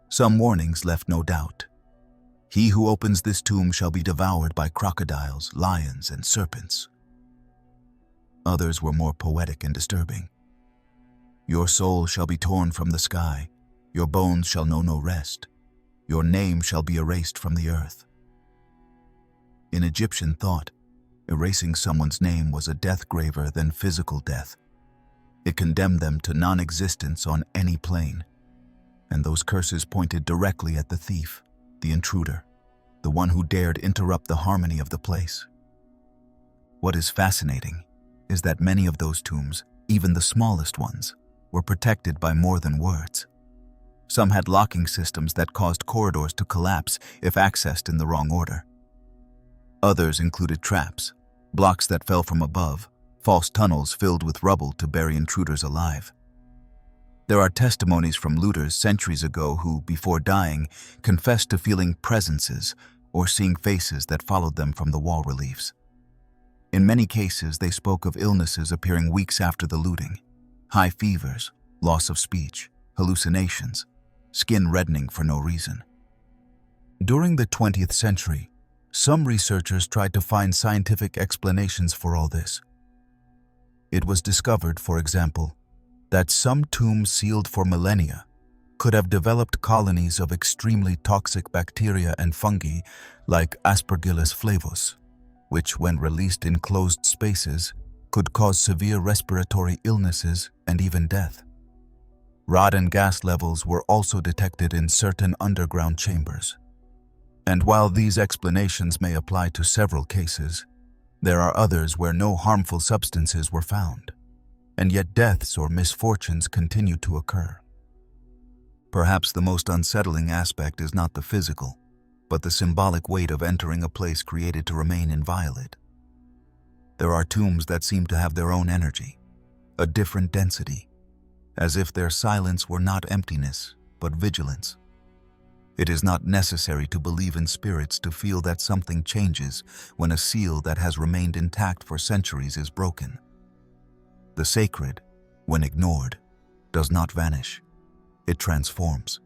Some warnings left no doubt. He who opens this tomb shall be devoured by crocodiles, lions, and serpents. Others were more poetic and disturbing. Your soul shall be torn from the sky, your bones shall know no rest, your name shall be erased from the earth. In Egyptian thought, erasing someone's name was a death graver than physical death. It condemned them to non-existence on any plane, and those curses pointed directly at the thief, the intruder, the one who dared interrupt the harmony of the place. What is fascinating is that many of those tombs, even the smallest ones, were protected by more than words. Some had locking systems that caused corridors to collapse if accessed in the wrong order. Others included traps, blocks that fell from above, false tunnels filled with rubble to bury intruders alive. There are testimonies from looters centuries ago who, before dying, confessed to feeling presences or seeing faces that followed them from the wall reliefs. In many cases, they spoke of illnesses appearing weeks after the looting, high fevers, loss of speech, hallucinations, skin reddening for no reason. During the 20th century, some researchers tried to find scientific explanations for all this. It was discovered, for example, that some tombs sealed for millennia could have developed colonies of extremely toxic bacteria and fungi like Aspergillus flavus, which, when released in closed spaces, could cause severe respiratory illnesses and even death. Radon gas levels were also detected in certain underground chambers. And while these explanations may apply to several cases, there are others where no harmful substances were found, and yet deaths or misfortunes continue to occur. Perhaps the most unsettling aspect is not the physical, but the symbolic weight of entering a place created to remain inviolate. There are tombs that seem to have their own energy, a different density, as if their silence were not emptiness, but vigilance. It is not necessary to believe in spirits to feel that something changes when a seal that has remained intact for centuries is broken. The sacred, when ignored, does not vanish. It transforms.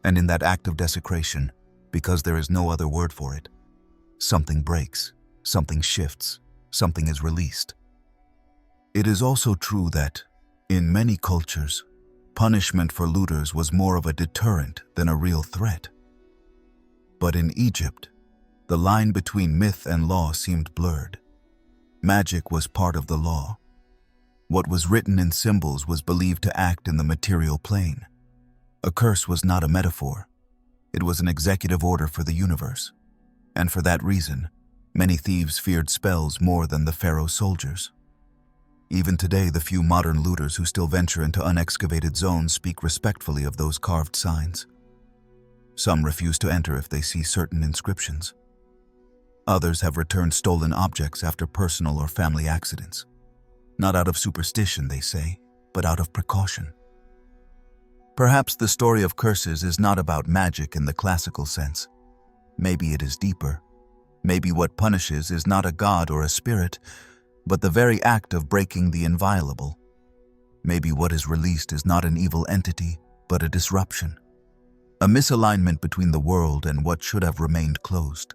And in that act of desecration, because there is no other word for it, something breaks, something shifts, something is released. It is also true that, in many cultures, punishment for looters was more of a deterrent than a real threat. But in Egypt, the line between myth and law seemed blurred. Magic was part of the law. What was written in symbols was believed to act in the material plane. A curse was not a metaphor. It was an executive order for the universe. And for that reason, many thieves feared spells more than the pharaoh's soldiers. Even today, the few modern looters who still venture into unexcavated zones speak respectfully of those carved signs. Some refuse to enter if they see certain inscriptions. Others have returned stolen objects after personal or family accidents. Not out of superstition, they say, but out of precaution. Perhaps the story of curses is not about magic in the classical sense. Maybe it is deeper. Maybe what punishes is not a god or a spirit, but the very act of breaking the inviolable. Maybe what is released is not an evil entity, but a disruption. A misalignment between the world and what should have remained closed.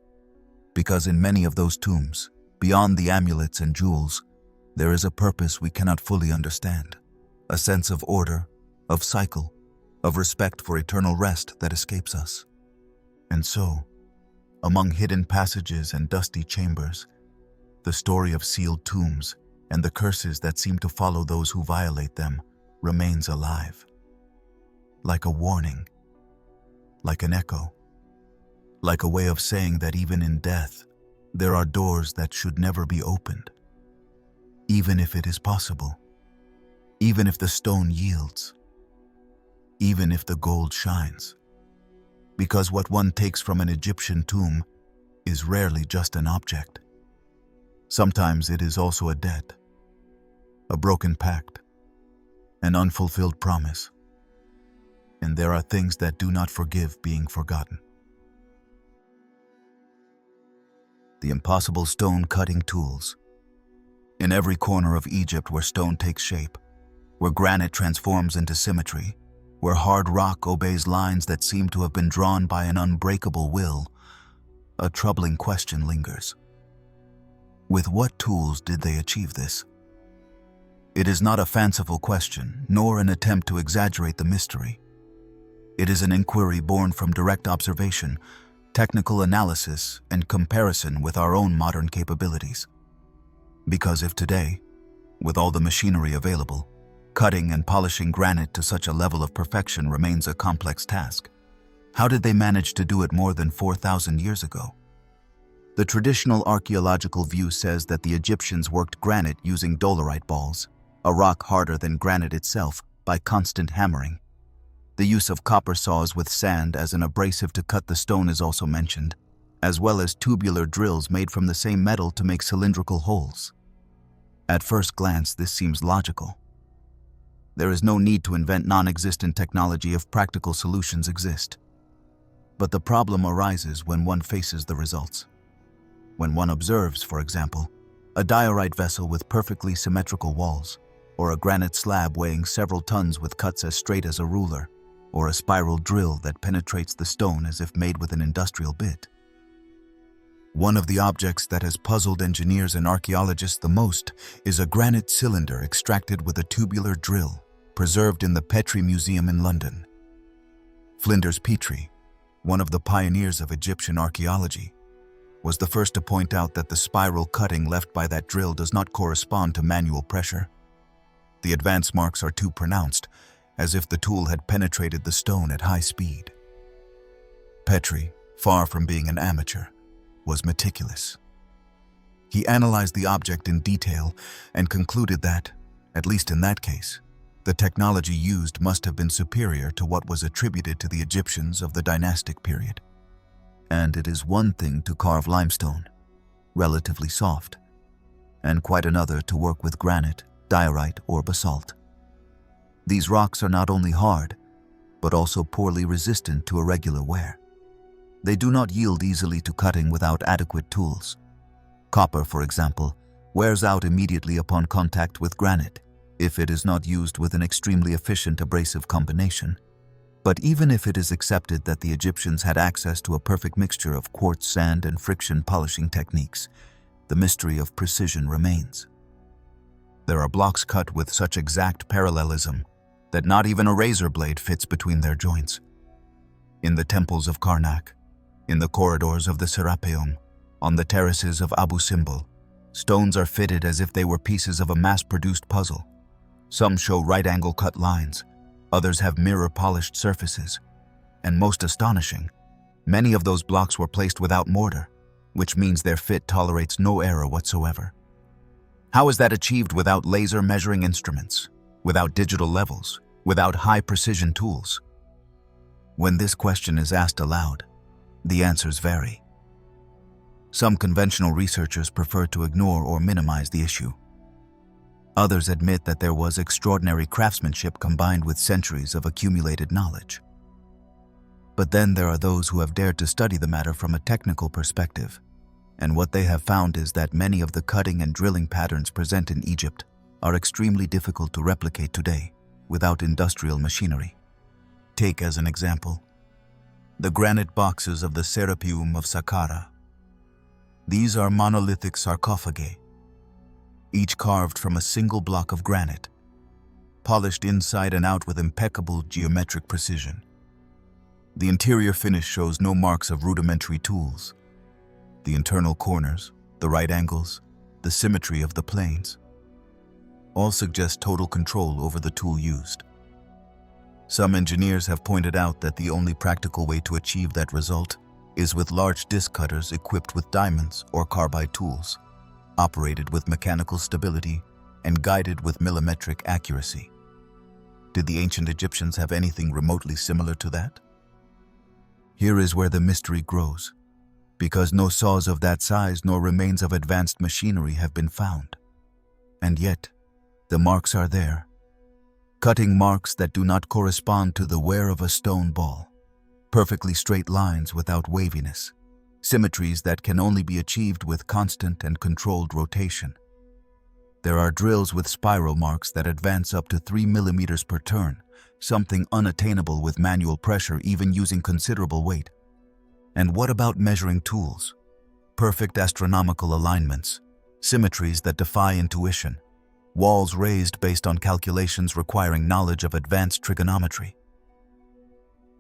Because in many of those tombs, beyond the amulets and jewels, there is a purpose we cannot fully understand. A sense of order, of cycle, of respect for eternal rest that escapes us. And so, among hidden passages and dusty chambers, the story of sealed tombs and the curses that seem to follow those who violate them remains alive. Like a warning, like an echo, like a way of saying that even in death, there are doors that should never be opened. Even if it is possible, even if the stone yields, even if the gold shines. Because what one takes from an Egyptian tomb is rarely just an object. Sometimes it is also a debt, a broken pact, an unfulfilled promise. And there are things that do not forgive being forgotten. The impossible stone-cutting tools. In every corner of Egypt where stone takes shape, where granite transforms into symmetry, where hard rock obeys lines that seem to have been drawn by an unbreakable will, a troubling question lingers. With what tools did they achieve this? It is not a fanciful question, nor an attempt to exaggerate the mystery. It is an inquiry born from direct observation, technical analysis, and comparison with our own modern capabilities. Because if today, with all the machinery available, cutting and polishing granite to such a level of perfection remains a complex task, how did they manage to do it more than 4,000 years ago? The traditional archaeological view says that the Egyptians worked granite using dolerite balls, a rock harder than granite itself, by constant hammering. The use of copper saws with sand as an abrasive to cut the stone is also mentioned, as well as tubular drills made from the same metal to make cylindrical holes. At first glance, this seems logical. There is no need to invent non-existent technology if practical solutions exist. But the problem arises when one faces the results. When one observes, for example, a diorite vessel with perfectly symmetrical walls, or a granite slab weighing several tons with cuts as straight as a ruler, or a spiral drill that penetrates the stone as if made with an industrial bit. One of the objects that has puzzled engineers and archaeologists the most is a granite cylinder extracted with a tubular drill, preserved in the Petrie Museum in London. Flinders Petrie, one of the pioneers of Egyptian archaeology, was the first to point out that the spiral cutting left by that drill does not correspond to manual pressure. The advance marks are too pronounced, as if the tool had penetrated the stone at high speed. Petrie, far from being an amateur, was meticulous. He analyzed the object in detail and concluded that, at least in that case, the technology used must have been superior to what was attributed to the Egyptians of the dynastic period. And it is one thing to carve limestone, relatively soft, and quite another to work with granite, diorite, or basalt. These rocks are not only hard, but also poorly resistant to irregular wear. They do not yield easily to cutting without adequate tools. Copper, for example, wears out immediately upon contact with granite, if it is not used with an extremely efficient abrasive combination. But even if it is accepted that the Egyptians had access to a perfect mixture of quartz, sand, and friction polishing techniques, the mystery of precision remains. There are blocks cut with such exact parallelism that not even a razor blade fits between their joints. In the temples of Karnak, in the corridors of the Serapeum, on the terraces of Abu Simbel, stones are fitted as if they were pieces of a mass-produced puzzle. Some show right-angle cut lines, others have mirror-polished surfaces, and most astonishing, many of those blocks were placed without mortar, which means their fit tolerates no error whatsoever. How is that achieved without laser measuring instruments, without digital levels, without high-precision tools? When this question is asked aloud, the answers vary. Some conventional researchers prefer to ignore or minimize the issue. Others admit that there was extraordinary craftsmanship combined with centuries of accumulated knowledge. But then there are those who have dared to study the matter from a technical perspective, and what they have found is that many of the cutting and drilling patterns present in Egypt are extremely difficult to replicate today without industrial machinery. Take as an example, the granite boxes of the Serapeum of Saqqara. These are monolithic sarcophagi, each carved from a single block of granite, polished inside and out with impeccable geometric precision. The interior finish shows no marks of rudimentary tools. The internal corners, the right angles, the symmetry of the planes, all suggest total control over the tool used. Some engineers have pointed out that the only practical way to achieve that result is with large disc cutters equipped with diamonds or carbide tools, operated with mechanical stability and guided with millimetric accuracy. Did the ancient Egyptians have anything remotely similar to that? Here is where the mystery grows, because no saws of that size nor remains of advanced machinery have been found. And yet, the marks are there, cutting marks that do not correspond to the wear of a stone ball, perfectly straight lines without waviness, symmetries that can only be achieved with constant and controlled rotation. There are drills with spiral marks that advance up to 3 millimeters per turn, something unattainable with manual pressure even using considerable weight. And what about measuring tools? Perfect astronomical alignments, symmetries that defy intuition, walls raised based on calculations requiring knowledge of advanced trigonometry.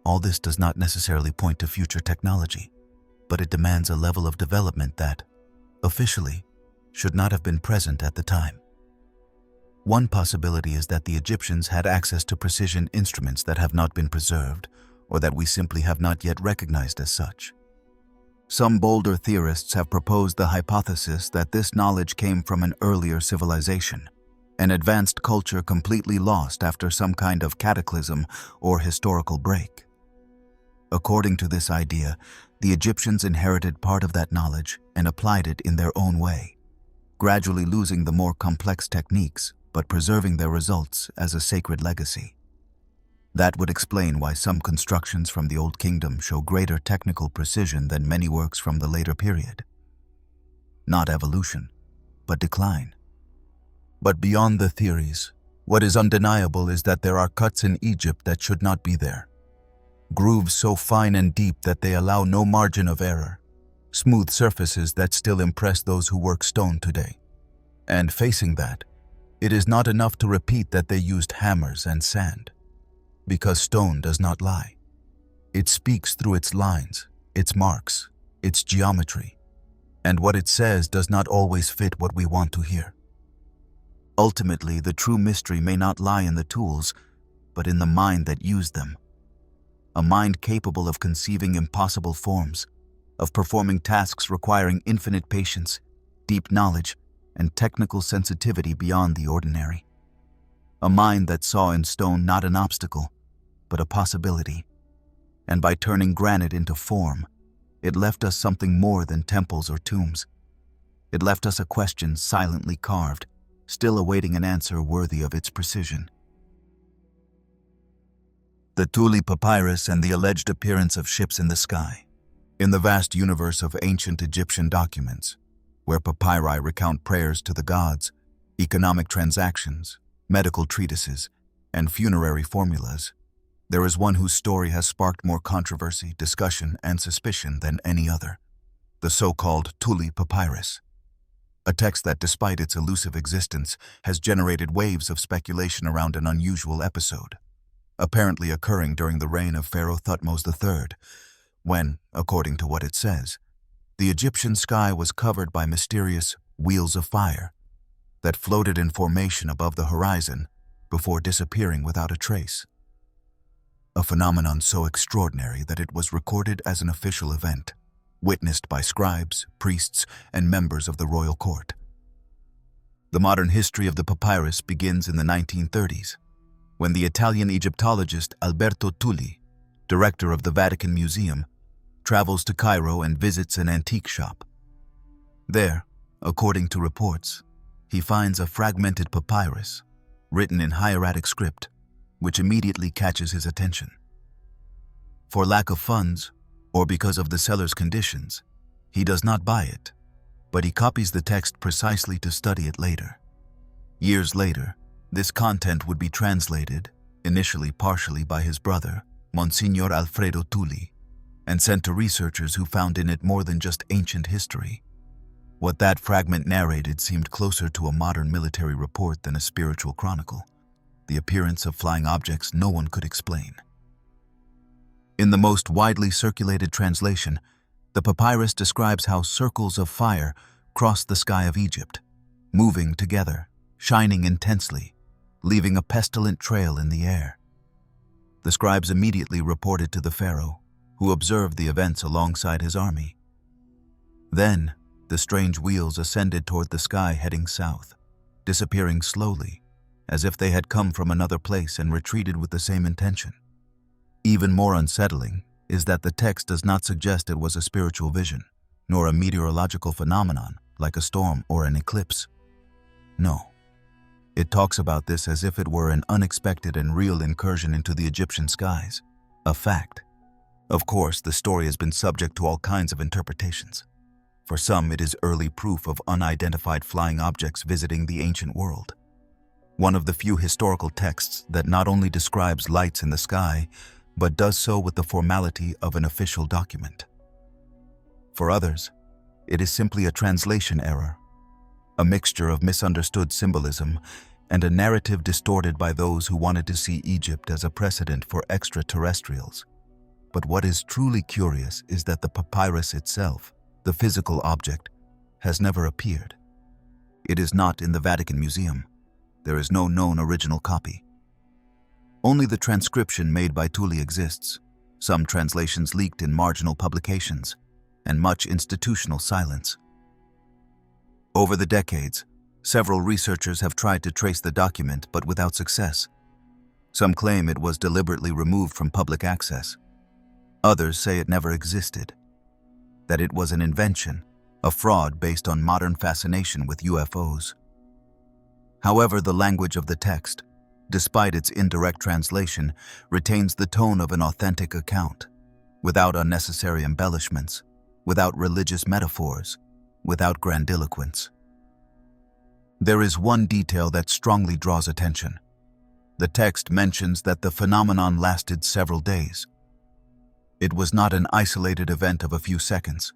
All this does not necessarily point to future technology, but it demands a level of development that, officially, should not have been present at the time. One possibility is that the Egyptians had access to precision instruments that have not been preserved, or that we simply have not yet recognized as such. Some bolder theorists have proposed the hypothesis that this knowledge came from an earlier civilization, an advanced culture completely lost after some kind of cataclysm or historical break. According to this idea, the Egyptians inherited part of that knowledge and applied it in their own way, gradually losing the more complex techniques but preserving their results as a sacred legacy. That would explain why some constructions from the Old Kingdom show greater technical precision than many works from the later period. Not evolution, but decline. But beyond the theories, what is undeniable is that there are cuts in Egypt that should not be there. Grooves so fine and deep that they allow no margin of error. Smooth surfaces that still impress those who work stone today. And facing that, it is not enough to repeat that they used hammers and sand. Because stone does not lie. It speaks through its lines, its marks, its geometry, and what it says does not always fit what we want to hear. Ultimately, the true mystery may not lie in the tools, but in the mind that used them. A mind capable of conceiving impossible forms, of performing tasks requiring infinite patience, deep knowledge, and technical sensitivity beyond the ordinary. A mind that saw in stone not an obstacle, but a possibility. And by turning granite into form, it left us something more than temples or tombs. It left us a question silently carved, still awaiting an answer worthy of its precision. The Tulli Papyrus and the alleged appearance of ships in the sky. In the vast universe of ancient Egyptian documents, where papyri recount prayers to the gods, economic transactions, medical treatises, and funerary formulas, there is one whose story has sparked more controversy, discussion, and suspicion than any other, the so-called Tulli Papyrus. A text that, despite its elusive existence, has generated waves of speculation around an unusual episode, apparently occurring during the reign of Pharaoh Thutmose III, when, according to what it says, the Egyptian sky was covered by mysterious wheels of fire that floated in formation above the horizon before disappearing without a trace. A phenomenon so extraordinary that it was recorded as an official event, witnessed by scribes, priests, and members of the royal court. The modern history of the papyrus begins in the 1930s, when the Italian Egyptologist Alberto Tulli, director of the Vatican Museum, travels to Cairo and visits an antique shop. There, according to reports, he finds a fragmented papyrus, written in hieratic script, which immediately catches his attention. For lack of funds, or because of the seller's conditions, he does not buy it, but he copies the text precisely to study it later. Years later, this content would be translated, initially partially by his brother, Monsignor Alfredo Tulli, and sent to researchers who found in it more than just ancient history. What that fragment narrated seemed closer to a modern military report than a spiritual chronicle, the appearance of flying objects no one could explain. In the most widely circulated translation, the papyrus describes how circles of fire crossed the sky of Egypt, moving together, shining intensely, leaving a pestilent trail in the air. The scribes immediately reported to the pharaoh, who observed the events alongside his army. Then, the strange wheels ascended toward the sky heading south, disappearing slowly, as if they had come from another place and retreated with the same intention. Even more unsettling is that the text does not suggest it was a spiritual vision, nor a meteorological phenomenon like a storm or an eclipse. No. It talks about this as if it were an unexpected and real incursion into the Egyptian skies, a fact. Of course, the story has been subject to all kinds of interpretations. For some, it is early proof of unidentified flying objects visiting the ancient world. One of the few historical texts that not only describes lights in the sky, but does so with the formality of an official document. For others, it is simply a translation error, a mixture of misunderstood symbolism and a narrative distorted by those who wanted to see Egypt as a precedent for extraterrestrials. But what is truly curious is that the papyrus itself, the physical object, has never appeared. It is not in the Vatican Museum. There is no known original copy. Only the transcription made by Tulli exists, some translations leaked in marginal publications, and much institutional silence. Over the decades, several researchers have tried to trace the document, but without success. Some claim it was deliberately removed from public access. Others say it never existed, that it was an invention, a fraud based on modern fascination with UFOs. However, the language of the text, despite its indirect translation, retains the tone of an authentic account, without unnecessary embellishments, without religious metaphors, without grandiloquence. There is one detail that strongly draws attention. The text mentions that the phenomenon lasted several days. It was not an isolated event of a few seconds.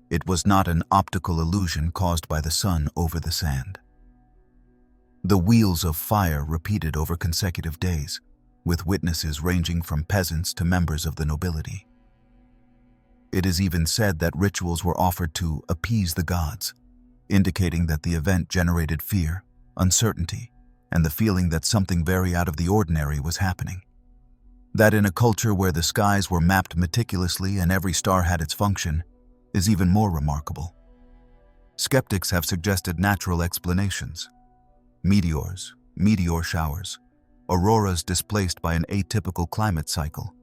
It was not an optical illusion caused by the sun over the sand. The wheels of fire repeated over consecutive days, with witnesses ranging from peasants to members of the nobility. It is even said that rituals were offered to appease the gods, indicating that the event generated fear, uncertainty, and the feeling that something very out of the ordinary was happening. That in a culture where the skies were mapped meticulously and every star had its function, is even more remarkable. Skeptics have suggested natural explanations. Meteors, meteor showers, auroras displaced by an atypical climate cycle.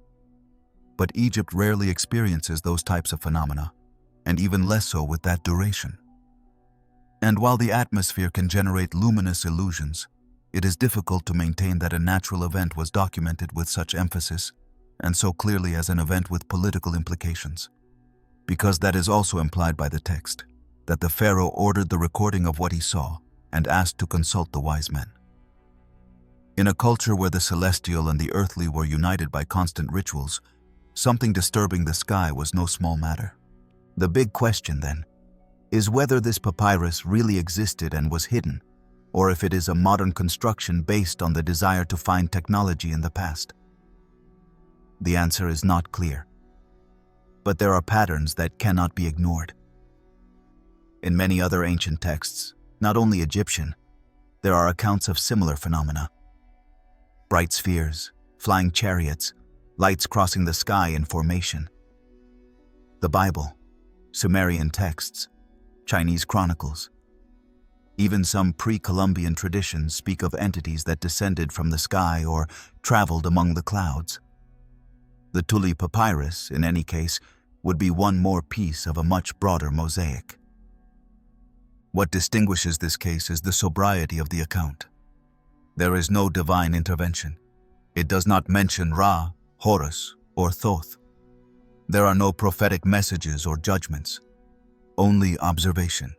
But Egypt rarely experiences those types of phenomena, and even less so with that duration. And while the atmosphere can generate luminous illusions, it is difficult to maintain that a natural event was documented with such emphasis and so clearly as an event with political implications. Because that is also implied by the text, that the pharaoh ordered the recording of what he saw and asked to consult the wise men. In a culture where the celestial and the earthly were united by constant rituals, something disturbing the sky was no small matter. The big question, then, is whether this papyrus really existed and was hidden, or if it is a modern construction based on the desire to find technology in the past. The answer is not clear. But there are patterns that cannot be ignored. In many other ancient texts, not only Egyptian, there are accounts of similar phenomena. Bright spheres, flying chariots, lights crossing the sky in formation. The Bible, Sumerian texts, Chinese chronicles. Even some pre-Columbian traditions speak of entities that descended from the sky or traveled among the clouds. The Tulli Papyrus, in any case, would be one more piece of a much broader mosaic. What distinguishes this case is the sobriety of the account. There is no divine intervention. It does not mention Ra, Horus, or Thoth. There are no prophetic messages or judgments, only observation,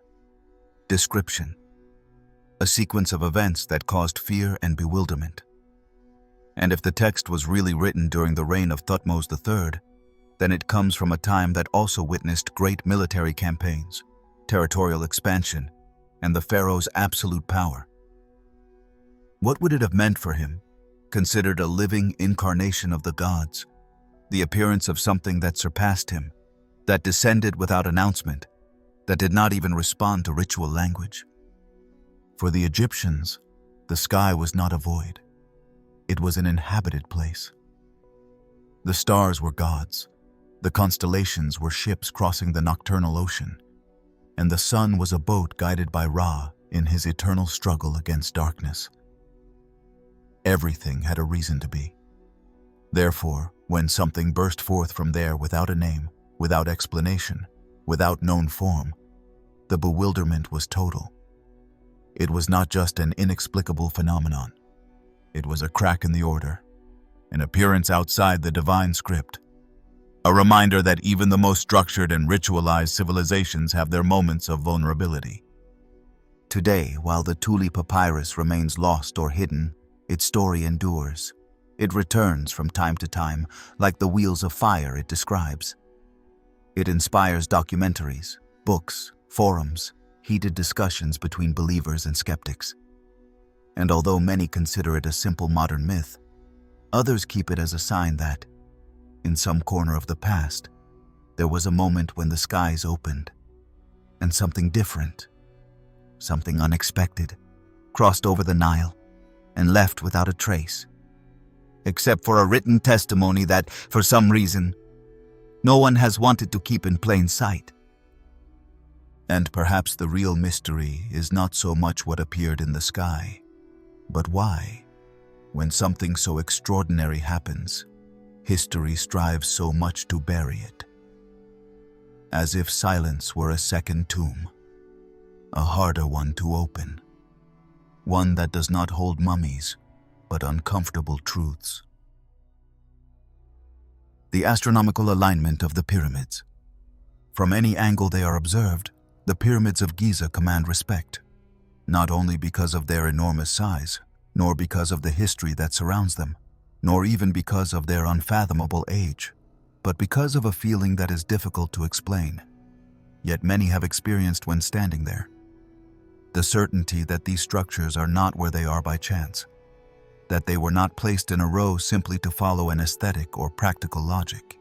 description, a sequence of events that caused fear and bewilderment. And if the text was really written during the reign of Thutmose III, then it comes from a time that also witnessed great military campaigns, territorial expansion, and the pharaoh's absolute power. What would it have meant for him, considered a living incarnation of the gods, the appearance of something that surpassed him, that descended without announcement, that did not even respond to ritual language? For the Egyptians, the sky was not a void. It was an inhabited place. The stars were gods, the constellations were ships crossing the nocturnal ocean, and the sun was a boat guided by Ra in his eternal struggle against darkness. Everything had a reason to be. Therefore, when something burst forth from there without a name, without explanation, without known form, the bewilderment was total. It was not just an inexplicable phenomenon. It was a crack in the order, an appearance outside the divine script, a reminder that even the most structured and ritualized civilizations have their moments of vulnerability. Today, while the Tulli Papyrus remains lost or hidden, its story endures. It returns from time to time, like the wheels of fire it describes. It inspires documentaries, books, forums, heated discussions between believers and skeptics. And although many consider it a simple modern myth, others keep it as a sign that, in some corner of the past, there was a moment when the skies opened, and something different, something unexpected, crossed over the Nile and left without a trace, except for a written testimony that, for some reason, no one has wanted to keep in plain sight. And perhaps the real mystery is not so much what appeared in the sky, but why, when something so extraordinary happens, history strives so much to bury it. As if silence were a second tomb, a harder one to open, one that does not hold mummies, but uncomfortable truths. The astronomical alignment of the pyramids. From any angle they are observed, the pyramids of Giza command respect, not only because of their enormous size, nor because of the history that surrounds them, nor even because of their unfathomable age, but because of a feeling that is difficult to explain, yet many have experienced when standing there. The certainty that these structures are not where they are by chance, that they were not placed in a row simply to follow an aesthetic or practical logic.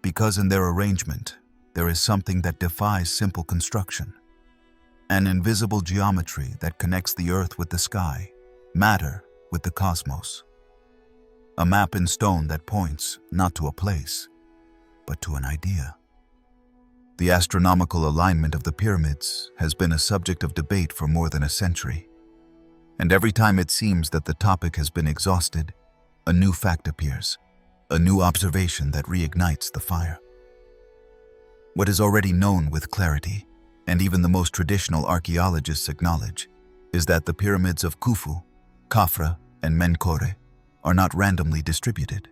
Because in their arrangement, there is something that defies simple construction, an invisible geometry that connects the earth with the sky, matter with the cosmos. A map in stone that points not to a place, but to an idea. The astronomical alignment of the pyramids has been a subject of debate for more than a century, and every time it seems that the topic has been exhausted, a new fact appears, a new observation that reignites the fire. What is already known with clarity, and even the most traditional archaeologists acknowledge, is that the pyramids of Khufu, Khafra, and Menkaure are not randomly distributed.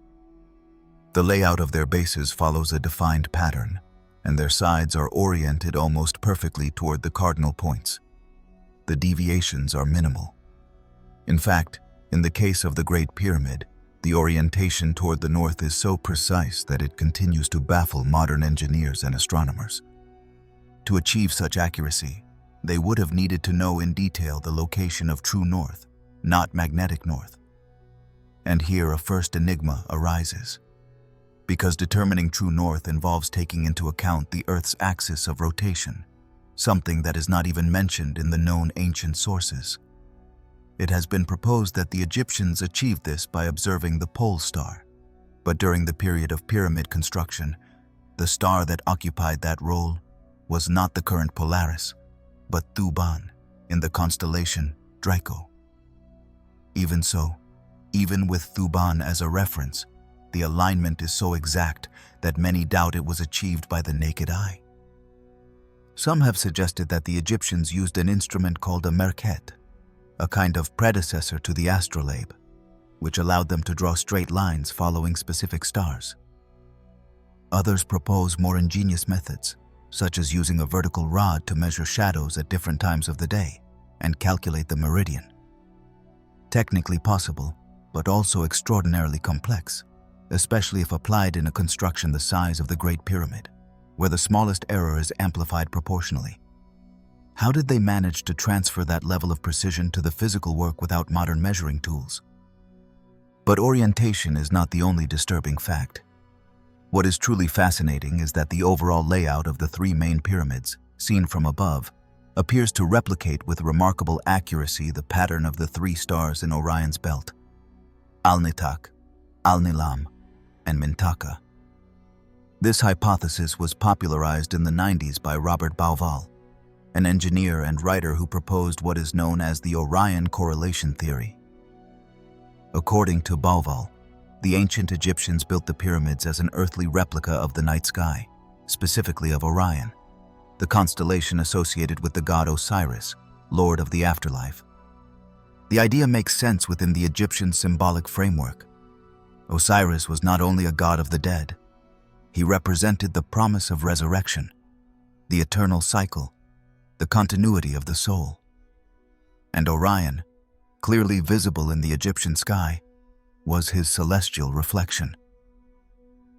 The layout of their bases follows a defined pattern, and their sides are oriented almost perfectly toward the cardinal points. The deviations are minimal. In fact, in the case of the Great Pyramid, the orientation toward the north is so precise that it continues to baffle modern engineers and astronomers. To achieve such accuracy, they would have needed to know in detail the location of true north, not magnetic north. And here a first enigma arises. Because determining true north involves taking into account the Earth's axis of rotation, something that is not even mentioned in the known ancient sources. It has been proposed that the Egyptians achieved this by observing the pole star, but during the period of pyramid construction, the star that occupied that role was not the current Polaris, but Thuban in the constellation Draco. Even so, even with Thuban as a reference, the alignment is so exact that many doubt it was achieved by the naked eye. Some have suggested that the Egyptians used an instrument called a merkhet, a kind of predecessor to the astrolabe, which allowed them to draw straight lines following specific stars. Others propose more ingenious methods, such as using a vertical rod to measure shadows at different times of the day and calculate the meridian. Technically possible, but also extraordinarily complex, especially if applied in a construction the size of the Great Pyramid, where the smallest error is amplified proportionally. How did they manage to transfer that level of precision to the physical work without modern measuring tools? But orientation is not the only disturbing fact. What is truly fascinating is that the overall layout of the three main pyramids, seen from above, appears to replicate with remarkable accuracy the pattern of the three stars in Orion's belt: Al-Nitak, Al-Nilam, and Mintaka. This hypothesis was popularized in the 90s by Robert Bauval, an engineer and writer who proposed what is known as the Orion correlation theory. According to Bauval, the ancient Egyptians built the pyramids as an earthly replica of the night sky, specifically of Orion, the constellation associated with the god Osiris, lord of the afterlife. The idea makes sense within the Egyptian symbolic framework. Osiris was not only a god of the dead, he represented the promise of resurrection, the eternal cycle, the continuity of the soul. And Orion, clearly visible in the Egyptian sky, was his celestial reflection.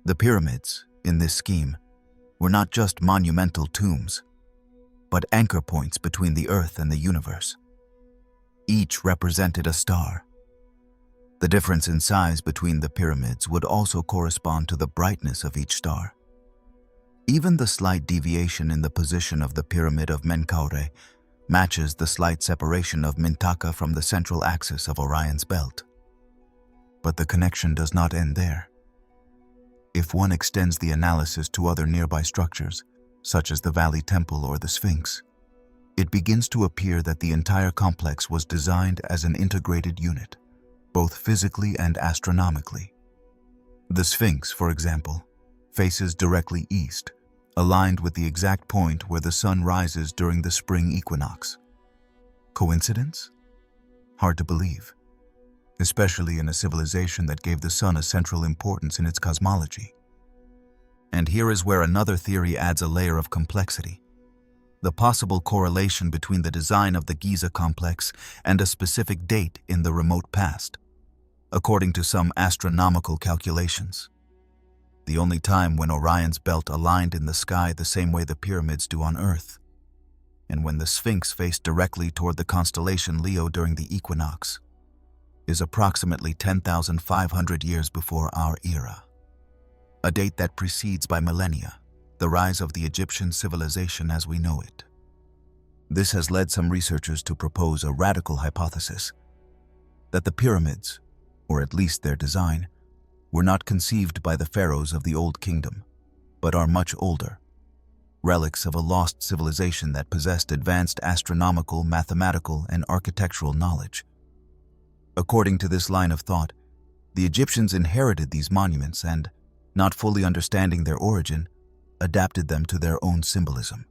The pyramids, in this scheme, were not just monumental tombs, but anchor points between the earth and the universe. Each represented a star. The difference in size between the pyramids would also correspond to the brightness of each star. Even the slight deviation in the position of the Pyramid of Menkaure matches the slight separation of Mintaka from the central axis of Orion's belt. But the connection does not end there. If one extends the analysis to other nearby structures, such as the Valley Temple or the Sphinx, it begins to appear that the entire complex was designed as an integrated unit, both physically and astronomically. The Sphinx, for example, faces directly east, aligned with the exact point where the sun rises during the spring equinox. Coincidence? Hard to believe, especially in a civilization that gave the sun a central importance in its cosmology. And here is where another theory adds a layer of complexity: the possible correlation between the design of the Giza complex and a specific date in the remote past, according to some astronomical calculations. The only time when Orion's belt aligned in the sky the same way the pyramids do on Earth, and when the Sphinx faced directly toward the constellation Leo during the equinox, is approximately 10,500 years before our era, a date that precedes by millennia the rise of the Egyptian civilization as we know it. This has led some researchers to propose a radical hypothesis that the pyramids, or at least their design, were not conceived by the pharaohs of the Old Kingdom, but are much older, relics of a lost civilization that possessed advanced astronomical, mathematical, and architectural knowledge. According to this line of thought, the Egyptians inherited these monuments and, not fully understanding their origin, adapted them to their own symbolism.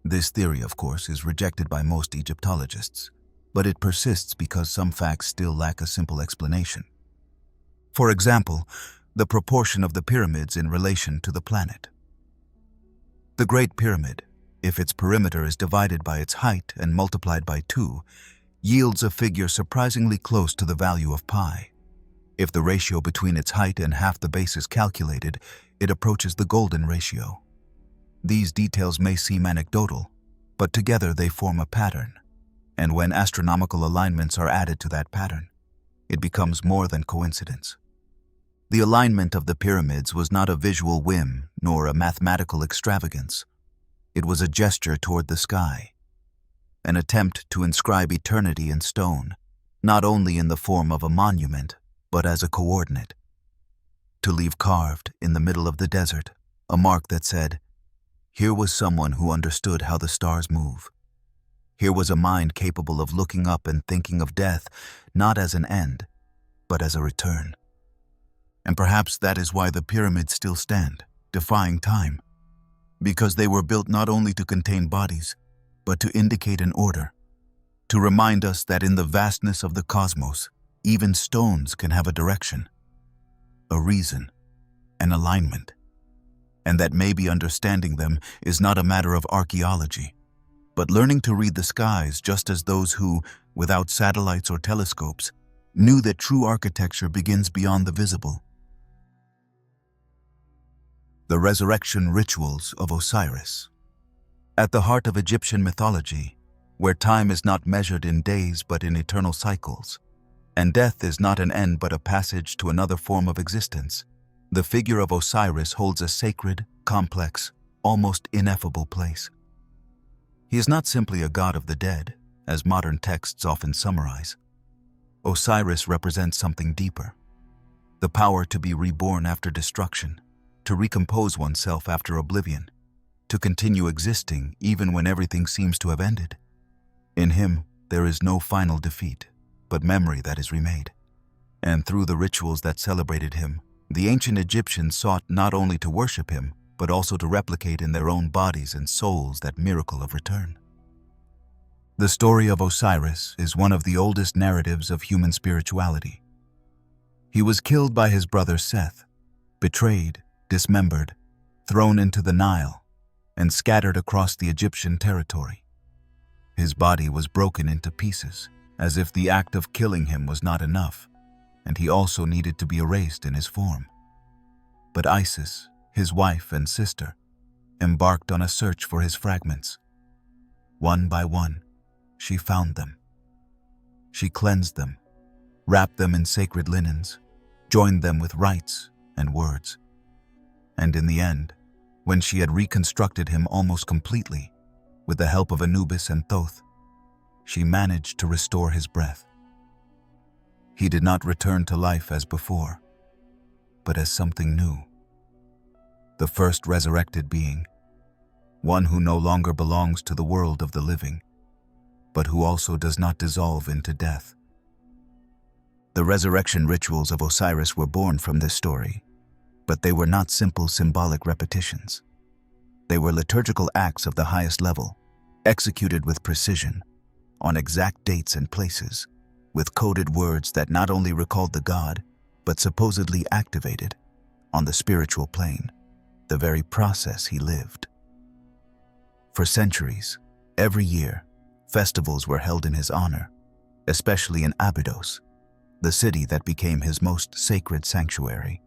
This theory, of course, is rejected by most Egyptologists, but it persists because some facts still lack a simple explanation. For example, the proportion of the pyramids in relation to the planet. The Great Pyramid, if its perimeter is divided by its height and multiplied by 2, yields a figure surprisingly close to the value of pi. If the ratio between its height and half the base is calculated, it approaches the golden ratio. These details may seem anecdotal, but together they form a pattern, and when astronomical alignments are added to that pattern, it becomes more than coincidence. The alignment of the pyramids was not a visual whim nor a mathematical extravagance. It was a gesture toward the sky, an attempt to inscribe eternity in stone, not only in the form of a monument, but as a coordinate. To leave carved in the middle of the desert a mark that said, "Here was someone who understood how the stars move. Here was a mind capable of looking up and thinking of death not as an end, but as a return." And perhaps that is why the pyramids still stand, defying time, because they were built not only to contain bodies, but to indicate an order, to remind us that in the vastness of the cosmos, even stones can have a direction, a reason, an alignment, and that maybe understanding them is not a matter of archaeology, but learning to read the skies just as those who, without satellites or telescopes, knew that true architecture begins beyond the visible. The resurrection rituals of Osiris. At the heart of Egyptian mythology, where time is not measured in days but in eternal cycles, and death is not an end but a passage to another form of existence, the figure of Osiris holds a sacred, complex, almost ineffable place. He is not simply a god of the dead, as modern texts often summarize. Osiris represents something deeper: the power to be reborn after destruction, to recompose oneself after oblivion, to continue existing even when everything seems to have ended. In him, there is no final defeat, but memory that is remade. And through the rituals that celebrated him, the ancient Egyptians sought not only to worship him, but also to replicate in their own bodies and souls that miracle of return. The story of Osiris is one of the oldest narratives of human spirituality. He was killed by his brother Seth, betrayed, dismembered, thrown into the Nile, and scattered across the Egyptian territory. His body was broken into pieces, as if the act of killing him was not enough, and he also needed to be erased in his form. But Isis, his wife and sister, embarked on a search for his fragments. One by one, she found them. She cleansed them, wrapped them in sacred linens, joined them with rites and words. And in the end, when she had reconstructed him almost completely, with the help of Anubis and Thoth, she managed to restore his breath. He did not return to life as before, but as something new. The first resurrected being, one who no longer belongs to the world of the living, but who also does not dissolve into death. The resurrection rituals of Osiris were born from this story, but they were not simple symbolic repetitions. They were liturgical acts of the highest level, executed with precision, on exact dates and places, with coded words that not only recalled the god, but supposedly activated, on the spiritual plane, the very process he lived. For centuries, every year, festivals were held in his honor, especially in Abydos, the city that became his most sacred sanctuary.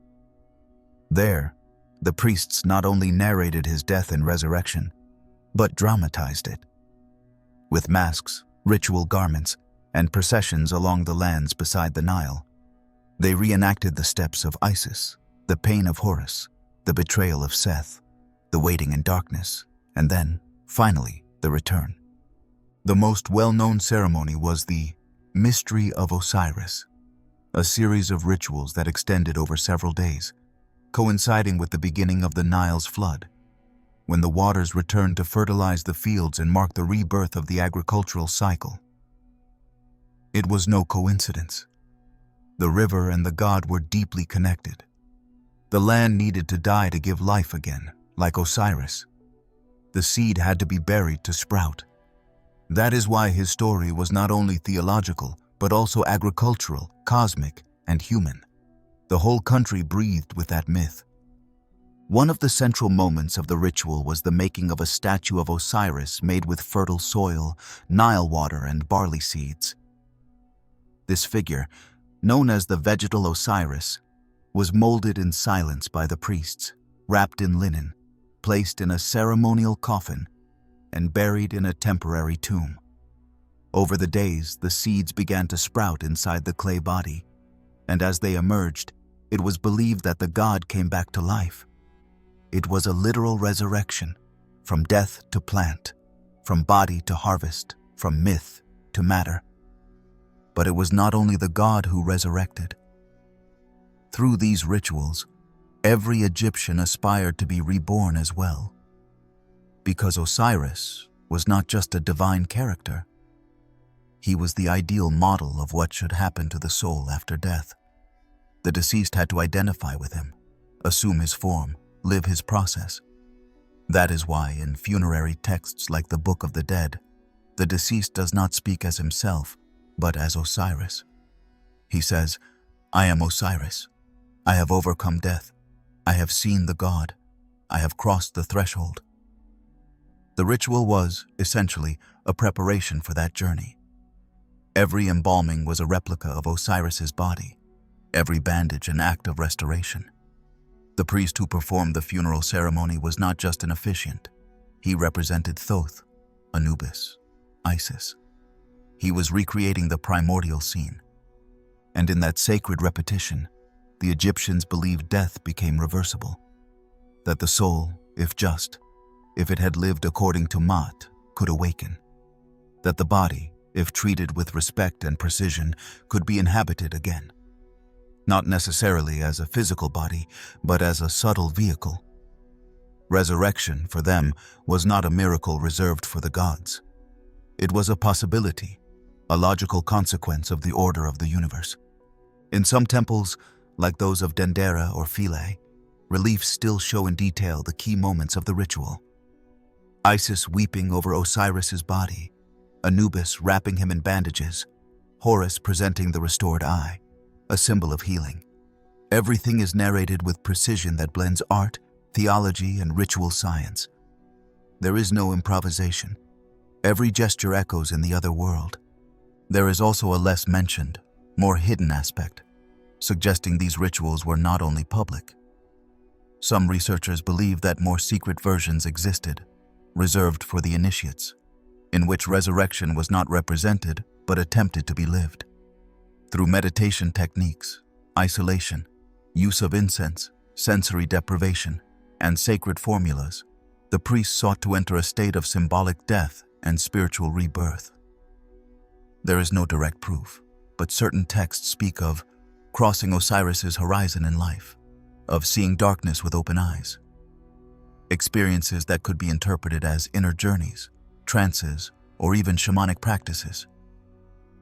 There, the priests not only narrated his death and resurrection, but dramatized it. With masks, ritual garments, and processions along the lands beside the Nile, they reenacted the steps of Isis, the pain of Horus, the betrayal of Seth, the waiting in darkness, and then, finally, the return. The most well-known ceremony was the Mystery of Osiris, a series of rituals that extended over several days, coinciding with the beginning of the Nile's flood, when the waters returned to fertilize the fields and mark the rebirth of the agricultural cycle. It was no coincidence. The river and the god were deeply connected. The land needed to die to give life again, like Osiris. The seed had to be buried to sprout. That is why his story was not only theological, but also agricultural, cosmic, and human. The whole country breathed with that myth. One of the central moments of the ritual was the making of a statue of Osiris made with fertile soil, Nile water, and barley seeds. This figure, known as the vegetal Osiris, was molded in silence by the priests, wrapped in linen, placed in a ceremonial coffin, and buried in a temporary tomb. Over the days, the seeds began to sprout inside the clay body, and as they emerged, it was believed that the god came back to life. It was a literal resurrection, from death to plant, from body to harvest, from myth to matter. But it was not only the god who resurrected. Through these rituals, every Egyptian aspired to be reborn as well. Because Osiris was not just a divine character. He was the ideal model of what should happen to the soul after death. The deceased had to identify with him, assume his form, live his process. That is why in funerary texts like the Book of the Dead, the deceased does not speak as himself, but as Osiris. He says, "I am Osiris. I have overcome death. I have seen the god. I have crossed the threshold." The ritual was, essentially, a preparation for that journey. Every embalming was a replica of Osiris's body, every bandage an act of restoration. The priest who performed the funeral ceremony was not just an officiant. He represented Thoth, Anubis, Isis. He was recreating the primordial scene. And in that sacred repetition, the Egyptians believed death became reversible. That the soul, if just, if it had lived according to Maat, could awaken. That the body, if treated with respect and precision, could be inhabited again. Not necessarily as a physical body, but as a subtle vehicle. Resurrection, for them, was not a miracle reserved for the gods. It was a possibility, a logical consequence of the order of the universe. In some temples, like those of Dendera or Philae, reliefs still show in detail the key moments of the ritual. Isis weeping over Osiris's body, Anubis wrapping him in bandages, Horus presenting the restored eye, a symbol of healing. Everything is narrated with precision that blends art, theology, and ritual science. There is no improvisation. Every gesture echoes in the other world. There is also a less mentioned, more hidden aspect, suggesting these rituals were not only public. Some researchers believe that more secret versions existed, reserved for the initiates, in which resurrection was not represented, but attempted to be lived. Through meditation techniques, isolation, use of incense, sensory deprivation, and sacred formulas, the priests sought to enter a state of symbolic death and spiritual rebirth. There is no direct proof, but certain texts speak of crossing Osiris's horizon in life, of seeing darkness with open eyes. Experiences that could be interpreted as inner journeys, trances, or even shamanic practices.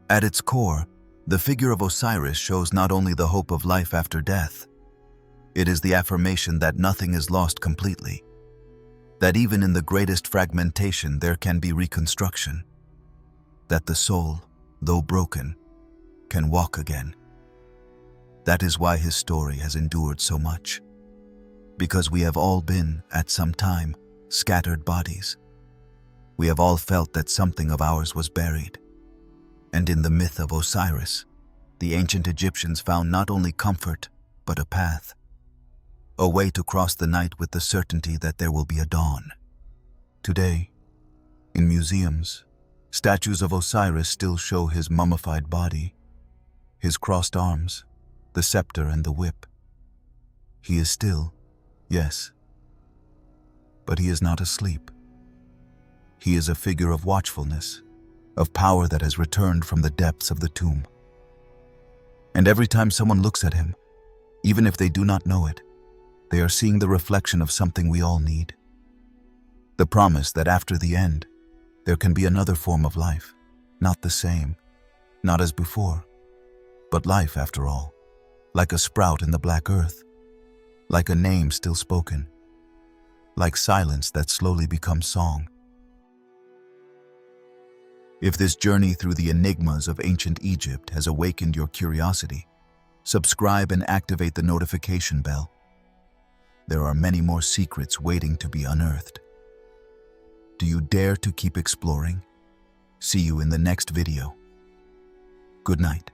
At its core, the figure of Osiris shows not only the hope of life after death, it is the affirmation that nothing is lost completely, that even in the greatest fragmentation there can be reconstruction, that the soul, though broken, can walk again. That is why his story has endured so much, because we have all been, at some time, scattered bodies. We have all felt that something of ours was buried. And in the myth of Osiris, the ancient Egyptians found not only comfort, but a path, a way to cross the night with the certainty that there will be a dawn. Today, in museums, statues of Osiris still show his mummified body, his crossed arms, the scepter and the whip. He is still, yes, but he is not asleep. He is a figure of watchfulness, of power that has returned from the depths of the tomb. And every time someone looks at him, even if they do not know it, they are seeing the reflection of something we all need. The promise that after the end, there can be another form of life, not the same, not as before, but life after all, like a sprout in the black earth, like a name still spoken, like silence that slowly becomes song. If this journey through the enigmas of ancient Egypt has awakened your curiosity, subscribe and activate the notification bell. There are many more secrets waiting to be unearthed. Do you dare to keep exploring? See you in the next video. Good night.